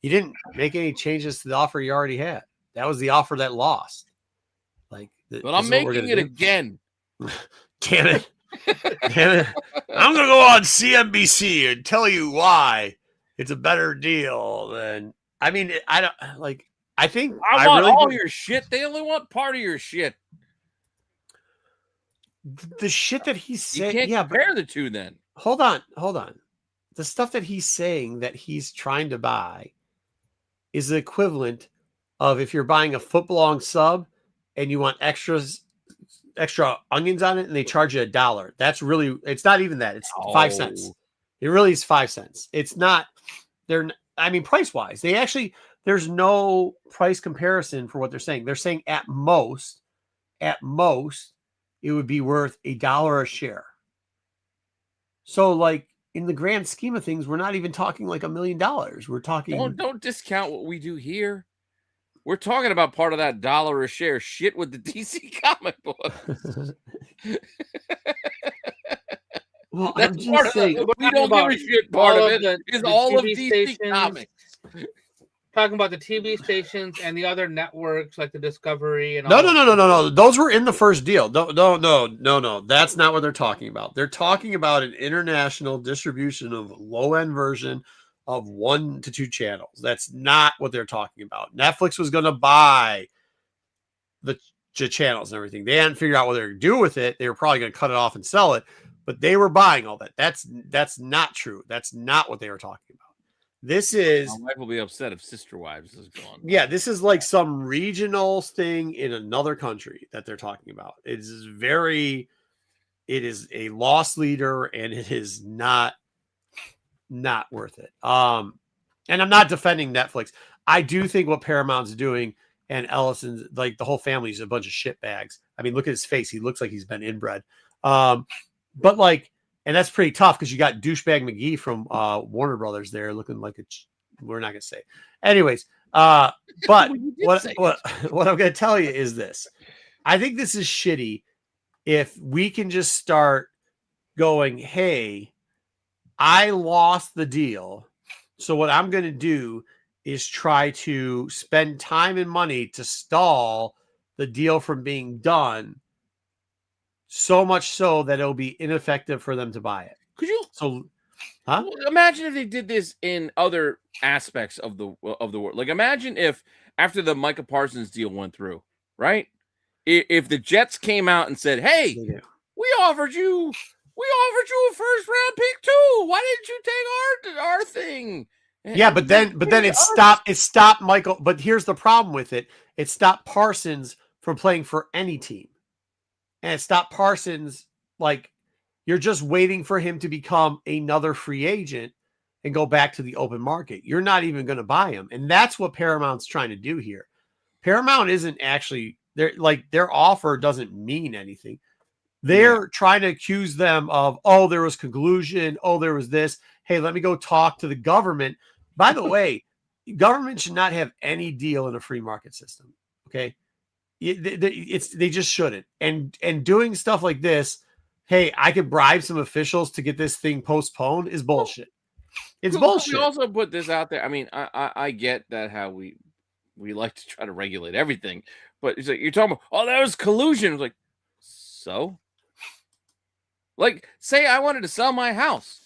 You didn't make any changes to the offer you already had. That was the offer that lost. But I'm making it again. Damn it. Damn it. I'm going to go on CNBC and tell you why it's a better deal than, I think I want really all your shit. They only want part of your shit. The shit that he's saying. You can't compare the two then. Hold on. The stuff that he's saying that he's trying to buy is the equivalent of if you're buying a foot-long sub and you want extra onions on it and they charge you $1. That's really, it's not even that. It's 5 cents. It really is 5 cents. It's not, price-wise, there's no price comparison for what they're saying. They're saying at most, it would be worth $1 a share. So, in the grand scheme of things, we're not even talking $1 million. We're talking. Don't discount what we do here. We're talking about part of that $1 a share shit with the DC comic books. Well, that's I'm just saying. We don't give a shit. Part of it is all of DC comics. Talking about the TV stations and the other networks like the Discovery and no. Those were in the first deal. No. That's not what they're talking about. They're talking about an international distribution of low-end version of 1 to 2 channels. That's not what they're talking about. Netflix was going to buy the channels and everything. They hadn't figured out what they were going to do with it. They were probably going to cut it off and sell it, but they were buying all that. That's not true. That's not what they were talking about. This is. My wife will be upset if Sister Wives is gone. Yeah, this is some regional thing in another country that they're talking about. It is a loss leader, and it is not worth it. And I'm not defending Netflix. I do think what Paramount's doing and Ellison's, the whole family's a bunch of shit bags. I mean, look at his face. He looks like he's been inbred. And that's pretty tough because you got douchebag McGee from Warner Brothers there looking like we're not going to say. Anyways, but what I'm going to tell you is this. I think this is shitty if we can just start going, hey, I lost the deal. So what I'm going to do is try to spend time and money to stall the deal from being done, so much so that it'll be ineffective for them to buy it. Could you? So, huh? Imagine if they did this in other aspects of the world. Like, imagine if after the Micah Parsons deal went through, right? If the Jets came out and said, "Hey, we offered you a first round pick too. Why didn't you take our thing?" Yeah, but then it stopped Michael. But here's the problem with it: it stopped Parsons from playing for any team, and it stopped Parsons. Like, you're just waiting for him to become another free agent and go back to the open market. You're not even going to buy him, and that's what Paramount's trying to do here. Paramount isn't actually their offer doesn't mean anything. They're trying to accuse them of, oh, there was collusion. Oh, there was this. Hey, let me go talk to the government. By the way, government should not have any deal in a free market system. Okay. They just shouldn't. And doing stuff like this, hey, I could bribe some officials to get this thing postponed is bullshit. It's bullshit. We also put this out there. I mean, I get that how we like to try to regulate everything, but it's like you're talking about, oh, that was collusion. It's like, so? Like, say I wanted to sell my house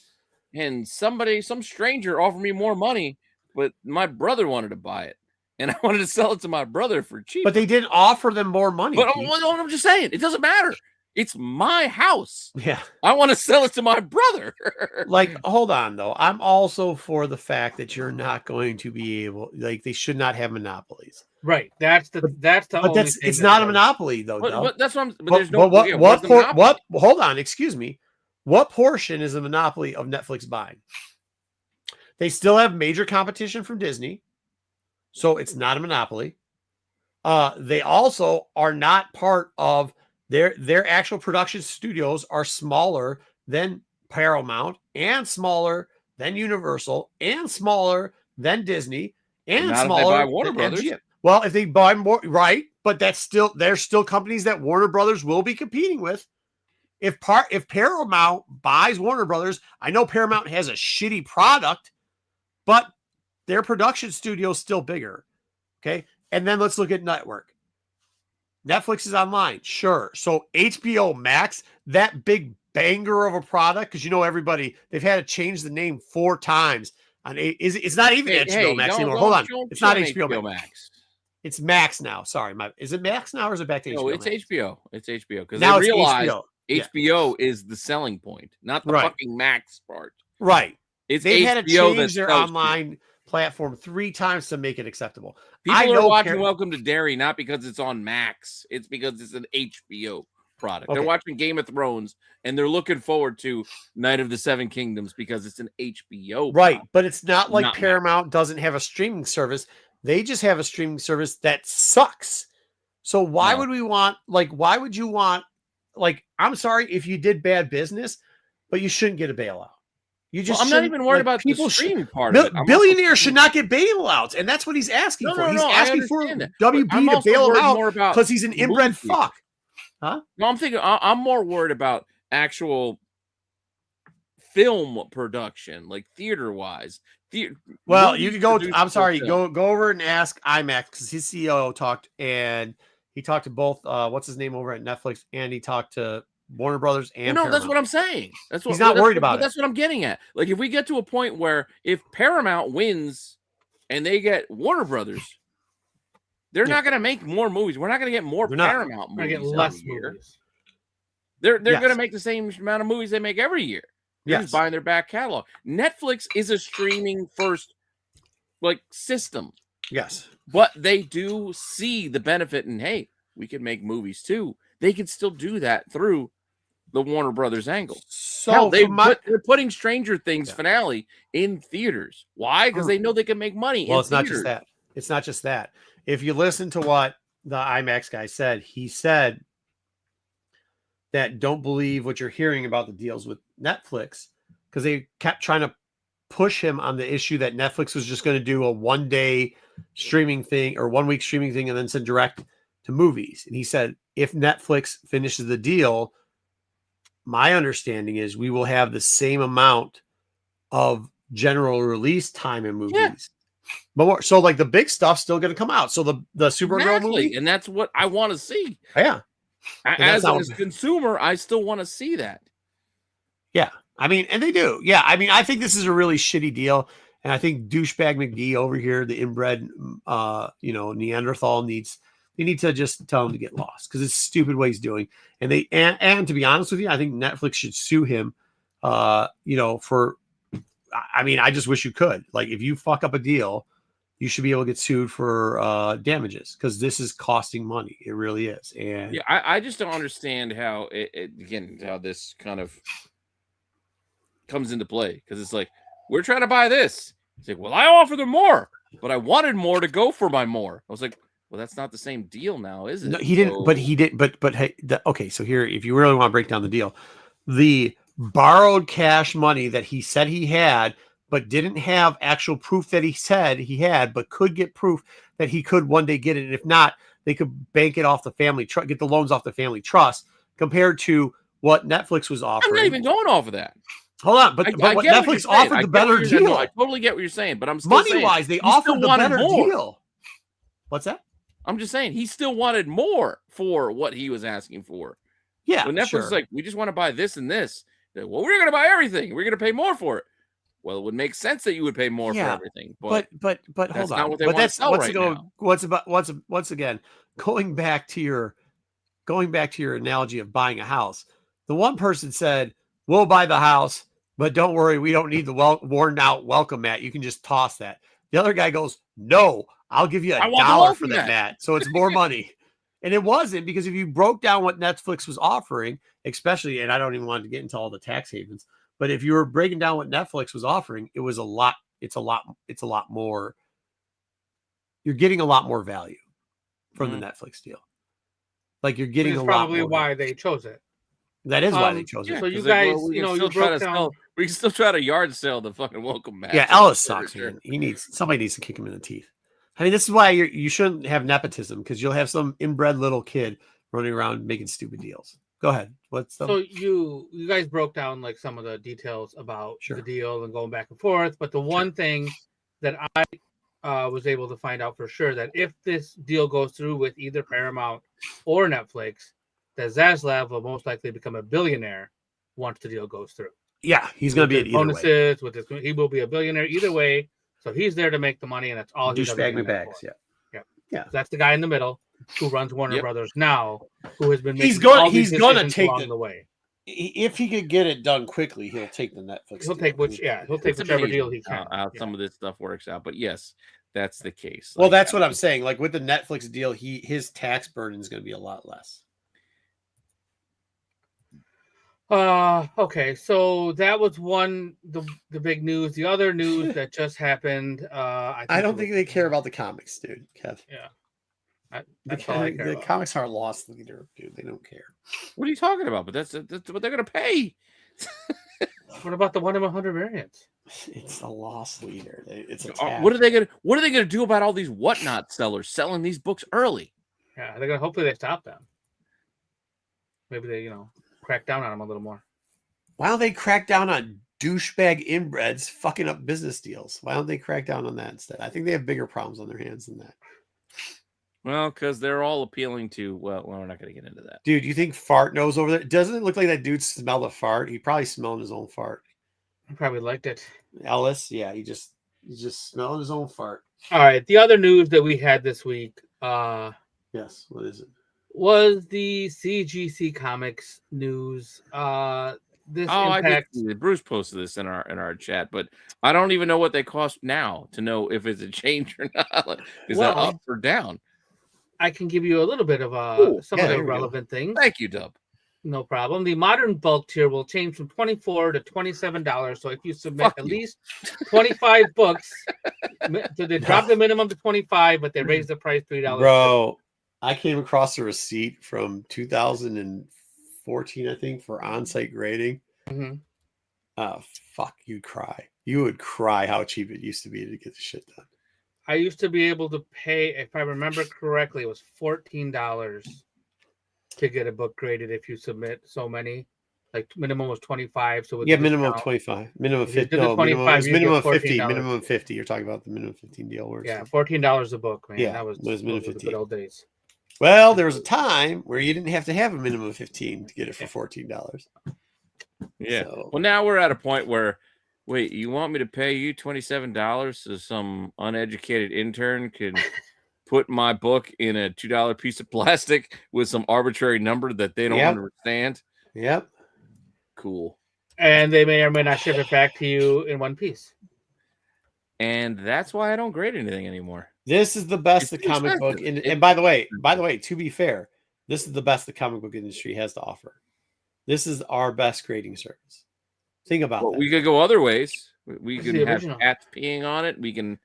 and some stranger offered me more money, but my brother wanted to buy it and I wanted to sell it to my brother for cheap. But they didn't offer them more money. But I'm just saying, it doesn't matter. It's my house. Yeah. I want to sell it to my brother. Like, hold on, though. I'm also for the fact that you're not going to be able, like, they should not have monopolies. Right. That's the only thing. It's not a monopoly, though. But that's what I'm. But there's no. What? Hold on. Excuse me. What portion is the monopoly of Netflix buying? They still have major competition from Disney, so it's not a monopoly. They also are not part of their actual production studios are smaller than Paramount and smaller than Universal and smaller than Disney and not smaller if they buy Warner than Brothers. MGM. Well, if they buy more, right? But there's still companies that Warner Brothers will be competing with. If Paramount buys Warner Brothers, I know Paramount has a shitty product, but their production studio is still bigger. Okay. And then let's look at network. Netflix is online. Sure. So HBO Max, that big banger of a product, because everybody, they've had to change the name 4 times. It's not even HBO Max anymore. Hold on. It's not HBO Max. It's Max now. Sorry. Is it Max now or is it back to HBO? No, it's Max? HBO. It's HBO. Because now they realized HBO is the selling point, not the fucking Max part. Right. They've had to change their online platform 3 times to make it acceptable. People are watching Welcome to Derry not because it's on Max. It's because it's an HBO product. Okay. They're watching Game of Thrones and they're looking forward to Night of the Seven Kingdoms because it's an HBO right product. But it's not like Paramount doesn't have a streaming service. They just have a streaming service that sucks. So why would you want, I'm sorry if you did bad business, but you shouldn't get a bailout. I'm not even worried about the streaming part of it. Billionaires should not get bailouts, and that's what he's asking for. He's asking for WB to bail him out because he's an inbred fuck. Huh? No, I'm more worried about actual film production, like theater-wise. Well, you can go. I'm sorry. Go over and ask IMAX because his CEO talked, and he talked to both. What's his name over at Netflix, and he talked to Warner Brothers and Paramount. That's what I'm saying. He's not worried about it. That's what I'm getting at. Like, if we get to a point where if Paramount wins and they get Warner Brothers, they're not going to make more movies. We're not going to get more Paramount movies. Get less movies. They're going to make the same amount of movies they make every year. They're just buying their back catalog. Netflix is a streaming first system. Yes. But they do see the benefit in, hey, we can make movies too. They can still do that through the Warner Brothers angle. So they're putting Stranger Things finale in theaters. Why? Because they know they can make money. Well, it's not just that. It's not just that. If you listen to what the IMAX guy said, he said that don't believe what you're hearing about the deals with Netflix because they kept trying to push him on the issue that Netflix was just going to do a 1-day streaming thing or 1 week streaming thing and then send direct to movies. And he said, if Netflix finishes the deal, my understanding is we will have the same amount of general release time in movies. Yeah. But more, so like the big stuff's still going to come out. So the Supergirl movie, and that's what I want to see. Yeah. As a consumer, I still want to see that. Yeah. I mean, and they do. Yeah. I mean, I think this is a really shitty deal. And I think douchebag McGee over here, the inbred, Neanderthal they need to just tell him to get lost because it's stupid what he's doing. And and to be honest with you, I think Netflix should sue him, I just wish you could. Like, if you fuck up a deal, you should be able to get sued for damages because this is costing money. It really is. And yeah, I just don't understand how how this kind of comes into play because it's like, we're trying to buy this. It's like, well, I offered them more, but I wanted more to go for my more. I was like, well, that's not the same deal now, is it? No, he didn't, but he did. But hey, okay. So here, if you really want to break down the deal, the borrowed cash money that he said he had, but didn't have actual proof that he said he had, but could get proof that he could one day get it. And if not, they could bank it off the family trust, get the loans off the family trust, compared to what Netflix was offering. I'm not even going off of that. Hold on, but what Netflix offered the better deal. No, I totally get what you're saying, but I'm still money-wise, they offered the better deal. What's that? I'm just saying he still wanted more for what he was asking for. Yeah, when Netflix is like, we just want to buy this and this. Like, well, we're going to buy everything. We're going to pay more for it. Well, it would make sense that you would pay more for everything. But hold on. But that's once again going back to your analogy of buying a house. The one person said, "We'll buy the house, but don't worry, we don't need the worn out welcome mat. You can just toss that." The other guy goes, "No, I'll give you $1 for that mat." So it's more money. And it wasn't, because if you broke down what Netflix was offering, especially, and I don't even want to get into all the tax havens, but if you were breaking down what Netflix was offering, it was a lot more. You're getting a lot more value from the Netflix deal. Like, you're getting a lot more. Probably why they chose it. That is why they chose it. So you guys, you broke down. We can still try to yard sell the fucking welcome mat. Yeah, Ellis sucks, man. Somebody needs to kick him in the teeth. I mean, this is why you shouldn't have nepotism, because you'll have some inbred little kid running around making stupid deals. Go ahead. So you guys broke down like some of the details about the deal and going back and forth. But the one thing that I was able to find out for sure, that if this deal goes through with either Paramount or Netflix, that Zaslav will most likely become a billionaire once the deal goes through. Yeah, he's going to be an bonuses with his, he will be a billionaire either way. So he's there to make the money, and that's all he's douchebag McBags. Yeah. So that's the guy in the middle who runs Warner Brothers now, who has been making he's going to take along the way. If he could get it done quickly, he'll take the Netflix. He'll take whichever deal he can. How some of this stuff works out, but yes, that's the case. Well, that's what I'm saying. Like, with the Netflix deal, his tax burden is going to be a lot less. Okay, so that was the big news. The other news that just happened, I don't think they care about the comics, dude. Kev. Yeah. The comics aren't lost leader, dude. They don't care. What are you talking about? But that's what they're gonna pay. What about the 1 in 100 variants? It's a loss leader. It's what are they gonna do about all these whatnot sellers selling these books early? Yeah, they're gonna hopefully they stop them. Maybe they crack down on them a little more. Why don't they crack down on douchebag inbreds fucking up business deals? Why don't they crack down on that instead? I think they have bigger problems on their hands than that. Well, because they're all appealing to, well, we're not going to get into that. Dude, you think Fart knows over there? Doesn't it look like that dude smelled a fart? He probably smelling his own fart. He probably liked it. Ellis, yeah, he's just smelling his own fart. All right, the other news that we had this week, yes, what is it? Was the CGC Comics news. This impact. I did. Bruce posted this in our chat, but I don't even know what they cost now to know if it's a change or not. Is that up or down? I can give you a little bit of some of the relevant things. Thank you, Dub. No problem. The modern bulk tier will change from $24 to $27. So if you submit at least 25 books, so they drop the minimum to 25, but they raise the price $3. Bro, I came across a receipt from 2014, I think, for on-site grading. Mm-hmm. Fuck, you'd cry. You would cry how cheap it used to be to get the shit done. I used to be able to pay, if I remember correctly, it was $14 to get a book graded if you submit so many. Like minimum was 25. So with Yeah, the minimum of discount, 25. Minimum of if you 50. did the No, minimum, it 25, was you minimum get of 50. $14. Minimum of 50. You're talking about the minimum 15 deal. Where Yeah, $14 a book, man. Yeah, that was it was minimum those were the 15. good old days. Well, there was a time where you didn't have to have a minimum of 15 to get it for $14. Yeah. So, Well, now we're at a point where, wait, you want me to pay you $27 so some uneducated intern can put my book in a $2 piece of plastic with some arbitrary number that they don't Yep. understand? Yep. Cool. And they may or may not ship it back to you in one piece. And that's why I don't grade anything anymore. This is the best It's the comic book expensive. and by the way, to be fair, this is the best the comic book industry has to offer. This is our best grading service. Think about that. We could go other ways. We This is can the have original. cats peeing on it. We can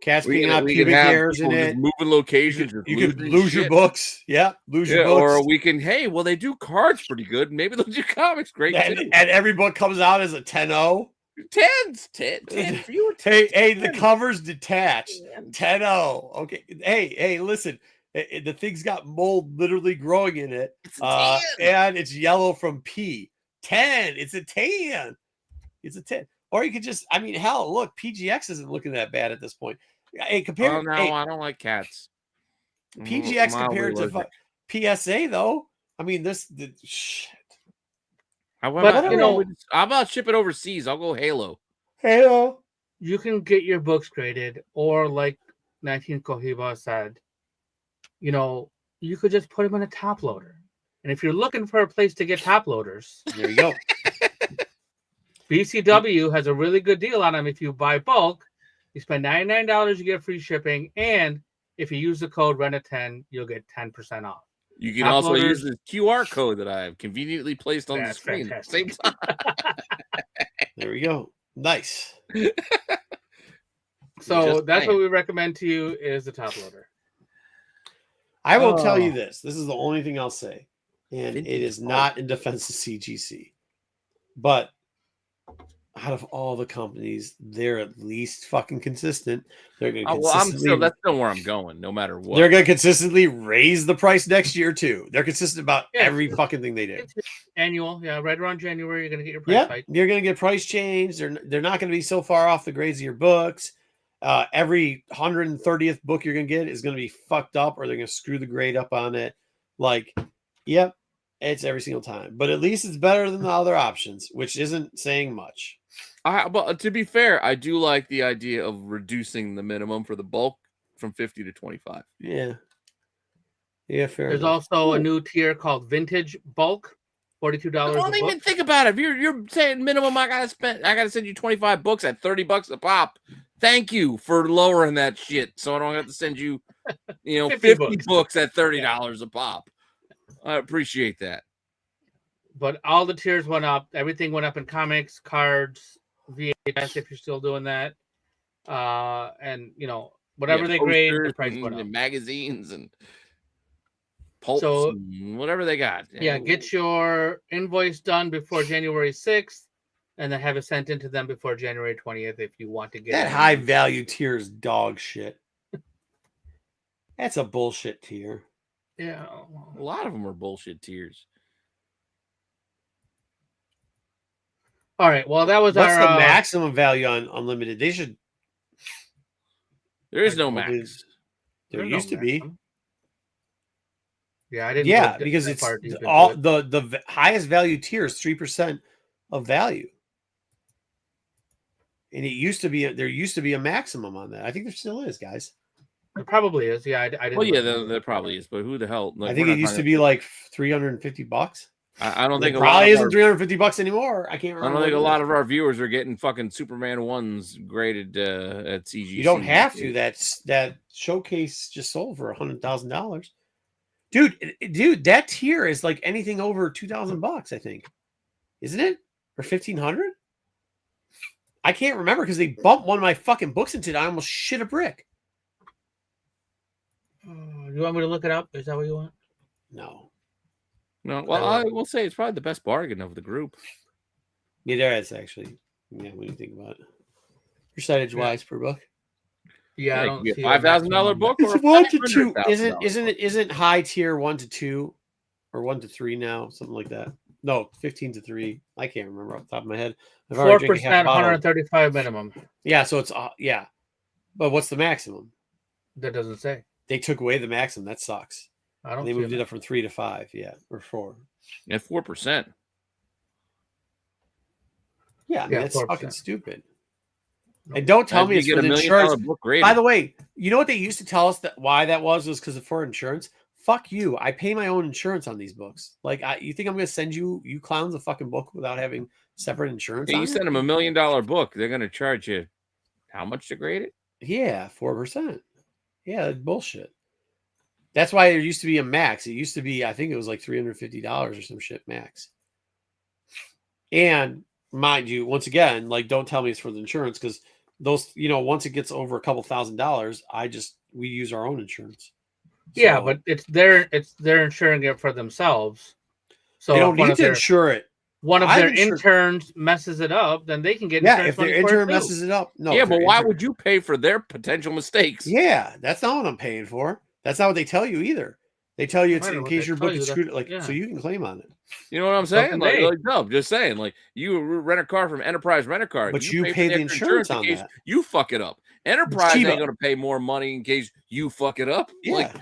Cats we being can, out we can pubic have hairs in people it. just moving locations. You just could losing lose your shit. books. Yeah, lose your books. Or we can, hey, well, they do cards pretty good. Maybe they'll do comics great and, too. and every book comes out as a 10-0. 10 fewer. Hey, the cover's detached. 10-0. Okay. Hey, listen. The thing's got mold literally growing in it. And it's yellow from pee. 10. It's a 10. It's a 10. Or you could just, I mean, hell, look, PGX isn't looking that bad at this point. Hey, compared I don't like cats. PGX compared to PSA, though. I mean, shit. How about ship it overseas? I'll go Halo. You can get your books graded, or like 19 Cohiba said, you could just put them in a top loader. And if you're looking for a place to get top loaders, there you go. BCW has a really good deal on them. If you buy bulk, you spend $99, you get free shipping, and if you use the code RENA10, you'll get 10% off. You can also use the QR code that I have conveniently placed on the screen at the same time. There we go. Nice. So that's what we recommend to you is the top loader. I will tell you this. This is the only thing I'll say. And it is not in defense of CGC. But out of all the companies, they're at least fucking consistent. They're going to that's still where I'm going, no matter what. They're going to consistently raise the price next year, too. They're consistent about every fucking thing they do. It's annual. Yeah, right around January, you're going to get your price hike. You're going to get price change. They're not going to be so far off the grades of your books. Every 130th book you're going to get is going to be fucked up, or they're going to screw the grade up on it. It's every single time. But at least it's better than the other options, which isn't saying much. But to be fair, I do like the idea of reducing the minimum for the bulk from 50 to 25. Yeah, fair. There's also a new tier called Vintage Bulk, $42. Don't even think about it. If you're saying minimum, I gotta send you 25 books at $30 a pop. Thank you for lowering that shit, so I don't have to send you, 50 books at $30 a pop. I appreciate that. But all the tiers went up. Everything went up in comics, cards, VHS, if you're still doing that. And, whatever they grade, the price went up. And magazines and pulps and whatever they got. Yeah, get your invoice done before January 6th, and then have it sent into them before January 20th if you want to get that high value tier is dog shit. That's a bullshit tier. Yeah. A lot of them are bullshit tiers. All right. Well, that was What's the maximum value on Unlimited? They should. There is no max. There used to be. Yeah, I didn't. Yeah, because it's all the highest value tier is 3% of value, and it used to be there used to be a maximum on that. I think there still is, guys. It probably is. Yeah, I didn't. Well, yeah, there probably is, but who the hell? I think it used to be like $350. I don't think it probably isn't $350 anymore. I can't remember. I don't think a lot of our viewers are getting fucking Superman 1s graded at CGC. You don't have to. That showcase just sold for $100,000. Dude, that tier is like anything over $2,000, I think. Isn't it? Or $1,500? I can't remember because they bumped one of my fucking books into it. I almost shit a brick. You want me to look it up? Is that what you want? No. Well, I will say it's probably the best bargain of the group. Yeah, there is actually. Yeah, when you think about it. Percentage wise per book. Yeah, I don't see $5,000 book or it's 1 to 2. Isn't high tier 1 to 2? or 1 to 3 now, something like that. No, 15 to 3. I can't remember off the top of my head. I've already drank a 4%, half bottle. 135 minimum. Yeah, so it's yeah. But what's the maximum? That doesn't say. They took away the maximum. That sucks. I don't. They moved it up from 3 to 5. Yeah, or 4. At 4%. Yeah, I mean, that's 4%. fucking stupid. And don't tell me it's for the insurance. By the way, you know what they used to tell us that why that was because of for insurance. Fuck you! I pay my own insurance on these books. Like, you think I'm going to send you clowns a fucking book without having separate insurance? Hey, you send them $1 million book, they're going to charge you how much to grade it? Yeah, 4%. Yeah, that's bullshit. That's why there used to be a max. It used to be, I think it was like $350 or some shit max. And mind you, once again, like, don't tell me it's for the insurance because those, once it gets over a couple $1,000s, we use our own insurance. Yeah, but they're insuring it for themselves. So they don't need to insure it. One of their interns messes it up, then they can get insurance. Yeah, if their intern messes it up, no. Yeah, but why would you pay for their potential mistakes? Yeah, that's not what I'm paying for. That's not what they tell you either. They tell you it's in case your book is screwed, so you can claim on it. You know what I'm saying? Like no, just saying, like you rent a car from Enterprise Rent a Car, but you pay the insurance on that. You fuck it up. Enterprise ain't going to pay more money in case you fuck it up. Yeah.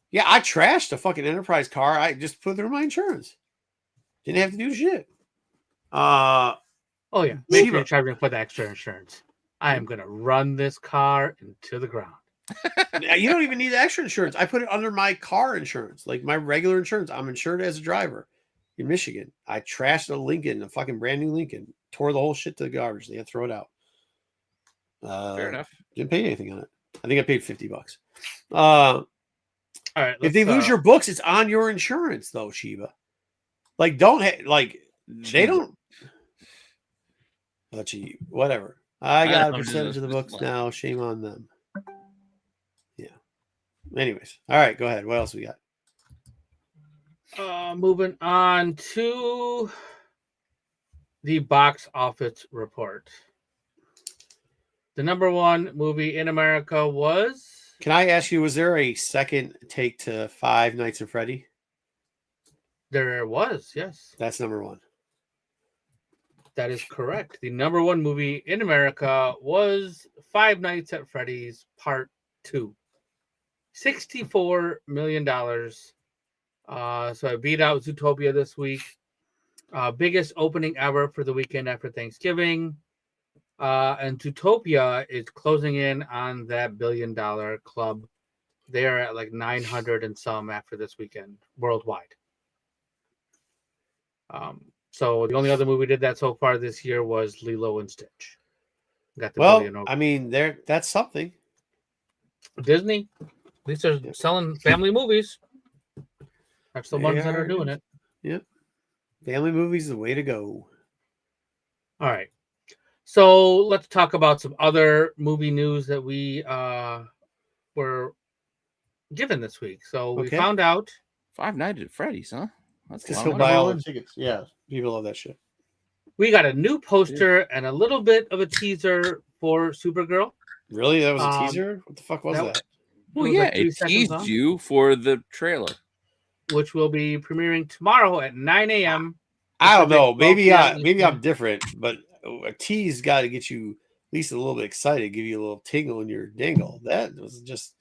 Yeah, I trashed a fucking Enterprise car. I just put it through my insurance. Didn't have to do shit. Oh yeah, make sure you're charging for the extra insurance. I am gonna run this car into the ground. You don't even need the extra insurance. I put it under my car insurance, like my regular insurance. I'm insured as a driver in Michigan. I trashed a Lincoln, a fucking brand new Lincoln, tore the whole shit to the garbage. They had to throw it out. Fair enough. Didn't pay anything on it. I think I paid $50. All right. If they lose your books, it's on your insurance, though, Shiba. Like, they don't. Oh, gee, whatever. I got a percentage of the books now. Shame on them. Yeah. Anyways, all right, go ahead. What else we got? Moving on to the box office report. The number one movie in America was. Can I ask you, was there a second take to Five Nights at Freddy? There was, yes. That's number one. That is correct. The number one movie in America was Five Nights at Freddy's Part 2. $64 million. So I beat out Zootopia this week. Biggest opening ever for the weekend after Thanksgiving. And Zootopia is closing in on that $1 billion club. They are at like 900 and some after this weekend worldwide. So the only other movie did that so far this year was Lilo and Stitch. Got the $1 billion over. I mean, that's something. Disney, at least they're selling family movies. That's the ones that are doing it. Yep. Family movies is the way to go. All right. So let's talk about some other movie news that we were given this week. So we found out Five Nights at Freddy's, huh? That's because he'll buy all the tickets. Yeah, people love that shit. We got a new poster and a little bit of a teaser for Supergirl. Really? That was a teaser? What the fuck was that? Well, yeah, it teased you for the trailer. Which will be premiering tomorrow at 9 a.m. I don't know. Maybe I'm different, but a tease got to get you at least a little bit excited, give you a little tingle in your dingle. That was just...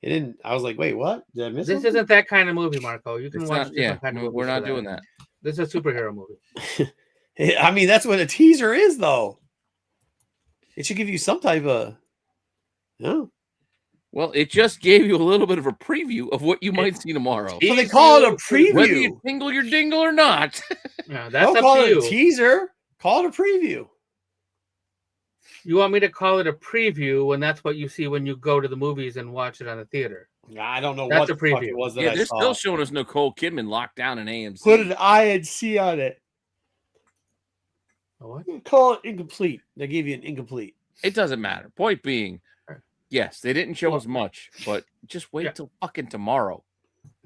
It didn't. I was like, wait, what? Did I miss this? Isn't that kind of movie, Marco? You can watch different kind of movies. We're not doing that. This is a superhero movie. I mean, that's what a teaser is, though. It should give you some type of. No. Well, it just gave you a little bit of a preview of what you might see tomorrow. So they call it a preview. Whether you tingle your dingle or not. Yeah, that's Don't call it a teaser. Call it a preview. You want me to call it a preview when that's what you see when you go to the movies and watch it on the theater? I don't know that's what a preview. It was that they're still showing us Nicole Kidman locked down in AMC. Put an INC on it. What? Call it incomplete. They gave you an incomplete. It doesn't matter. Point being, yes, they didn't show us much, but just wait till fucking tomorrow.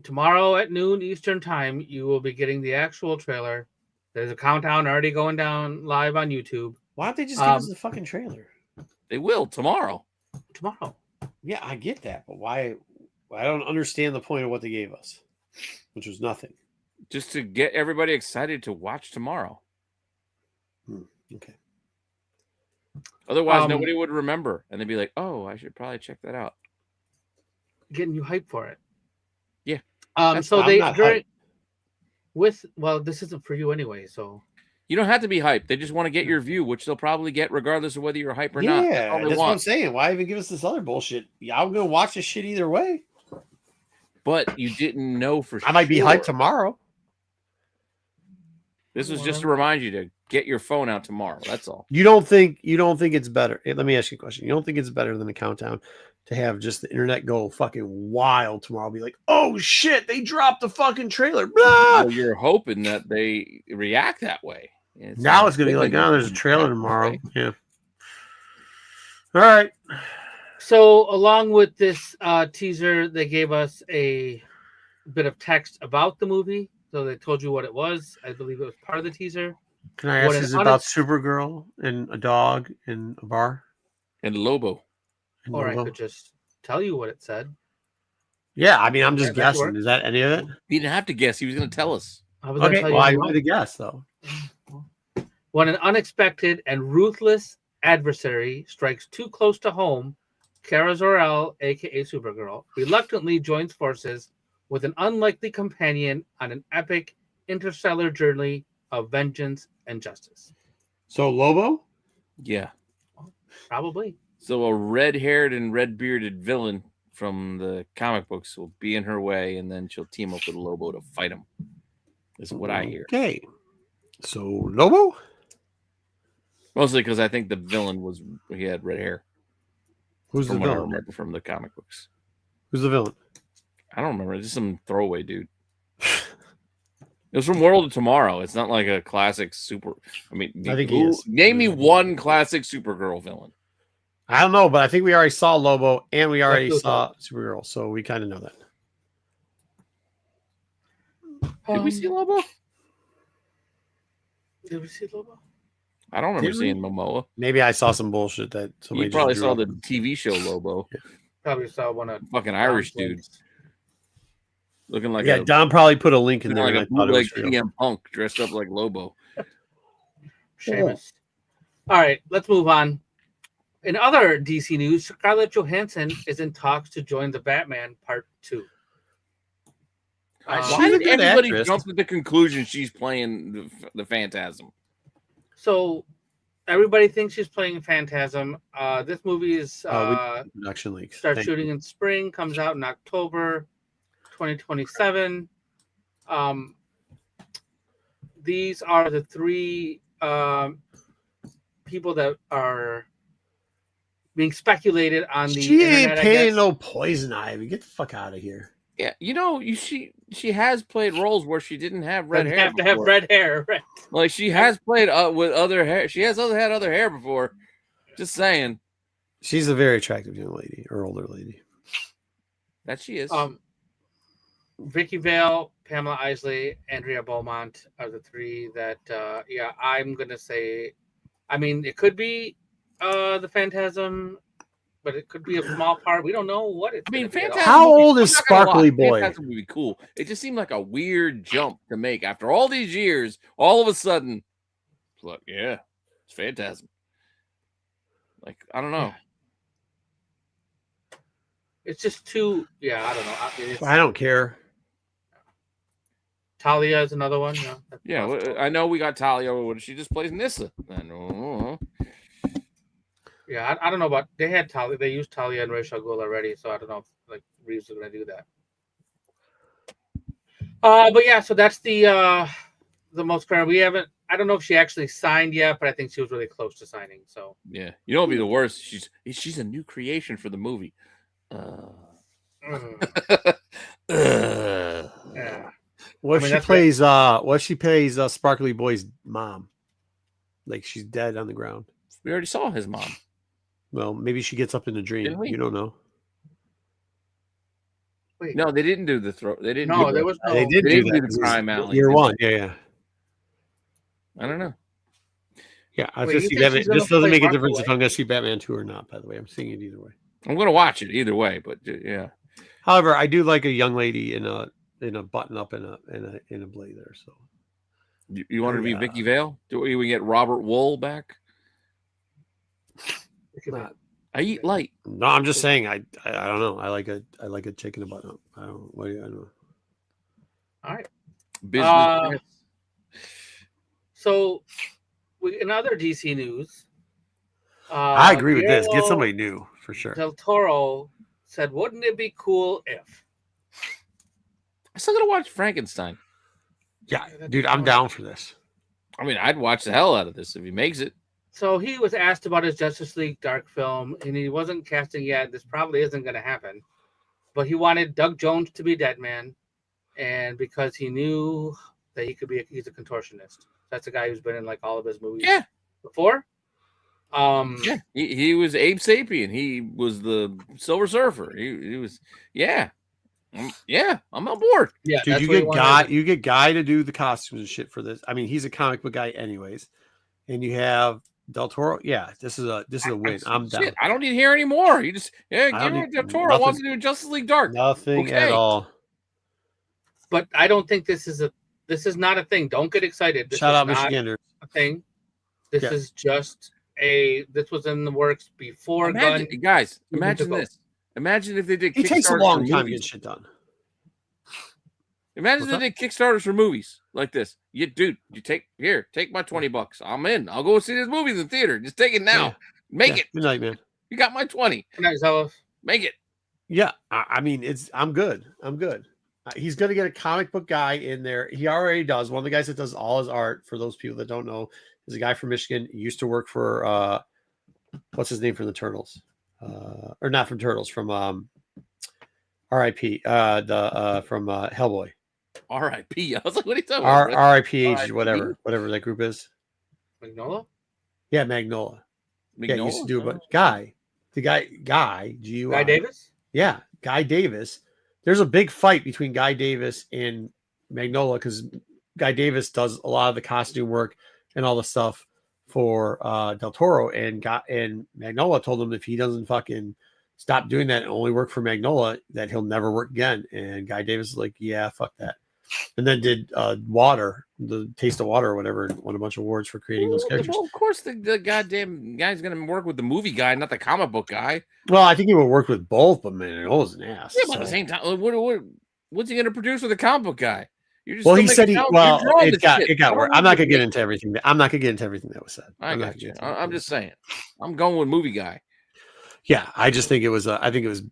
Tomorrow at noon Eastern time, you will be getting the actual trailer. There's a countdown already going down live on YouTube. Why don't they just give us the fucking trailer? They will tomorrow. Tomorrow. Yeah, I get that, but why? I don't understand the point of what they gave us. which was nothing. Just to get everybody excited to watch tomorrow. Okay. Otherwise, nobody would remember, and they'd be like, "Oh, I should probably check that out." Getting you hyped for it. Yeah. So they during with this isn't for you anyway, so you don't have to be hyped. They just want to get your view, which they'll probably get regardless of whether you're hyped or not. Yeah, that's what I'm saying. Why even give us this other bullshit? Yeah, I'm gonna watch this shit either way. But you didn't know for sure. I might be hyped tomorrow. This was just to remind you to get your phone out tomorrow. That's all. You don't think it's better? Let me ask you a question. You don't think it's better than a countdown to have just the internet go fucking wild tomorrow? Be like, oh shit, they dropped the fucking trailer. Blah! Well, you're hoping that they react that way. Now it's gonna be like, oh, there's a trailer tomorrow. Yeah. All right. So along with this teaser, they gave us a bit of text about the movie. So they told you what it was. I believe it was part of the teaser. Can I ask, is it about Supergirl and a dog in a bar? And Lobo. Or I could just tell you what it said. Yeah, I mean, I'm just guessing. Is that any of it? He didn't have to guess. He was going to tell us. Okay, well, I wanted to guess, though. When an unexpected and ruthless adversary strikes too close to home, Kara Zor-El, a.k.a. Supergirl, reluctantly joins forces with an unlikely companion on an epic interstellar journey of vengeance and justice. So Lobo? Yeah. Probably. So a red-haired and red-bearded villain from the comic books will be in her way, and then she'll team up with Lobo to fight him. Is what I hear. Okay. So Lobo? Mostly because I think the villain he had red hair. Who's the villain? I remember from the comic books. Who's the villain? I don't remember. It's just some throwaway dude. It was from World of Tomorrow. It's not like a classic super. I mean, I think he is. Name me one classic Supergirl villain. I don't know, but I think we already saw Lobo and we already saw Supergirl, so we kind of know that. Did we see Lobo? Did we see Lobo? I don't remember seeing Momoa. Maybe I saw some bullshit that somebody. You probably saw the TV show Lobo. Yeah. Probably saw one of fucking Irish dudes. Looking like Don probably put a link in there. Like a bootleg CM Punk dressed up like Lobo. Seamus. All right, let's move on. In other DC news, Scarlett Johansson is in talks to join the Batman Part 2. Why did everybody jump to the conclusion she's playing the Phantasm? So everybody thinks she's playing Phantasm. This movie is production leaks. Starts shooting in spring, comes out in October 2027. These are the three people that are being speculated on the She internet, ain't paying no poison ivy. Get the fuck out of here. Yeah, she has played roles where she didn't have red hair. Have to have red hair, right? Like she has played with other hair. She has had other hair before. Just saying. She's a very attractive young lady or older lady. That she is. Vicky Vale, Pamela Isley, Andrea Beaumont are the three that. I'm gonna say. I mean, it could be the Phantasm. But it could be a small part. We don't know what it's. I mean, Phantasm. How old is Sparkly Boy? Phantasm would be cool. It just seemed like a weird jump to make after all these years. All of a sudden, it's like, yeah, it's Phantasm. Like, I don't know. It's just too. Yeah, I don't know. I don't care. Talia is another one. Yeah, I know we got Talia. What she just plays Nissa? I know. Yeah, I don't know about. They had Talia. They used Talia and Ra's al Ghul already, so I don't know if Reeves is going to do that. But yeah, so that's the most current. We haven't. I don't know if she actually signed yet, but I think she was really close to signing. So yeah, you know, what'd be the worst. She's a new creation for the movie. Yeah. What if she plays Sparkly Boy's mom? Like she's dead on the ground. We already saw his mom. Well, maybe she gets up in a dream. You don't know. Wait. No, they didn't do the throw. They didn't. No, there was no. They did do the crime out. Year one, yeah. I don't know. Yeah, I was just see Batman. This doesn't make a difference if I'm going to see Batman 2 or not. By the way, I'm seeing it either way. I'm going to watch it either way, but yeah. However, I do like a young lady in a in a button up in a blazer. So you want to be Vicky Vale? Do we get Robert Wool back? I eat light. No, I'm just saying. I don't know. I like a chick in a button up. I don't. What do you? I don't know. All right. Business. So, in other DC news, I agree with this. Get somebody new for sure. Del Toro said, "Wouldn't it be cool if?" I still gotta watch Frankenstein. Yeah, dude, I'm down for this. I mean, I'd watch the hell out of this if he makes it. So he was asked about his Justice League Dark film, and he wasn't casting yet. This probably isn't going to happen, but he wanted Doug Jones to be Deadman, and because he knew that he could be, he's a contortionist. That's a guy who's been in like all of his movies before. Yeah, he was Abe Sapien. He was the Silver Surfer. He was, yeah, I'm on board. Yeah, dude, you get Guy to do the costumes and shit for this. I mean, he's a comic book guy anyways, and you have Del Toro. Yeah, this is a win. I'm down. I don't need to hear any more. You just give me Del Toro. Wants to do Justice League Dark. Nothing at all. But I don't think this is not a thing. Don't get excited. This Shout out not Michiganders. A thing. This is just this was in the works before. Guys, imagine this. Imagine if they did. It takes a long time to get shit done. Imagine they did Kickstarters for movies like this. You take my $20. I'm in. I'll go see this movie in the theater. Just take it now. Yeah. Make it. Good night, man. You got my 20. Good night, Zelos. Make it. Yeah, I mean, I'm good. He's going to get a comic book guy in there. He already does. One of the guys that does all his art, for those people that don't know, is a guy from Michigan. He used to work for, what's his name from the Turtles? Or not from Turtles, from R.I.P. From Hellboy. R.I.P. I was like, what are you talking about? R.I.P. whatever that group is. Magnola? Yeah, Magnola. Yeah, he used to do a Guy. The guy, Guy Davis? Yeah, Guy Davis. There's a big fight between Guy Davis and Magnola because Guy Davis does a lot of the costume work and all the stuff for Del Toro, and Magnola told him if he doesn't fucking stop doing that and only work for Magnola, that he'll never work again. And Guy Davis is like, yeah, fuck that. And then did Water, the Taste of Water or whatever, and won a bunch of awards for creating those characters. Well, of course, the goddamn guy's going to work with the movie guy, not the comic book guy. Well, I think he would work with both, but Magnola's an ass. Yeah, but at the same time, what's he going to produce with a comic book guy? He said it got worse. I'm not going to get into everything. I'm not going to get into everything that was said. I'm just saying. I'm going with movie guy. Yeah, I just think it was. I think it was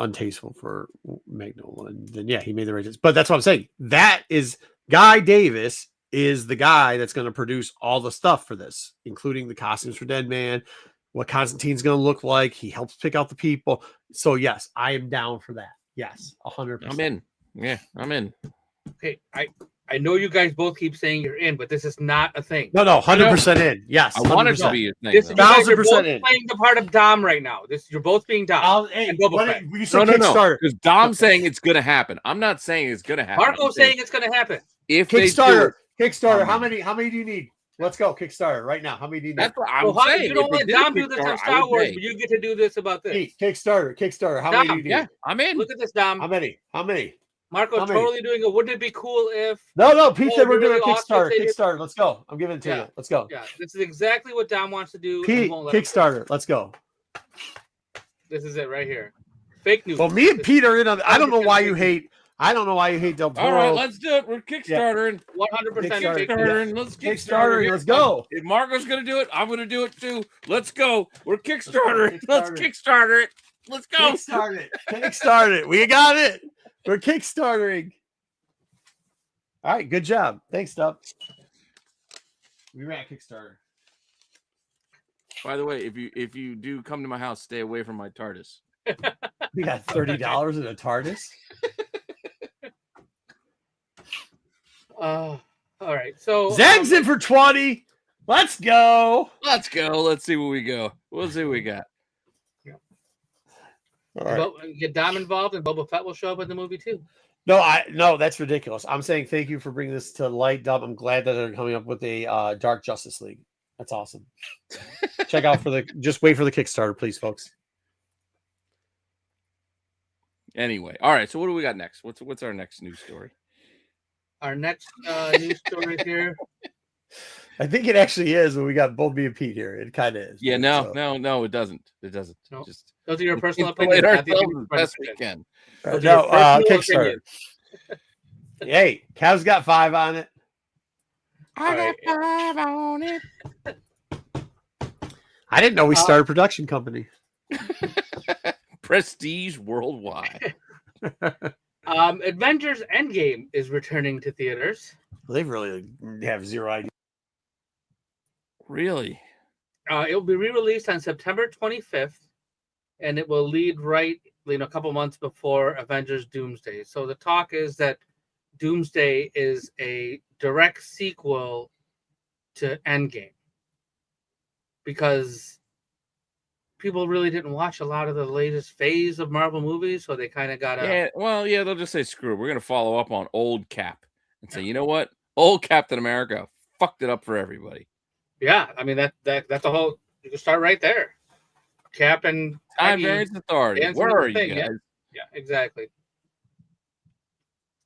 untasteful for Magnola, and then he made the right choice. But that's what I'm saying. That is Guy Davis is the guy that's going to produce all the stuff for this, including the costumes for Dead Man, what Constantine's going to look like. He helps pick out the people. So yes, I am down for that. Yes, 100%. I'm in. Yeah, I'm in. Okay, I know you guys both keep saying you're in, but this is not a thing. No, 100% in. Yes, I want it to be a thing. This is 1,000% in. Playing the part of Dom right now. You're both being Dom. No. Because Dom's saying it's going to happen. I'm not saying it's going to happen. Marco's saying it's going to happen. If Kickstarter, how many do you need? Let's go Kickstarter right now. How many do you need? That's what I'm saying. You don't let Dom do this on Star Wars, but you get to do this about this. Kickstarter. How many do you need? Yeah, I'm in. Look at this, Dom. How many? Marco's totally doing it. Wouldn't it be cool if? No. Pete said we're doing a Kickstarter. Kickstarter. Let's go. I'm giving it to you. Let's go. Yeah, this is exactly what Dom wants to do. Pete, Kickstarter. Let's go. This is it right here. Fake news. Well, me and Pete are in on. I don't know why you hate Del Toro. All right, let's do it. We're Kickstartering. 100% Kickstartering. Let's Kickstarter. Let's go. If Marco's going to do it, I'm going to do it too. Let's go. We're Kickstartering. Let's Kickstarter it. Let's go. Kickstart it. We got it. We're Kickstartering. All right, good job. Thanks, Dub. We ran Kickstarter. By the way, if you do come to my house, stay away from my TARDIS. We got $30 in a TARDIS. All right. So Zeg's in for 20. Let's go. Let's see what we go. We'll see what we got. All right. Get Dom involved, and Boba Fett will show up in the movie too. No, that's ridiculous. I'm saying thank you for bringing this to light, Dub. I'm glad that they're coming up with a Dark Justice League. That's awesome. Just wait for the Kickstarter, please, folks. Anyway, all right. So what do we got next? What's our next news story? Our next news story here. I think it actually is when we got both me and Pete here. It kind of is. Yeah, no, it doesn't. It doesn't. No. Just Those are your personal insulate opinions. ourselves as best we can. No, Kickstarter. Hey, Cav's got 5 on it. I got 5 on it. I didn't know we started a production company. Prestige Worldwide. Avengers Endgame is returning to theaters. Well, they really have zero idea. Really? It will be re-released on September 25th, and it will lead a couple months before Avengers Doomsday. So the talk is that Doomsday is a direct sequel to Endgame, because people really didn't watch a lot of the latest phase of Marvel movies, so they kind of got they'll just say, screw it. We're going to follow up on old Cap and say, you know what? Old Captain America fucked it up for everybody. Yeah, I mean, that's the whole, you can start right there. Cap and Time Variance Authority. Where are you guys? Yeah, exactly.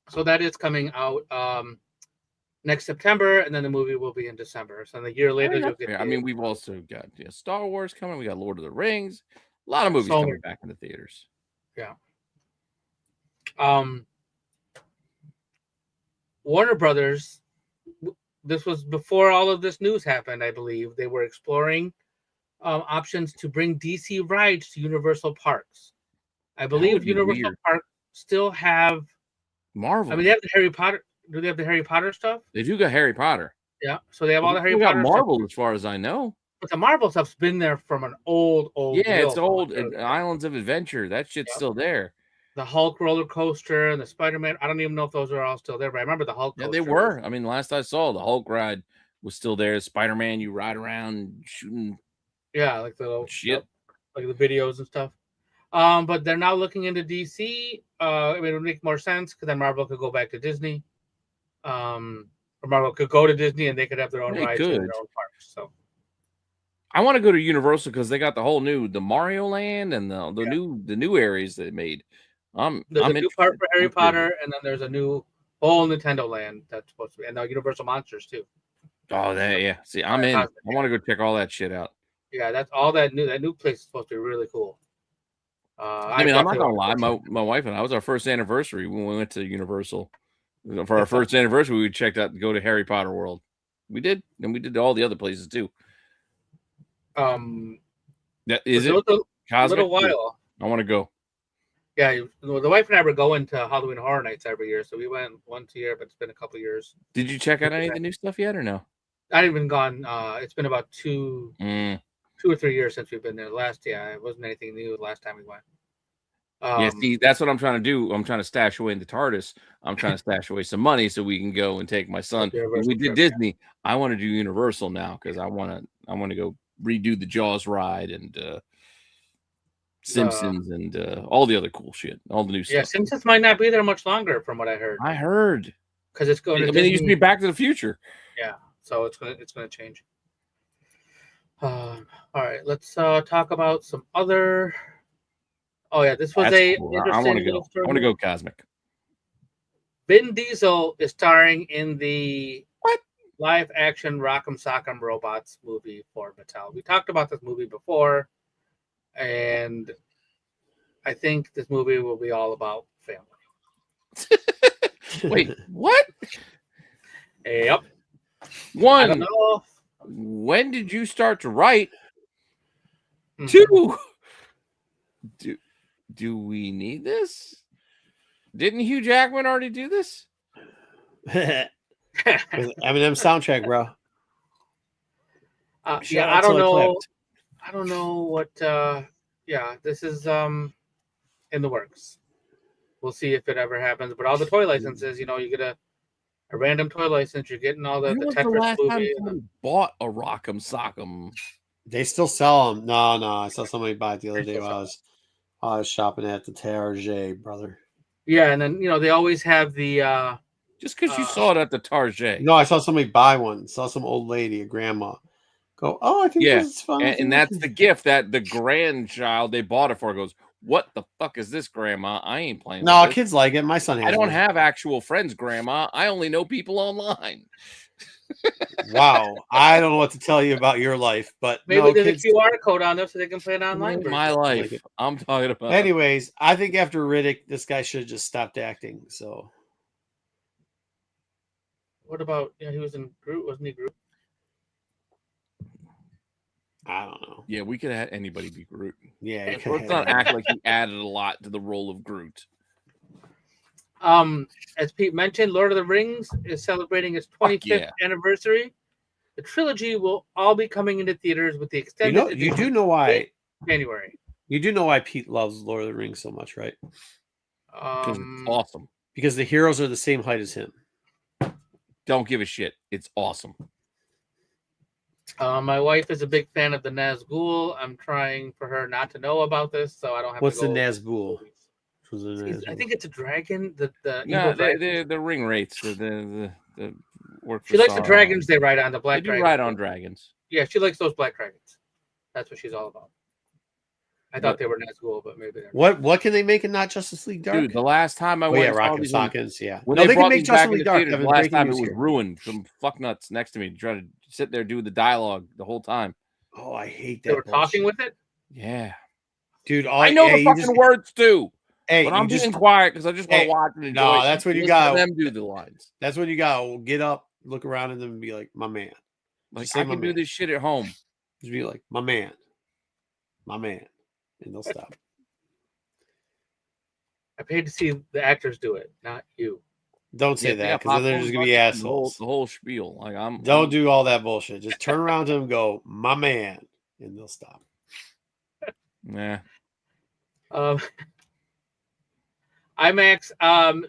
So that is coming out next September, and then the movie will be in December. So a year later, you'll get. I mean, we've also got Star Wars coming. We got Lord of the Rings. A lot of movies coming back in the theaters. Yeah. Warner Brothers. This was before all of this news happened, I believe. They were exploring options to bring DC rides to Universal Parks. I believe Universal Parks still have Marvel. I mean, they have the Harry Potter. Do they have the Harry Potter stuff? They do got Harry Potter. Yeah, so they have all the Harry Potter. Potter Marvel, stuff. As far as I know. But the Marvel stuff's been there from an old. Yeah, it's old. And Islands of Adventure. That shit's still there. The Hulk roller coaster and the Spider-Man. I don't even know if those are all still there, but I remember the Hulk. Yeah, they were. I mean, last I saw, the Hulk ride was still there. Spider-Man, you ride around shooting. Yeah, like the little shit, like the videos and stuff. But they're now looking into DC. I mean, it would make more sense because then Marvel could go back to Disney. Or Marvel could go to Disney and they could have their own rides in their own parks. So I want to go to Universal because they got the whole the Mario Land and the new areas they made. There's a new part for Harry Potter, and then there's a new whole Nintendo Land that's supposed to be, and now Universal Monsters too. Oh, yeah. See, I'm in. I want to go check all that shit out. Yeah, that's all that new place is supposed to be really cool. I mean, I'm not gonna lie. My wife and I, it was our first anniversary when we went to Universal. For our first anniversary, we checked out go to Harry Potter World. We did, and we did all the other places too. That is it. A little while. I want to go. Yeah, the wife and I were going to Halloween Horror Nights every year, so we went once a year, but it's been a couple of years. Did you check out any of the new stuff yet, or no? I've even gone. It's been about 2 or 3 years since we've been there. It wasn't anything new the last time we went. See, that's what I'm trying to do. I'm trying to stash away in the TARDIS. I'm trying to stash away some money so we can go and take my son. When we did Disney, I want to do Universal now because I want to go redo the Jaws ride and Simpsons and all the other cool shit, all the new stuff. Yeah, Simpsons might not be there much longer, from what I heard. I heard because it's going. It used to be Back to the Future. Yeah, so it's gonna change. All right, let's talk about some other. Oh yeah, this was Cool. interesting. I want to go cosmic. Vin Diesel is starring in the live action Rock'em Sock'em Robots movie for Mattel. We talked about this movie before, and I think this movie will be all about family. Wait, what? Yep. One. I don't know. When did you start to write? Mm-hmm. 2. Do we need this? Didn't Hugh Jackman already do this? Eminem soundtrack, bro. Yeah, I don't know. I don't know what. This is in the works. We'll see if it ever happens. But all the toy licenses, you get a random toy license. You're getting all the Tetris movie. Bought a Rock'em Sock'em. They still sell them. No, I saw somebody buy it the other day while I was shopping at the Target, brother. Yeah, and then they always have the. Just because you saw it at the Target. No, I saw somebody buy one. Saw some old lady, a grandma, go, "Oh, I think this is fun." And that's the gift that the grandchild they bought it for goes, what the fuck is this, Grandma? I ain't playing. No, with this. kids like it. My son has I don't one. have actual friends, Grandma. I only know people online. Wow. I don't know what to tell you about your life, but Maybe no, there's kids, a QR code on there so they can play it online. My like life. it. I'm talking about. Anyways, I think after Riddick, this guy should have just stopped acting. So What about he was in Groot, wasn't he Groot? I don't know. Yeah, we could have had anybody be Groot. Yeah, Let's not act like he added a lot to the role of Groot. As Pete mentioned, Lord of the Rings is celebrating its 25th anniversary. The trilogy will all be coming into theaters with the extended. You do know why January. You do know why Pete loves Lord of the Rings so much, right? Because it's awesome. Because the heroes are the same height as him. Don't give a shit. It's awesome. My wife is a big fan of the Nazgul. I'm trying for her not to know about this, so I don't have. What's to go the Nazgul? I think it's a dragon. The ring rates. The work. She likes the dragons they ride on. The black. They do ride on dragons. Yeah, she likes those black dragons. That's what she's all about. I thought they were Nazgul, but maybe they're not. What can they make in not Justice League Dark? Dude, the last time I went, Rocket Sockets, yeah. When they they can brought make these back Justice in League the Dark. theaters, the last time it was ruined. Some fucknuts next to me trying to sit there doing the dialogue the whole time. Oh, I hate that. They were talking with it. Yeah, dude. I know the fucking words too. Hey, but I'm being quiet because I just want to watch and enjoy. No, that's what you got. Them do the lines. That's what you got. Get up, look around at them, and be like, "My man." Like I can do this shit at home. Just be like, "My man, and they'll stop. I paid to see the actors do it, not you. Don't say that because then they're just gonna be assholes. The whole spiel. Like Don't do all that bullshit. Just turn around to them, and go, "My man," and they'll stop. Yeah. IMAX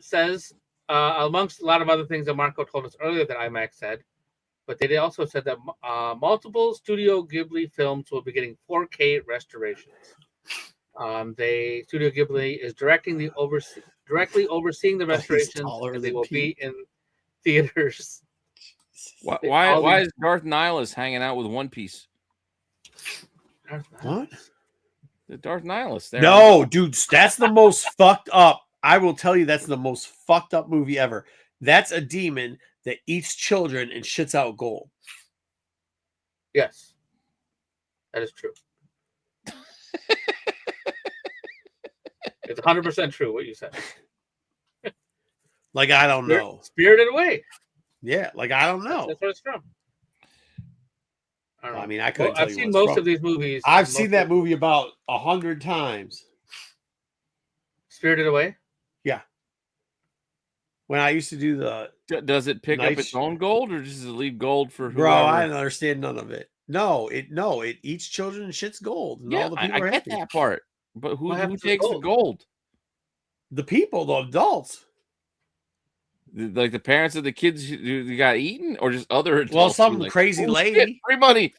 says amongst a lot of other things that Marco told us earlier that IMAX said, but they also said that multiple Studio Ghibli films will be getting 4K restorations. Studio Ghibli is directly overseeing the restorations, and they will be in theaters. Why is Darth Nihilus hanging out with One Piece? What? The Darth Nihilus there. No, dude, that's the most fucked up. I will tell you, that's the most fucked up movie ever. That's a demon that eats children and shits out gold. Yes, that is true. It's 100% true what you said. Like, I don't know. Spirited Away. Yeah, like, I don't know. That's what it's from. I mean, I couldn't tell you. I've seen most of these movies. I've seen that movie about 100 times. Spirited Away? Yeah. When I used to do the... Does it pick up its own gold, or does it leave gold for whoever? Bro, I don't understand none of it. No, it eats children and shits gold. And yeah, all the people I are get happy. that part. But who takes the gold? The people, the adults. Like the parents of the kids who got eaten, or just other adults? Well, some crazy lady. Shit, free money.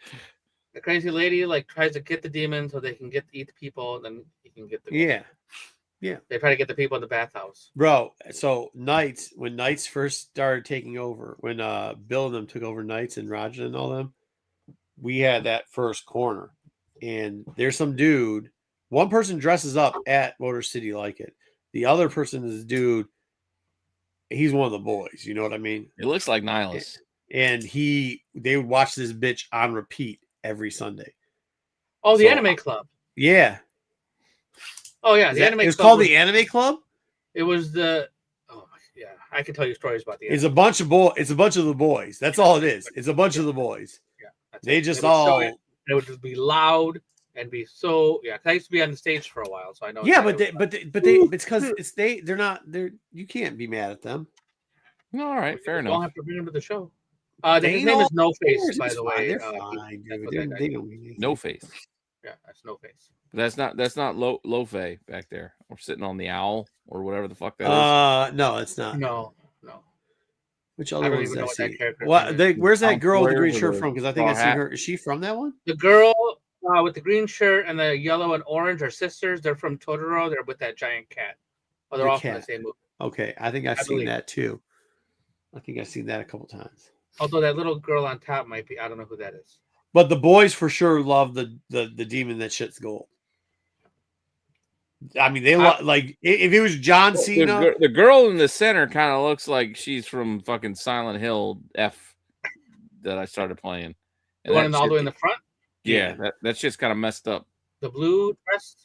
The crazy lady tries to get the demon so they can eat the people, and then he can get the gold. Yeah. They try to get the people in the bathhouse. Bro, so when Knights first started taking over, when Bill and them took over Knights and Roger and all them, we had that first corner. And there's some dude, one person dresses up at Motor City like it. The other person is dude, he's one of the boys, you know what I mean? It looks like Nihilus. And they would watch this bitch on repeat every Sunday. Oh, the Anime Club. Yeah. Oh yeah, the Anime Club. It was called the Anime Club? It was the yeah, I can tell you stories about the It's a bunch of the boys. That's all it is. It's a bunch of the boys. Yeah. They just all it would just be loud and be so I used to be on the stage for a while, so I know. Yeah, but it's because they're you can't be mad at them. No, all right, fair enough. Don't have to bring them to the show. His name is No Face, by the way. They're fine, dude. They don't mean No Face. Yeah, that's No Face. That's not Lo-Fe back there. Or sitting on the owl or whatever the fuck that is. No, it's not. No. Which other ones did I see? What? Where's that girl with the green shirt from? Because I think I seen her. Is she from that one? The girl with the green shirt and the yellow and orange are sisters. They're from Totoro. They're with that giant cat. Oh, they're all from the same movie. Okay, I think I've seen that too. I think I've seen that a couple times. Although that little girl on top might be, I don't know who that is. But the boys for sure love the demon that shits gold. I mean, they like if it was John Cena. The girl in the center kind of looks like she's from fucking Silent Hill F that I started playing. The one all the way in the front? Yeah, that shit's kind of messed up. The blue dress?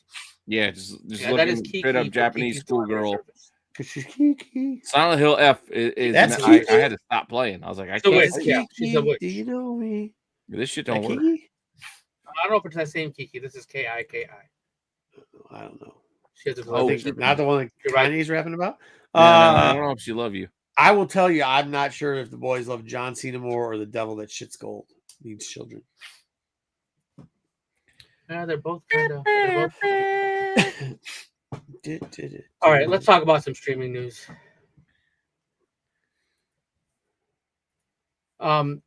Yeah, just looking straight up Japanese schoolgirl. Kiki. Silent Hill F is That's I had to stop playing. I was like, I can't. She's a witch. Do you know me? This shit don't work. Kiki? I don't know if it's that same Kiki. This is Kiki. I don't know. She has a not the one that Kanye's rapping about. I don't know if she love you. I will tell you, I'm not sure if the boys love John Cena more or the devil that shits gold needs children. Yeah, they're both kind of. All right, let's talk about some streaming news. Go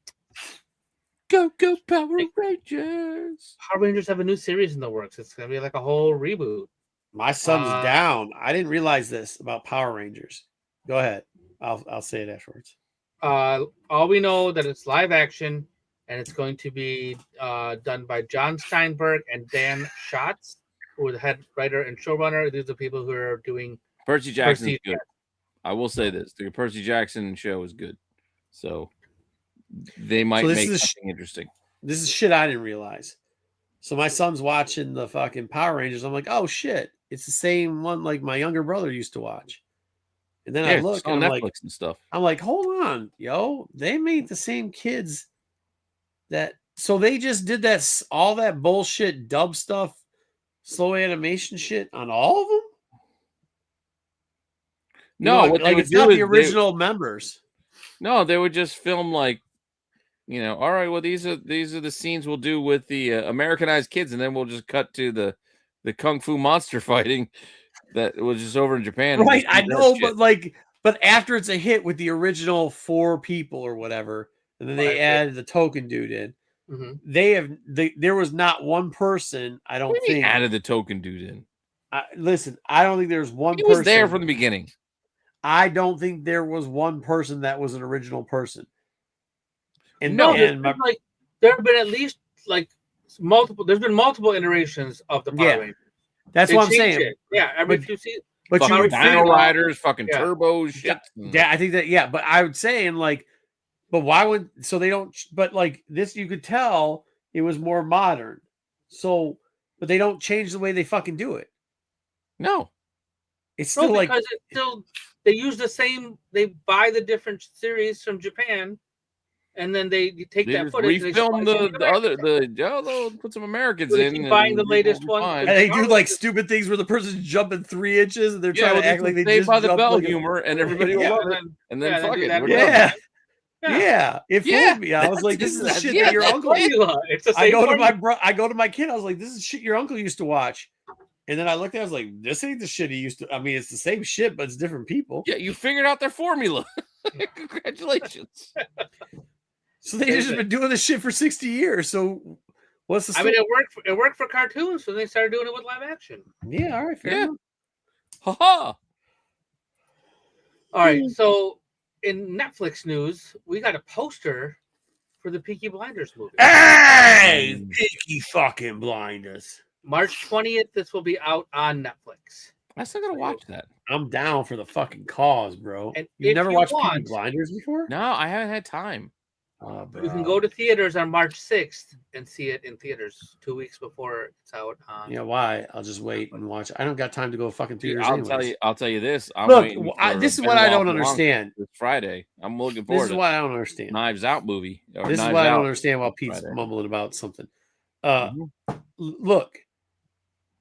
Power Rangers! Power Rangers have a new series in the works. It's gonna be like a whole reboot. My son's down. I didn't realize this about Power Rangers. Go ahead. I'll say it afterwards. All we know that it's live action, and it's going to be done by John Steinberg and Dan Schatz, who are the head writer and showrunner. These are the people who are doing Percy Jackson's good. I will say this: the Percy Jackson show is good, so they might make something interesting. This is shit I didn't realize. So my son's watching the fucking Power Rangers. I'm like, oh shit, it's the same one like my younger brother used to watch. And then I look on and Netflix and stuff. I'm like, hold on, yo, they made the same kids that. So they just did that all that bullshit dub stuff, slow animation shit on all of them. No, what they would it's do not is the original members. No, they would just film like, all right, well, these are the scenes we'll do with the Americanized kids, and then we'll just cut to the kung fu monster fighting that was just over in Japan. Right, I know, but after it's a hit with the original 4 people or whatever, and then they added the token dude in. Mm-hmm. There was not one person. I don't think added the token dude in. Listen, I don't think there's one. He was there from the beginning. I don't think there was one person that was an original person. And no, there have been at least multiple. There's been multiple iterations of the Power Rangers. That's what I'm saying. It. Yeah, every few seasons. But you would Dino Riders, fucking turbos, shit. Yeah, I think that. Yeah, but I would say but why would they don't? But this, you could tell it was more modern. So, but they don't change the way they fucking do it. No, it's still because it's still they use the same. They buy the different series from Japan. And then they take that footage. Refilm they'll put some Americans in. Buying the latest one, and they do stupid things where the person's jumping 3 inches, and they're trying to act like they just by the bell humor, and everybody will love it. And then fuck it, it fooled me. I was like, "This is the shit that your uncle." It's the same. I go to my kid. I was like, "This is shit your uncle used to watch." And then I looked at it, I was like, "This ain't the shit he used to." I mean, it's the same shit, but it's different people. Yeah, you figured out their formula. Congratulations. So they've just been doing this shit for 60 years. So what's the story? I mean, it worked for cartoons, so they started doing it with live action. Yeah, all right, fair enough. Ha-ha. All right, so in Netflix news, we got a poster for the Peaky Blinders movie. Hey, Peaky fucking Blinders. March 20th, this will be out on Netflix. I still gotta watch that. I'm down for the fucking cause, bro. And you've never watched Peaky Blinders before? No, I haven't had time. You can go to theaters on March 6th and see it in theaters 2 weeks before it's out. Why? I'll just wait and watch. I don't got time to go fucking theaters. I'll tell you this. This is what I don't understand. This Friday, I'm looking forward. This is what I don't understand. Knives Out movie. This is what I don't understand. While Pete's mumbling about something. Look,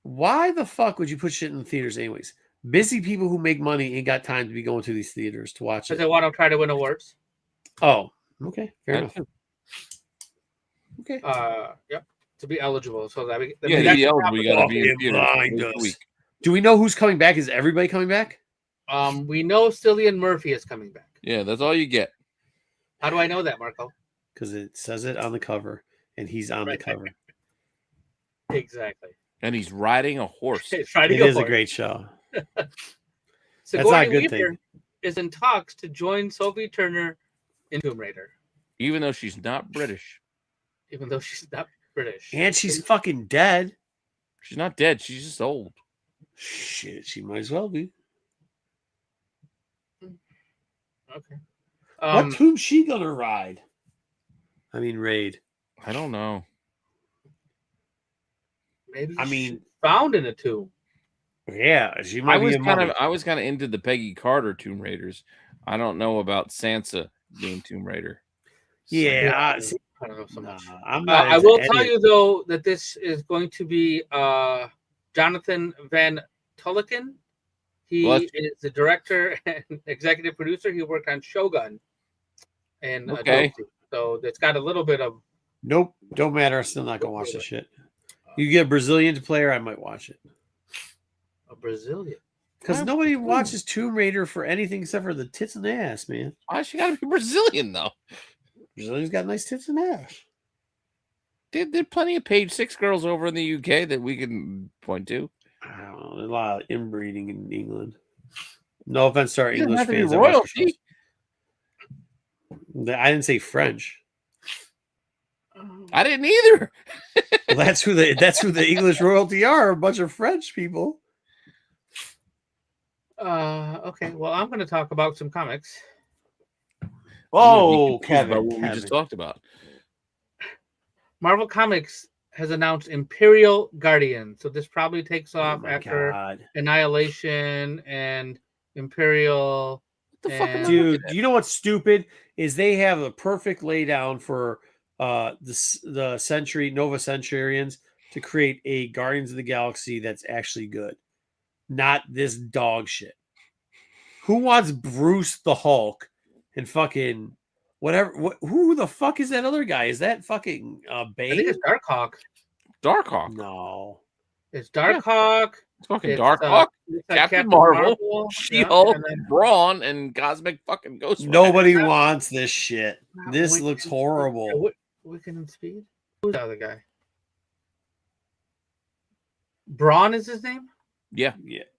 why the fuck would you put shit in the theaters anyways? Busy people who make money ain't got time to be going to these theaters to watch it. Because they want to try to win awards. Oh. Okay, fair enough. Okay. Yep. To be eligible, so that we gotta be in theaters. Do we know who's coming back? Is everybody coming back? We know Cillian Murphy is coming back. Yeah, that's all you get. How do I know that, Marco? Because it says it on the cover, and he's on the cover. Exactly. And he's riding a horse. It is a great show. Sigourney Weaver is in talks to join Sophie Turner in Tomb Raider. Even though she's not British. And she's fucking dead. She's not dead. She's just old. Shit, she might as well be. Okay. What tomb she gonna ride? I mean, raid. I don't know. Maybe I mean, she's found in a tomb. Yeah, she might be a mummy. I was kind of into the Peggy Carter Tomb Raiders. I don't know about Sansa being Tomb Raider. Yeah, I don't know so much. I'm not. I will tell you though that this is going to be Jonathan Van Tulliken. He is the director and executive producer. He worked on Shogun and okay. So it's got a little bit of. Nope, don't matter. I'm still not gonna watch this shit. You get a Brazilian to play, or I might watch it. A Brazilian. Because nobody watches Tomb Raider for anything except for the tits and the ass, man. Why she gotta be Brazilian though? Brazilians got nice tits and ass. There are plenty of page 6 girls over in the UK that we can point to. I don't know. There's a lot of inbreeding in England. No offense to our English fans. Royalty. I didn't say French. I didn't either. Well, that's who the English royalty are. A bunch of French people. Okay. Well, I'm going to talk about some comics. Oh, Kevin, what we just talked about. Marvel Comics has announced Imperial Guardian. So this probably takes off after Annihilation and Imperial. What the fuck, dude? You know what's stupid is they have a perfect laydown for the Century Nova Centurions to create a Guardians of the Galaxy that's actually good, not this dog shit. Who wants Bruce the Hulk and fucking whatever? Who the fuck is that other guy? Is that fucking Bane? I think it's Darkhawk. Darkhawk. No, it's Darkhawk. It's fucking Darkhawk. Captain Marvel, She-Hulk, Brawn, and Cosmic fucking Ghost Rider. Nobody wants this shit. This looks horrible. Wiccan and Speed? Who's the other guy? Braun is his name? Yeah.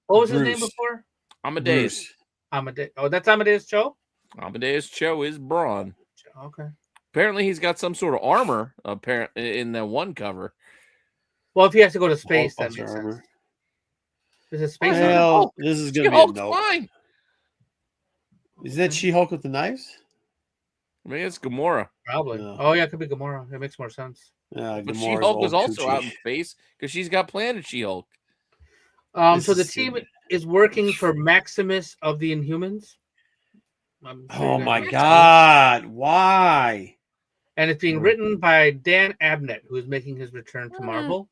What was his name before? Amadeus. Amadeus. Oh, that's Amadeus Cho? Amadeus Cho is Braun. Okay. Apparently he's got some sort of armor in the one cover. Well, if he has to go to space, that makes sense. Is it space? Well, this is going to be a no. Fine. Is that She-Hulk with the knives? I mean, it's Gamora. Probably. No. Oh, yeah, it could be Gamora. It makes more sense. But She-Hulk was also out in space because she's got Planet She-Hulk. So the team is working for Maximus of the Inhumans. Oh, my God. Why? And it's being written by Dan Abnett, who is making his return to Marvel.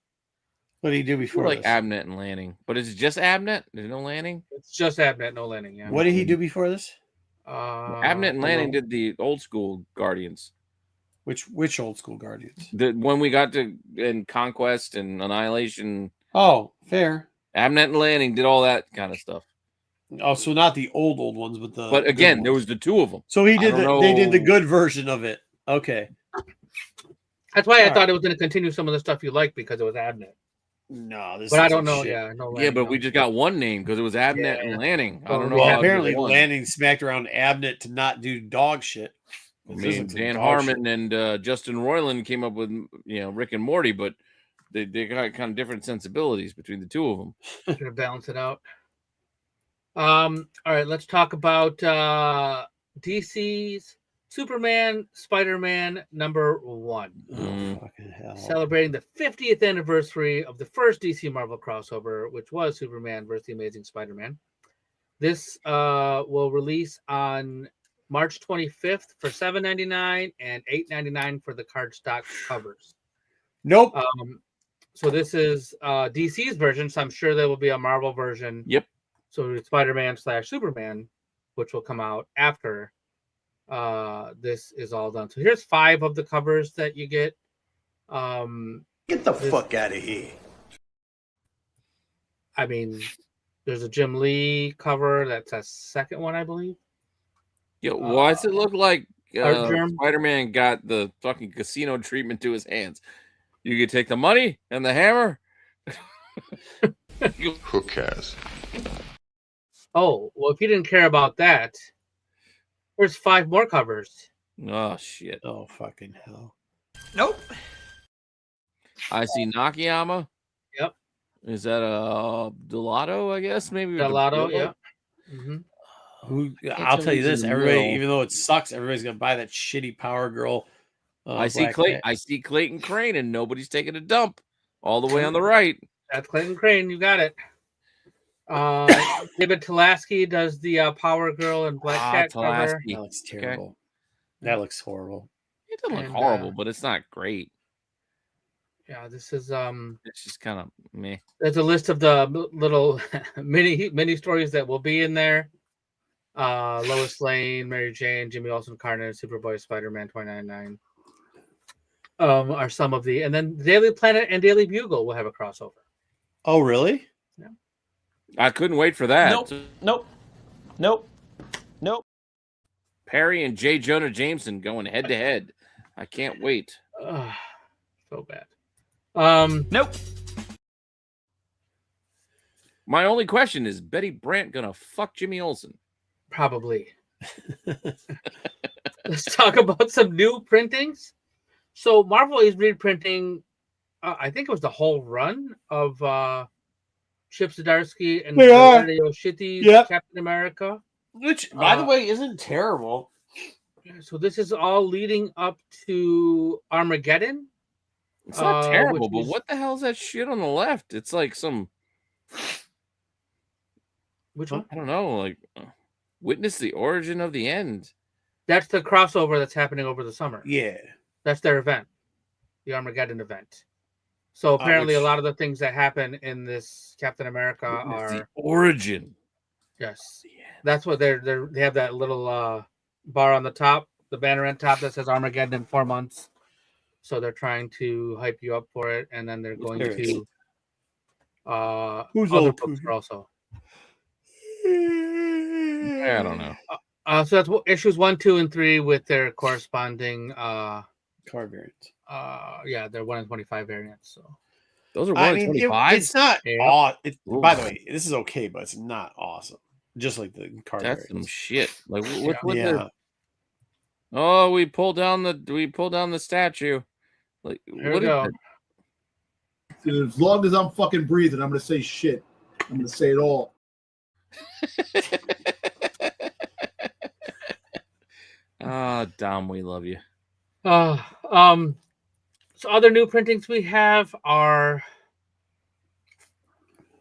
What did he do before this? Abnett and Lanning. But is it just Abnett? There's no Lanning? It's just Abnett, no Lanning, yeah. What did he do before this? Abnett and Lanning did the old school Guardians. Which old school Guardians? When we got to in Conquest and Annihilation. Oh, fair. Abnett and Lanning did all that kind of stuff. Oh, so not the old ones, but the. But again, there was the two of them. So they did the good version of it. Okay. That's why I thought it was going to continue some of the stuff you liked because it was Abnett. No, but I don't know. Shit. Yeah, no. Lanning, but we just got one name because it was Abnett and Lanning. I don't know. Well, apparently Lanning smacked around Abnett to not do dog shit. I mean, Dan Harmon and Justin Roiland came up with Rick and Morty, but they got kind of different sensibilities between the two of them. To balance it out. All right, let's talk about DC's Superman, Spider-Man #1. Fucking hell. Celebrating the 50th anniversary of the first DC Marvel crossover, which was Superman vs. the Amazing Spider-Man. This will release on March 25th for $7.99 and $8.99 for the cardstock covers. Nope. So this is DC's version, so I'm sure there will be a Marvel version. Yep. So it's Spider-Man/Superman, which will come out after this is all done. So here's 5 of the covers that you get. Get the fuck out of here. I mean, there's a Jim Lee cover. That's a second one, I believe. Yo, why does it look like Spider-Man got the fucking casino treatment to his hands? You could take the money and the hammer. Who cares? Oh, well, if you didn't care about that, there's 5 more covers. Oh, shit. Oh, fucking hell. Nope. I see Nakayama. Yep. Is that a Delato? I guess maybe Delato, yeah. I'll tell you this: everybody, even though it sucks, everybody's gonna buy that shitty Power Girl. I see Clayton Crane, and nobody's taking a dump all the way on the right. That's Clayton Crane. You got it. David Tulaski does the Power Girl and Black Cat cover. That looks terrible. Okay. That looks horrible. It doesn't look horrible, but it's not great. Yeah, this is it's just kind of meh. There's a list of the little mini stories that will be in there. Lois Lane, Mary Jane, Jimmy Olsen, Carnage, Superboy, Spider-Man 29.9 are some of the, and then Daily Planet and Daily Bugle will have a crossover. Oh, really? Yeah. I couldn't wait for that. Nope. Perry and J. Jonah Jameson going head to head. I can't wait. So bad. Nope. My only question is, Betty Brant gonna fuck Jimmy Olsen? Probably. Let's talk about some new printings. So Marvel is reprinting, I think it was the whole run of Chip Zdarsky and Valerio Schitti's Captain America. Which, by the way, isn't terrible. So this is all leading up to Armageddon. It's not terrible, but what the hell is that shit on the left? It's like some... Which one? I don't know, like... Witness the Origin of the End. That's the crossover that's happening over the summer. Yeah. That's their event. The Armageddon event. So apparently a lot of the things that happen in this Captain America are... The Origin. Yes. That's what they have, that little bar on the top, the banner on top that says Armageddon in 4 months. So they're trying to hype you up for it, and then they're going to other books also. I don't know. So that's issues 1, 2, and 3 with their corresponding card variants. They're 1 in 25 variants. So those are 1 in 25. It's not. By the way, this is okay, but it's not awesome. Just like the card. That's variants. some shit. Like oh, we pulled down the statue. Like here we go. Dude, as long as I'm fucking breathing, I'm gonna say shit. I'm gonna say it all. Dom, we love you. So other new printings we have are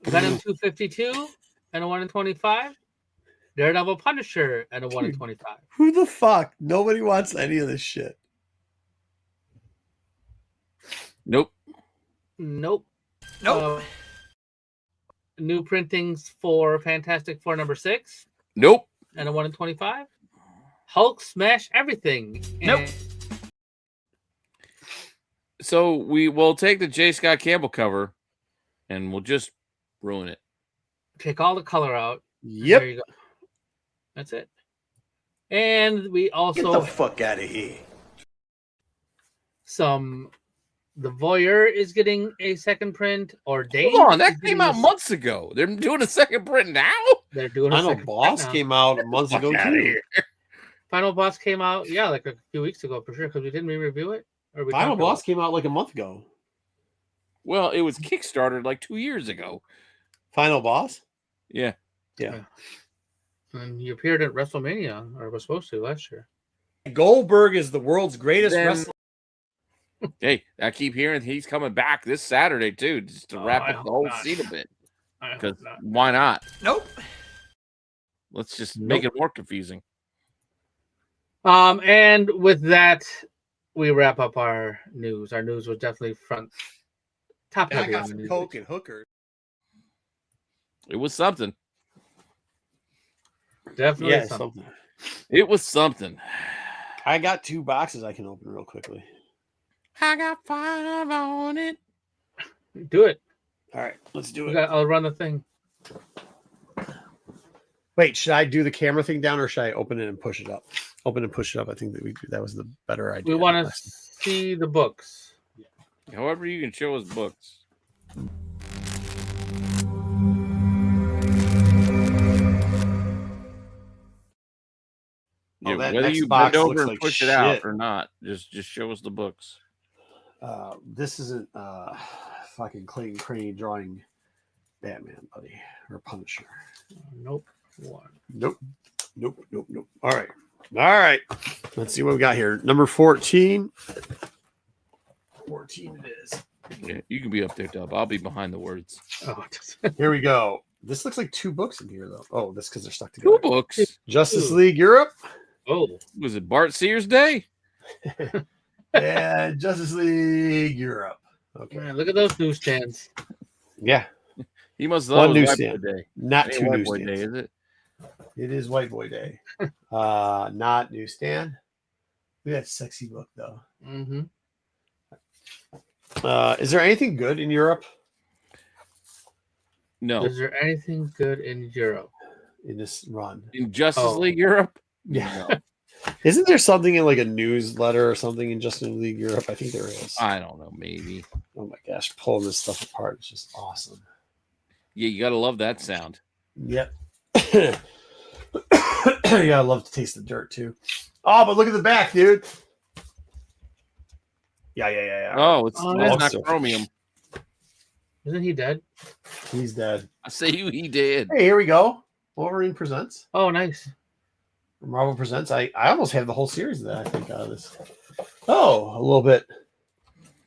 Venom 252 and a 1 in 25. Daredevil Punisher and a 1 in 25. Who the fuck? Nobody wants any of this shit. Nope. New printings for Fantastic Four #6. Nope. And a 1 in 25. Hulk Smash Everything. Nope. So we will take the J. Scott Campbell cover and we'll just ruin it. Take all the color out. Yep. There you go. That's it. And we also get the fuck out of here. The Voyeur is getting a second print. Ordained. Hold on, that came out months ago. They're doing a second print now. They're doing. I know. Boss came out months ago too. Final Boss came out, like a few weeks ago for sure. Because we didn't review it. Final Boss came out like a month ago. Well, it was Kickstarted like 2 years ago. Final Boss. Yeah. And he appeared at WrestleMania, or was supposed to last year. Goldberg is the world's greatest wrestler. Hey, I keep hearing he's coming back this Saturday too, just to wrap up the whole scene a bit. Because why not? Nope. Let's just make it more confusing. And with that, we wrap up our news. Our news was definitely top heavy. I got some Coke and hookers. It was something. Definitely something. It was something. I got 2 boxes I can open real quickly. I got 5 on it. Do it. All right, let's do it. I'll run the thing. Wait, should I do the camera thing down or should I open it and push it up? Open and push it up. I think that was the better idea. We want to see the books. However, you can show us books. Yeah, whether you bend over and push it out or not, just show us the books. This isn't fucking Clayton Crane drawing Batman, buddy, or Punisher. Nope. One. Nope. All right. Let's see what we got here. Number 14. 14 it is. Yeah, you can be up there, Dub. I'll be behind the words. Oh, Here we go. This looks like 2 books in here, though. Oh, that's because they're stuck together. 2 books. Justice League Europe. oh. Was it Bart Sears Day? And Justice League Europe. Okay. Man, look at those newsstands. Yeah. He must One love White newsstand. Boy Day. Not It 2 ain't White Boy newsstands. Day, is it? It is White Boy Day. Not newsstand. Look at that sexy book, though. Mm-hmm. Is there anything good in Europe No. Is there anything good in Europe? in this run? In Justice Oh. League Europe? Yeah. No. Isn't there something in like a newsletter or something in Justice League Europe? I think there is. I don't know. Maybe. Oh my gosh, pulling this stuff apart is just awesome. Yeah, you gotta love that sound. Yep. Yeah, I love to taste the dirt too. Oh, but look at the back, dude. Yeah. Oh, it's Oh, not awesome. chromium. Isn't he dead? He's dead. I say he did. Hey, here we go. Wolverine Presents. Oh, nice. Marvel Presents. I almost have the whole series of that, I think, out of this. Oh, a little bit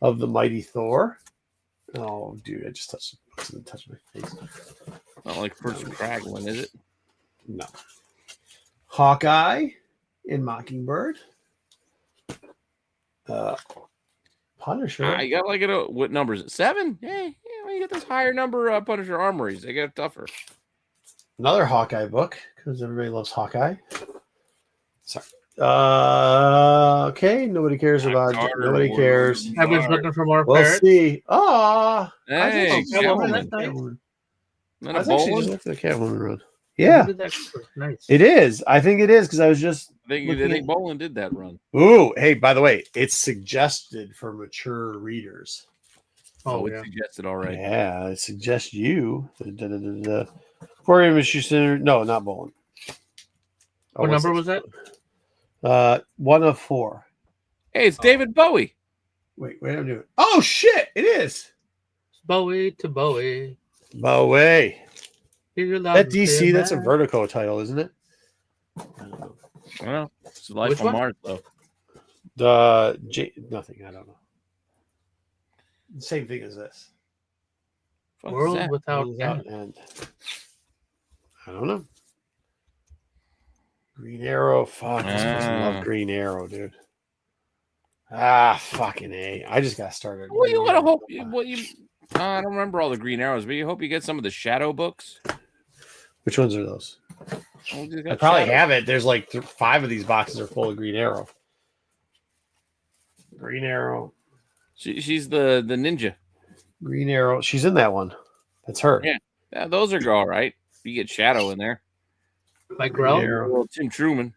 of the Mighty Thor. Oh, dude, I just touched my face. Not like First Cragland, is it? No. Hawkeye in Mockingbird. Punisher. You got like it. What number is it? 7? Yeah. When you get this higher number Punisher armories, they get tougher. Another Hawkeye book because everybody loves Hawkeye. Sorry. Okay. Nobody cares about. Nobody cares. Everyone's looking for more We'll ferrets. see. Ah. Hey, Catwoman. Catwoman. I Not a was actually just Bowling? looking for the Catwoman run. Yeah, Who did that cover? Nice. it is. I think it is because I was just. I looking think at- Bowling did that run. Ooh, hey, by the way, it's suggested for mature readers. Oh, it's yeah. suggested already. Yeah, I suggest you. For Center. No, not Bowling. What number was that? 1 of 4. Hey, it's David Bowie. Wait, I'm doing. Oh shit! It is. Bowie to Bowie. Bowie. That That DC. That's a Vertigo title, isn't it? I don't know. Well, it's Life Which on one? Mars, though. Nothing. I don't know. The same thing as this. Fuck is World that? Without Without End. End. I don't know. Green Arrow. Fuck, this person love Green Arrow, dude. Fucking A. I just got started. Well, you want to hope. I don't remember all the Green Arrows, but you hope you get some of the Shadow books. Which ones are those? Well, you I got probably Shadow. have it. There's like 5 of these boxes are full of Green Arrow. Green Arrow. She's the ninja. Green Arrow. She's in that one. That's her. Yeah, those are all right. You get Shadow in there. Like Green Grell? Arrow. Well, Tim Truman.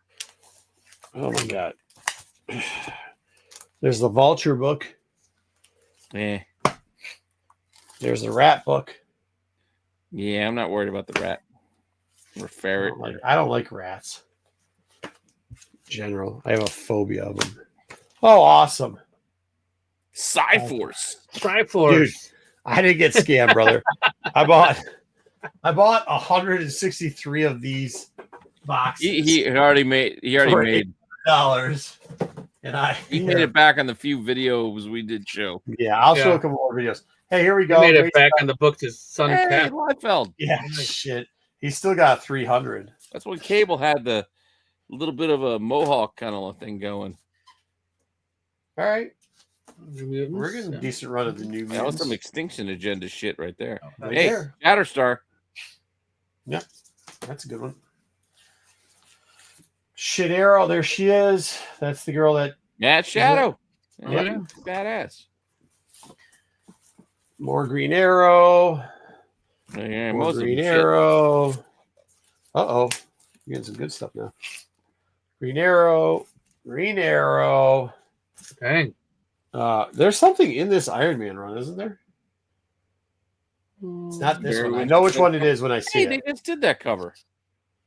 Oh my god. There's the Vulture book. Yeah, There's the Rat book. yeah. I'm not worried about the rat or ferret. I don't like rats. General. I have a phobia of them. Oh, awesome. Cyforce. Triforce. I didn't get scammed, brother. I bought 163 of these boxes. He already made. He already For made. $8, and He made it back on the few videos we did show. Yeah, I'll show Yeah. a couple more videos. Hey, here we He go. made it Great back stuff. in the book to Sun Hey, Cat. Liefeld. Yeah, shit. He's still got 300. That's when Cable had the little bit of a mohawk kind of thing going. All right, We're we're getting a decent run of the new. That was some Mutants. Extinction Agenda shit right there. Right Hey, there. Shatterstar. That's a good one. Shit Arrow, there she is. That's the girl that Yeah, it's Shadow. Yeah. Yeah, badass. more Green Arrow. Yeah, More most of Green them shit. Arrow. Uh-oh. You're getting some good stuff now. Green Arrow. Green Arrow. Dang. There's something in this Iron Man run, isn't there? It's not this Very one. I well. know which one it is when I see Hey, it. they just did that cover.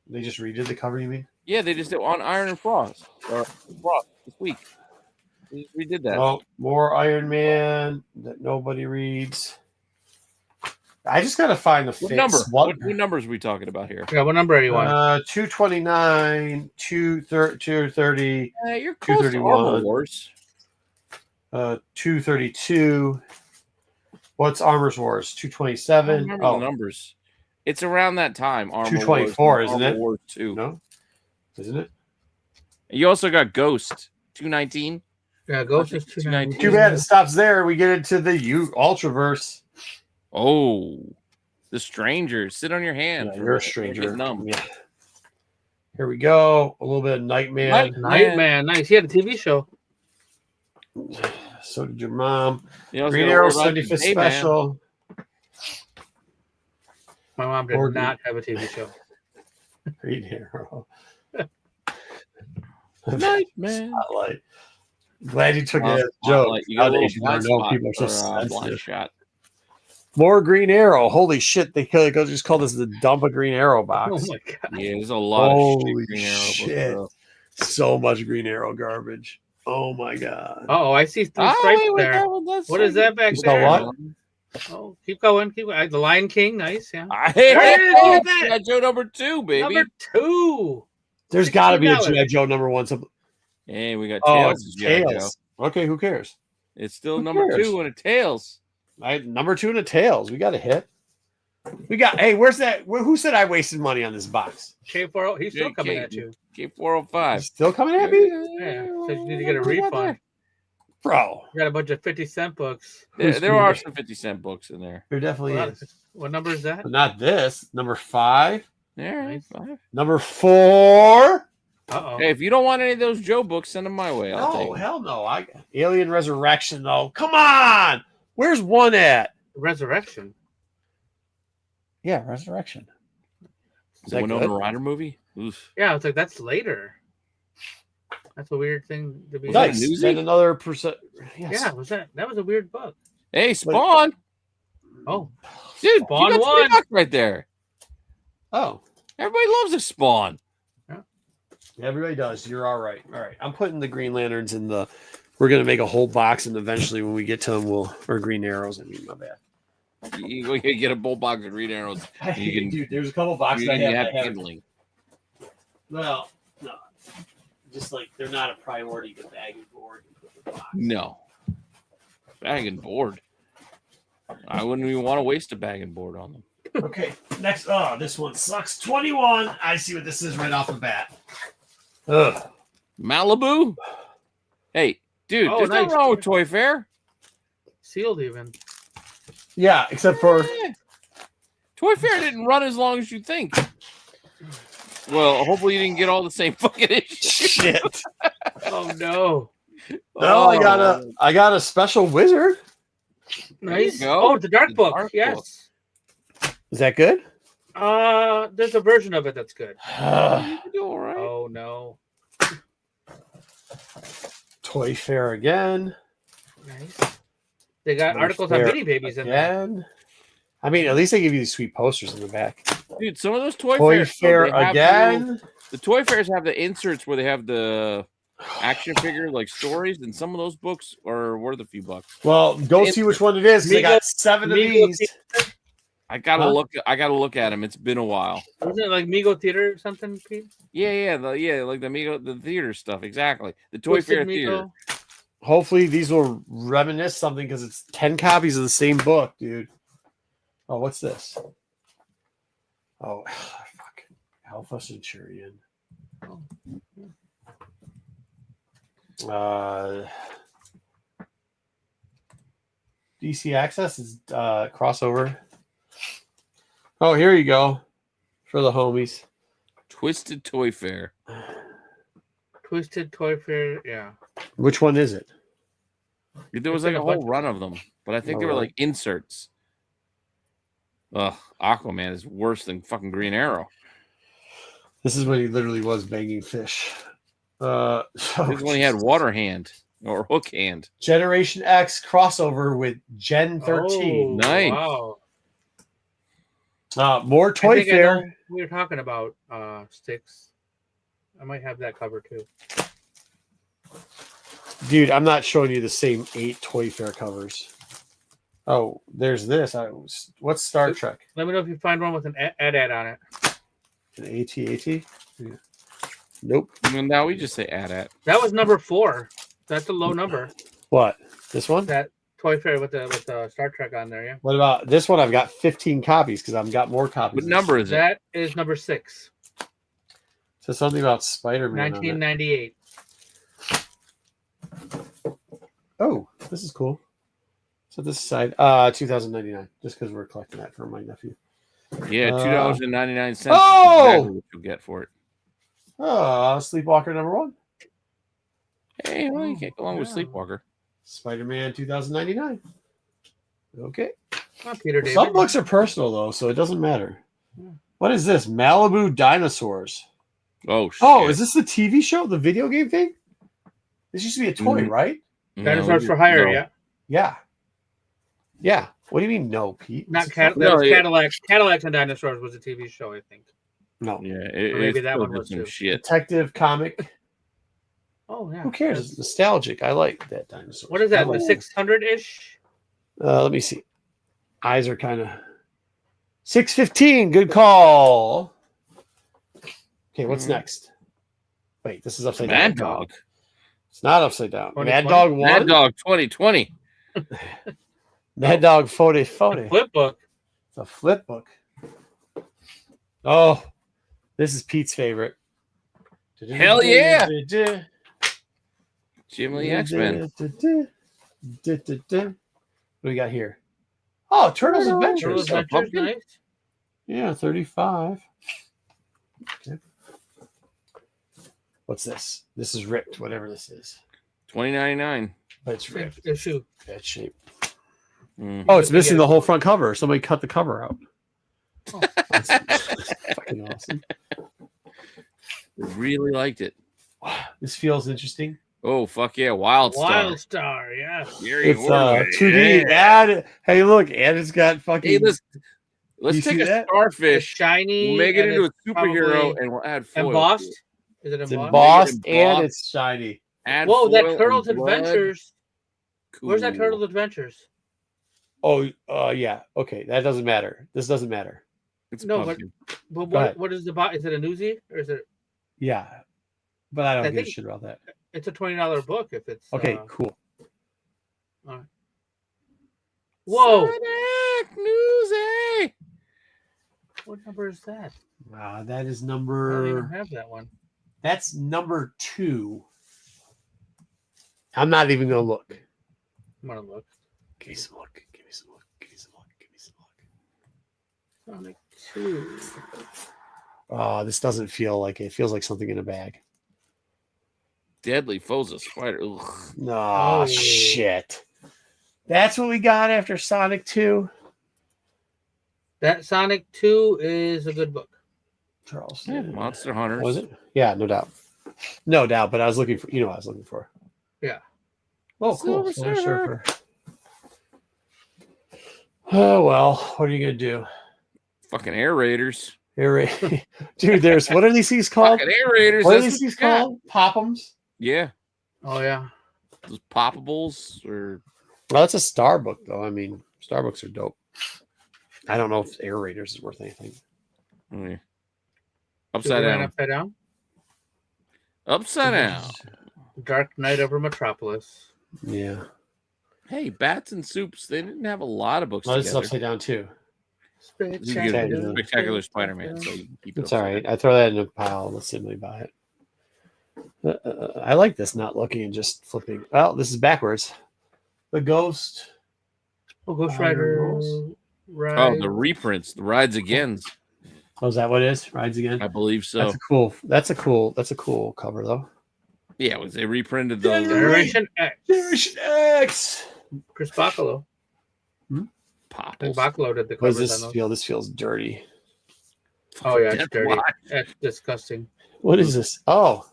They just redid the cover, you mean? Yeah, they just did on Iron and Frost. Or Frost this week. We did that. Oh, more Iron Man that nobody reads. I just gotta find the What face. number? What numbers are we talking about here? Yeah, what number are you on? 229, 230, You're close to Armor Wars. 232. What's Armor's Wars? I 227. don't remember the numbers. It's around that time. Armor 224, Wars, isn't Armor it? Wars 2. No, isn't it? You also got Ghost 219. Yeah, Ghost is 219. Too bad it stops there. We get into the Ultraverse. Oh, the Stranger. Sit on your hand. Yeah, you're a stranger. Numb. Yeah. Here we go. A little bit of Nightman. Nightman, nice. He had a TV show. So did your mom. You Green Arrow 75th special. My mom did not have a TV show. Green Arrow. Nightman. Spotlight. Glad you took it as a joke. Nowadays, you blind know spot people are so or, blind sensitive. shot. More Green Arrow. Holy shit. They could just call this the dump of Green Arrow Oh box. my god. Yeah, there's a lot Holy of Green Arrow shit. books, So much Green Arrow garbage. Oh my god. Oh, I see three stripes there. What is that back You saw there? what? Oh, keep going. Keep going. The Lion King, nice, yeah. Hey, Look at that. Got Joe number 2, baby. Number 2. There's got to be a $16. G.I. Joe number one. Hey, we got Oh, Tails. it's G.I. Joe. Tails. Okay, who cares? It's still Who number cares? 2 and a Tails. Number 2 in the Tails. We got a hit. We got. Hey, where's that? Who said I wasted money on this box? K4, he's still coming at you. K405. Still coming at me, Yeah, so you need to get a refund. bro. You got a bunch of 50-cent books. There are some 50-cent books in there. There definitely is. What number is that? But not this. Number 5. Yeah, Nice. 5. Number 4. Uh-oh. Hey, if you don't want any of those Joe books, send them my way. I'll take No, them. hell no. Alien Resurrection though. Come on. Where's one at? Resurrection. Yeah, Resurrection. Is The that Winona good? Ryder movie? Oof. Yeah, it's like that's later. That's a weird thing to be. Was that a Nice. newsie? And another percent. Yes. Yeah, that was a weird book. Hey, Spawn. Oh, Dude, Spawn you got won. $3 right there. Oh, Everybody loves a Spawn. everybody does. You're all right. All right. I'm putting the Green Lanterns in the. We're gonna make a whole box, and eventually, when we get to them, or Green Arrows. I mean, my bad. You get a bull box of Green Arrows. You can- Dude, there's a couple boxes You I have have. handling. Well, no, just like they're not a priority to bag and board. No. Bag and board. I wouldn't even want to waste a bag and board on them. Okay, next. Oh, this one sucks. 21. I see what this is right off the bat. Ugh. Malibu? Hey, dude, Oh, there's nice. nothing wrong with Toy Fair. sealed even. Yeah, except for Eh. Toy Fair didn't run as long as you think. Well, hopefully you didn't get all the same fucking issues. shit. Oh no. No, I got a special wizard. Nice. go. Oh, the Dark The Book. Dark Yes. Is that good? There's a version of it that's good. You do all right. Oh no. Toy Fair again. Nice. They got Toy articles on Fair Mini Babies in there. Again. I mean, at least they give you these sweet posters in the back. Dude, some of those Toy Toy Fairs, Fair they have again. the Toy Fairs have the inserts where they have the action figure like stories, and some of those books are worth a few bucks. Well, go see which one it is. 'Cause I got 7 of Migo these. I gotta Huh? look. I gotta look at them. It's been a while. Wasn't it like Migo Theater or something, Pete? Yeah, like the theater stuff. Exactly, the Toy Twisted Fair Migo? theater. Hopefully, these will reminisce something because it's 10 copies of the same book, dude. Oh, what's this? Oh, fuck. Alpha Centurion. DC Access is crossover. Oh, here you go for the homies. Twisted Toy Fair. Twisted Toy Fair, yeah. Which one is it? There was It's like in a a bunch whole run of them, but I think Oh, they were really? like inserts. Ugh, Aquaman is worse than fucking Green Arrow. This is when he literally was banging fish. This is when he had water hand or hook hand. Generation X crossover with Gen 13. Oh, Nice. Wow. More I Toy think I Fair. know we were talking about sticks. I might have that cover too. Dude, I'm not showing you the same 8 Toy Fair covers. Oh, there's this. What's Star Trek? Let me know if you find one with an ad on it. An AT-AT? Yeah. Nope. Well, now we just say at. That was number 4. That's a low number. What? This one? That Toy Fair with the Star Trek on there, yeah. What about this one? I've got 15 copies because I've got more copies. What number is it? That is number 6. So something about Spider-Man. 1998. Oh, this is cool. So this side, 2099, just because we're collecting that for my nephew. Yeah, $2.99. Oh! Exactly what you'll get for it. Oh, Sleepwalker #1. Hey, well, you can't go wrong with Sleepwalker. Spider-Man 2099. Okay. Peter David. Some books are personal though, so it doesn't matter. What is this? Malibu Dinosaurs. Oh, shit. Oh, is this the TV show, the video game thing? This used to be a toy, Mhm. right? Dinosaurs for Hire, No. yeah. Yeah. Yeah. What do you mean, no, Pete? Not It's fucking- Cadillacs. Cadillacs and Dinosaurs was a TV show, I think. No. Yeah, Or maybe that one was some too. shit. Detective comic. Oh, yeah. Who cares? It's nostalgic. I like that dinosaur. What is that? I like The 600-ish? Let me see. Eyes are kind of 615. Good call. Okay, what's next? Wait, this is upside down. Mad Dog. It's not upside down. 2020? Mad Dog 1. Mad Dog 2020. Mad Dog Photo. Flip book. It's a flip book. Oh, this is Pete's favorite. Hell yeah. Jim Lee X-Men. What do we got here? Oh, Turtles Adventures. Turtles Adventures, pumpkin? nice. Yeah, 35. Okay. What's this? This is ripped, whatever this is. $20.99. But it's ripped. Issue. Bad shape. Mm. Oh, it's missing the whole front cover. Somebody cut the cover out. Oh. That's fucking awesome. Really liked it. This feels interesting. Oh, fuck yeah. Wild Star, yeah. Gary It's Oldman. 2D. Yeah. And hey, look, and it's got fucking. Hey, let's You take see a that? It's starfish. shiny. We'll make it and into a it's superhero probably and we'll add foil. embossed. to Is it It's embossed? embossed Make it embossed. and it's shiny. it. Add Whoa, that foil Turtles and blood. Adventures. Where's that Cool. Turtles Adventures? Oh, yeah. Okay, that doesn't matter. This doesn't matter. It's No, pumpkin. But Go ahead. what is the box? Is it a newsie or is it? Yeah, but I don't I give a think- shit about that. It's a $20 book if it's. Okay, cool. Whoa! Sonic Newsy. What number is that? That is I don't even number. have that one. That's number 2. I'm not even gonna look. I'm gonna look. Give me some look. Give me some look. Give me some look. Give me some look. Sonic 2. Oh, this doesn't feel like it. Feels like something in a bag. Deadly Foes of Spider. Ugh. No, Oh. shit. That's what we got after Sonic 2. That Sonic 2 is a good book. Charles. Yeah, Monster Hunters. Was it? Yeah, no doubt. No doubt, but I was looking for, what I was looking for. Yeah. Oh, cool. Silver Silver Surfer. Surfer. Oh, well, what are you going to do? Fucking Air Raiders. Here, dude, there's, what are these things called? Fucking Air Raiders. What are That's these things what you got. called? Pop'ems? Yeah. Oh yeah. Those poppables or Well, that's a Star book, though. I mean, Star books are dope. I don't know if Air Raiders is worth anything. yeah. Upside Superman down. Upside down. Upside down. Dark Knight over Metropolis. Yeah. Hey, Bats and Soups. They didn't have a lot of books Well, this is together. upside down, too. You get Spectacular. Spectacular Spider-Man. So you can keep it It's all upside right. down. I throw that in a pile. Let's simply buy it. I like this, not looking and just flipping. Well, this is backwards. The Ghost. Oh, Ghost Iron Rider. Wolves. Right. Oh, the reprints, the Rides Agains. Oh, is that what it is? Rides Again. I believe so. That's a cool cover, though. Yeah, they reprinted those. Generation X. Generation X. Chris Bacalo. Popples. Bacalo did the What does covers on this those. feel? This feels dirty. Oh yeah, it's Death dirty. Watch. That's disgusting. What is this? Oh,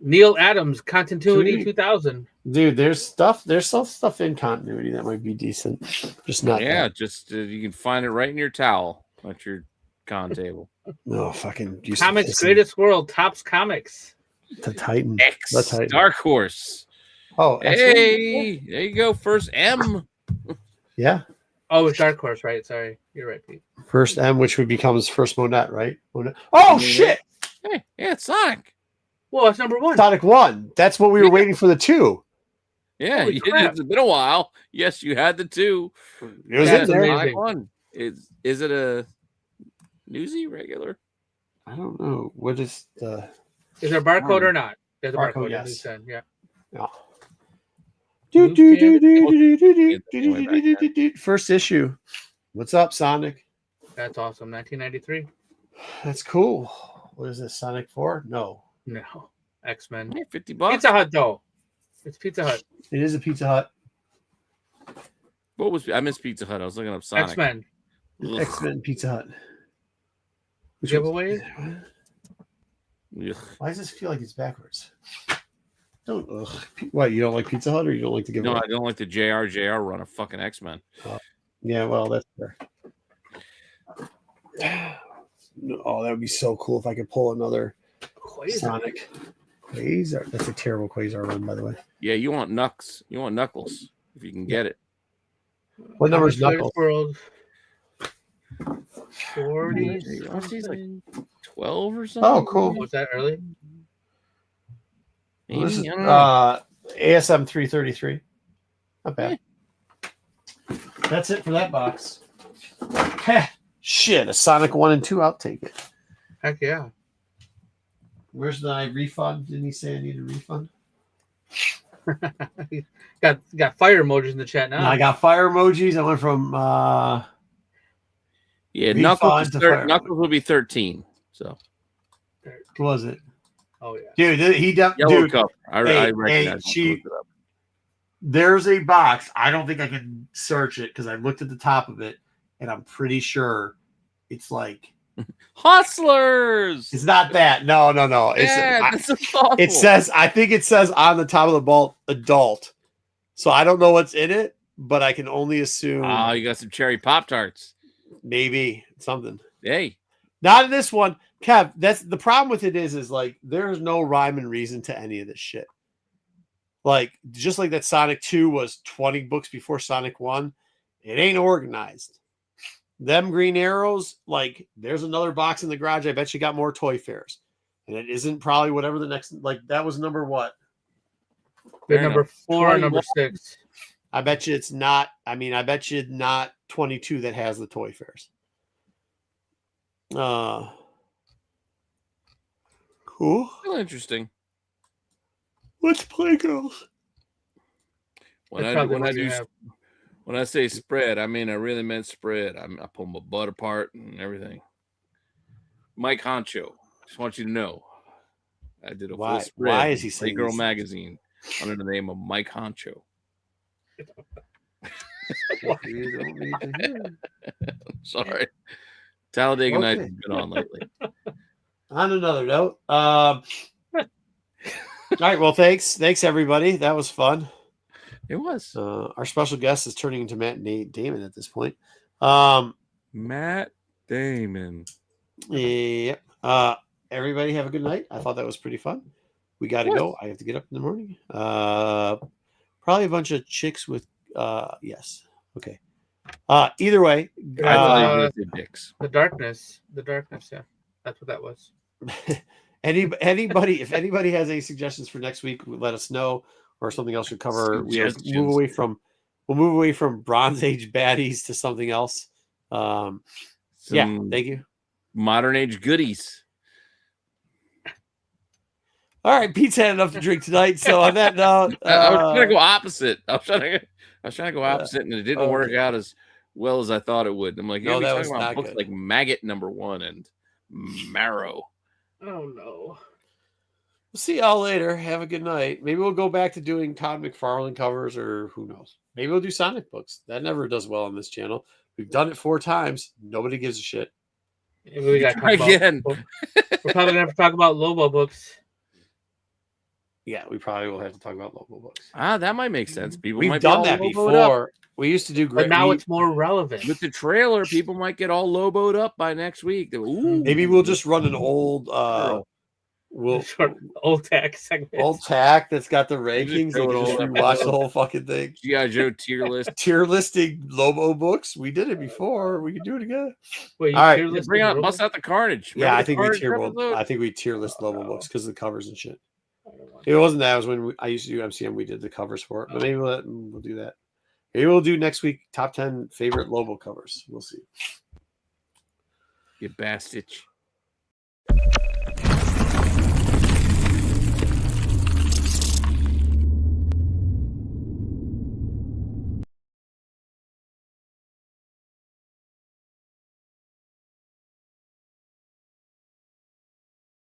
Neil Adams, Continuity Sweet. 2000. dude, there's some stuff in continuity that might be decent. Just not Yeah, that. just you can find it right in your towel at your con table. No, fucking used Comics to Greatest World, Tops Comics. the Titan. X, The Titan. Dark Horse. Oh, X-Men? Hey, there you go. First M. Yeah. Oh, it's Dark Horse, right? Sorry, you're right, Pete. First M, which would becomes first Monette, right? Monette. Oh shit! Hey, yeah, it's Sonic. Well, it's number 1. Sonic 1. That's what we were waiting for the 2. Yeah, Holy crap. it's been a while. Yes, you had the 2. It was That's in there. amazing. Sonic 1. Is it a newsy regular? I don't know. What is the Is there a barcode or not? There's a Barcode, barcode. yes. Yeah. First issue. What's up, Sonic? That's awesome. 1993. That's cool. What is this? Sonic 4? No. No. X-Men. Yeah, $50. Pizza Hut, though. It's Pizza Hut. It is a Pizza Hut. What was I missed Pizza Hut? I was looking up Sonic. X-Men. Ugh. X-Men Pizza Hut. Giveaways? Ugh. Why does this feel like it's backwards? Don't. Ugh. What, you don't like Pizza Hut or you don't like the No, giveaway? I don't like the JR run of fucking X-Men. Yeah, well, that's fair. Oh, that would be so cool if I could pull another Sonic Quasar. That's a terrible Quasar run, by the way. Yeah, you want Knucks. You want Knuckles if you can get it. What number is Knuckles? World. 40. He's like 12 or something. Oh, cool. Was that early? Maybe, Well, this is I don't know. ASM 333. Not bad. That's it for that box. Heh, shit, a Sonic 1 and 2. I'll take it. Heck yeah. Where's my refund? Didn't he say I need a refund? got fire emojis in the chat now. No, I got fire emojis. I went from Yeah, refund Knuckles, to fire Knuckles will be 13. So who was it? Oh yeah, Dude, he yellow dude. cup. I recognize. She- There's a box. I don't think I can search it because I looked at the top of it, and I'm pretty sure it's like Hustlers. it's not that. No. Yeah, this is awful. It says, I think it says on the top of the vault, adult. So I don't know what's in it, but I can only assume Oh, you got some cherry Pop Tarts. maybe something. Hey, Not in this one. Kev, that's the problem with it is like there's no rhyme and reason to any of this shit. Like, just like that Sonic 2 was 20 books before Sonic 1, it ain't organized. Them green arrows, like, there's another box in the garage. I bet you got more Toy Fairs. And it isn't probably whatever the next, like, that was number what? they're number 4 and 21. number 6. I bet you it's not, I bet you not 22 that has the Toy Fairs. Cool. still interesting. Let's play, girls. When That's I probably what you have. when I say spread, I mean I really meant spread. I pull my butt apart and everything. Mike Honcho, just want you to know, I did a Why- full spread. why is he for saying Playgirl these magazine under the name of Mike Honcho? Sorry, Talladega Okay. Nights has been on lately. On another note, all right. Well, thanks everybody. That was fun. It was Our special guest is turning into Matt Damon at this point. Matt Damon. Yeah. Everybody have a good night. I thought that was pretty fun. We got to go. I have to get up in the morning. Probably a bunch of chicks with yes. Okay. Either way, Dicks. The darkness. Yeah, that's what that was. anybody, if anybody has any suggestions for next week, let us know, or something else we cover. We'll move away from Bronze Age baddies to something else. Yeah, thank you. Modern age goodies. All right, Pete's had enough to drink tonight. So on that note, I was trying to go opposite. I was trying to go opposite, and it didn't work out as well as I thought it would. I'm like, No, yeah, that we was talking about not books good. like Maggot #1 and Marrow. Oh no. we'll see y'all later. Have a good night. Maybe we'll go back to doing Todd McFarlane covers, or who knows? Maybe we'll do Sonic books. That never does well on this channel. We've done it 4 times. Nobody gives a shit. Maybe we got Try again. We're probably gonna have to talk about Lobo books. Yeah, we probably will have to talk about local books. That might make sense. People We've might done be that all loboed up. before. We used to do great. But now it's more relevant. With the trailer, people might get all loboed up by next week. Ooh. Maybe we'll just run an old We'll old tack segment. Old tack that's got the rankings. show And it all just up. rewatch the whole fucking thing. G.I. Joe tier list. Tier listing Lobo books. We did it before. We can do it again. Wait, all right. tier list Bring out Bust Out the Carnage. Yeah, I think we tier list Lobo books because of the covers and shit. It wasn't that. It was when I used to do MCM. We did the covers for it. But maybe we'll do that. Maybe we'll do next week top 10 favorite Lobo covers. We'll see. You bastard.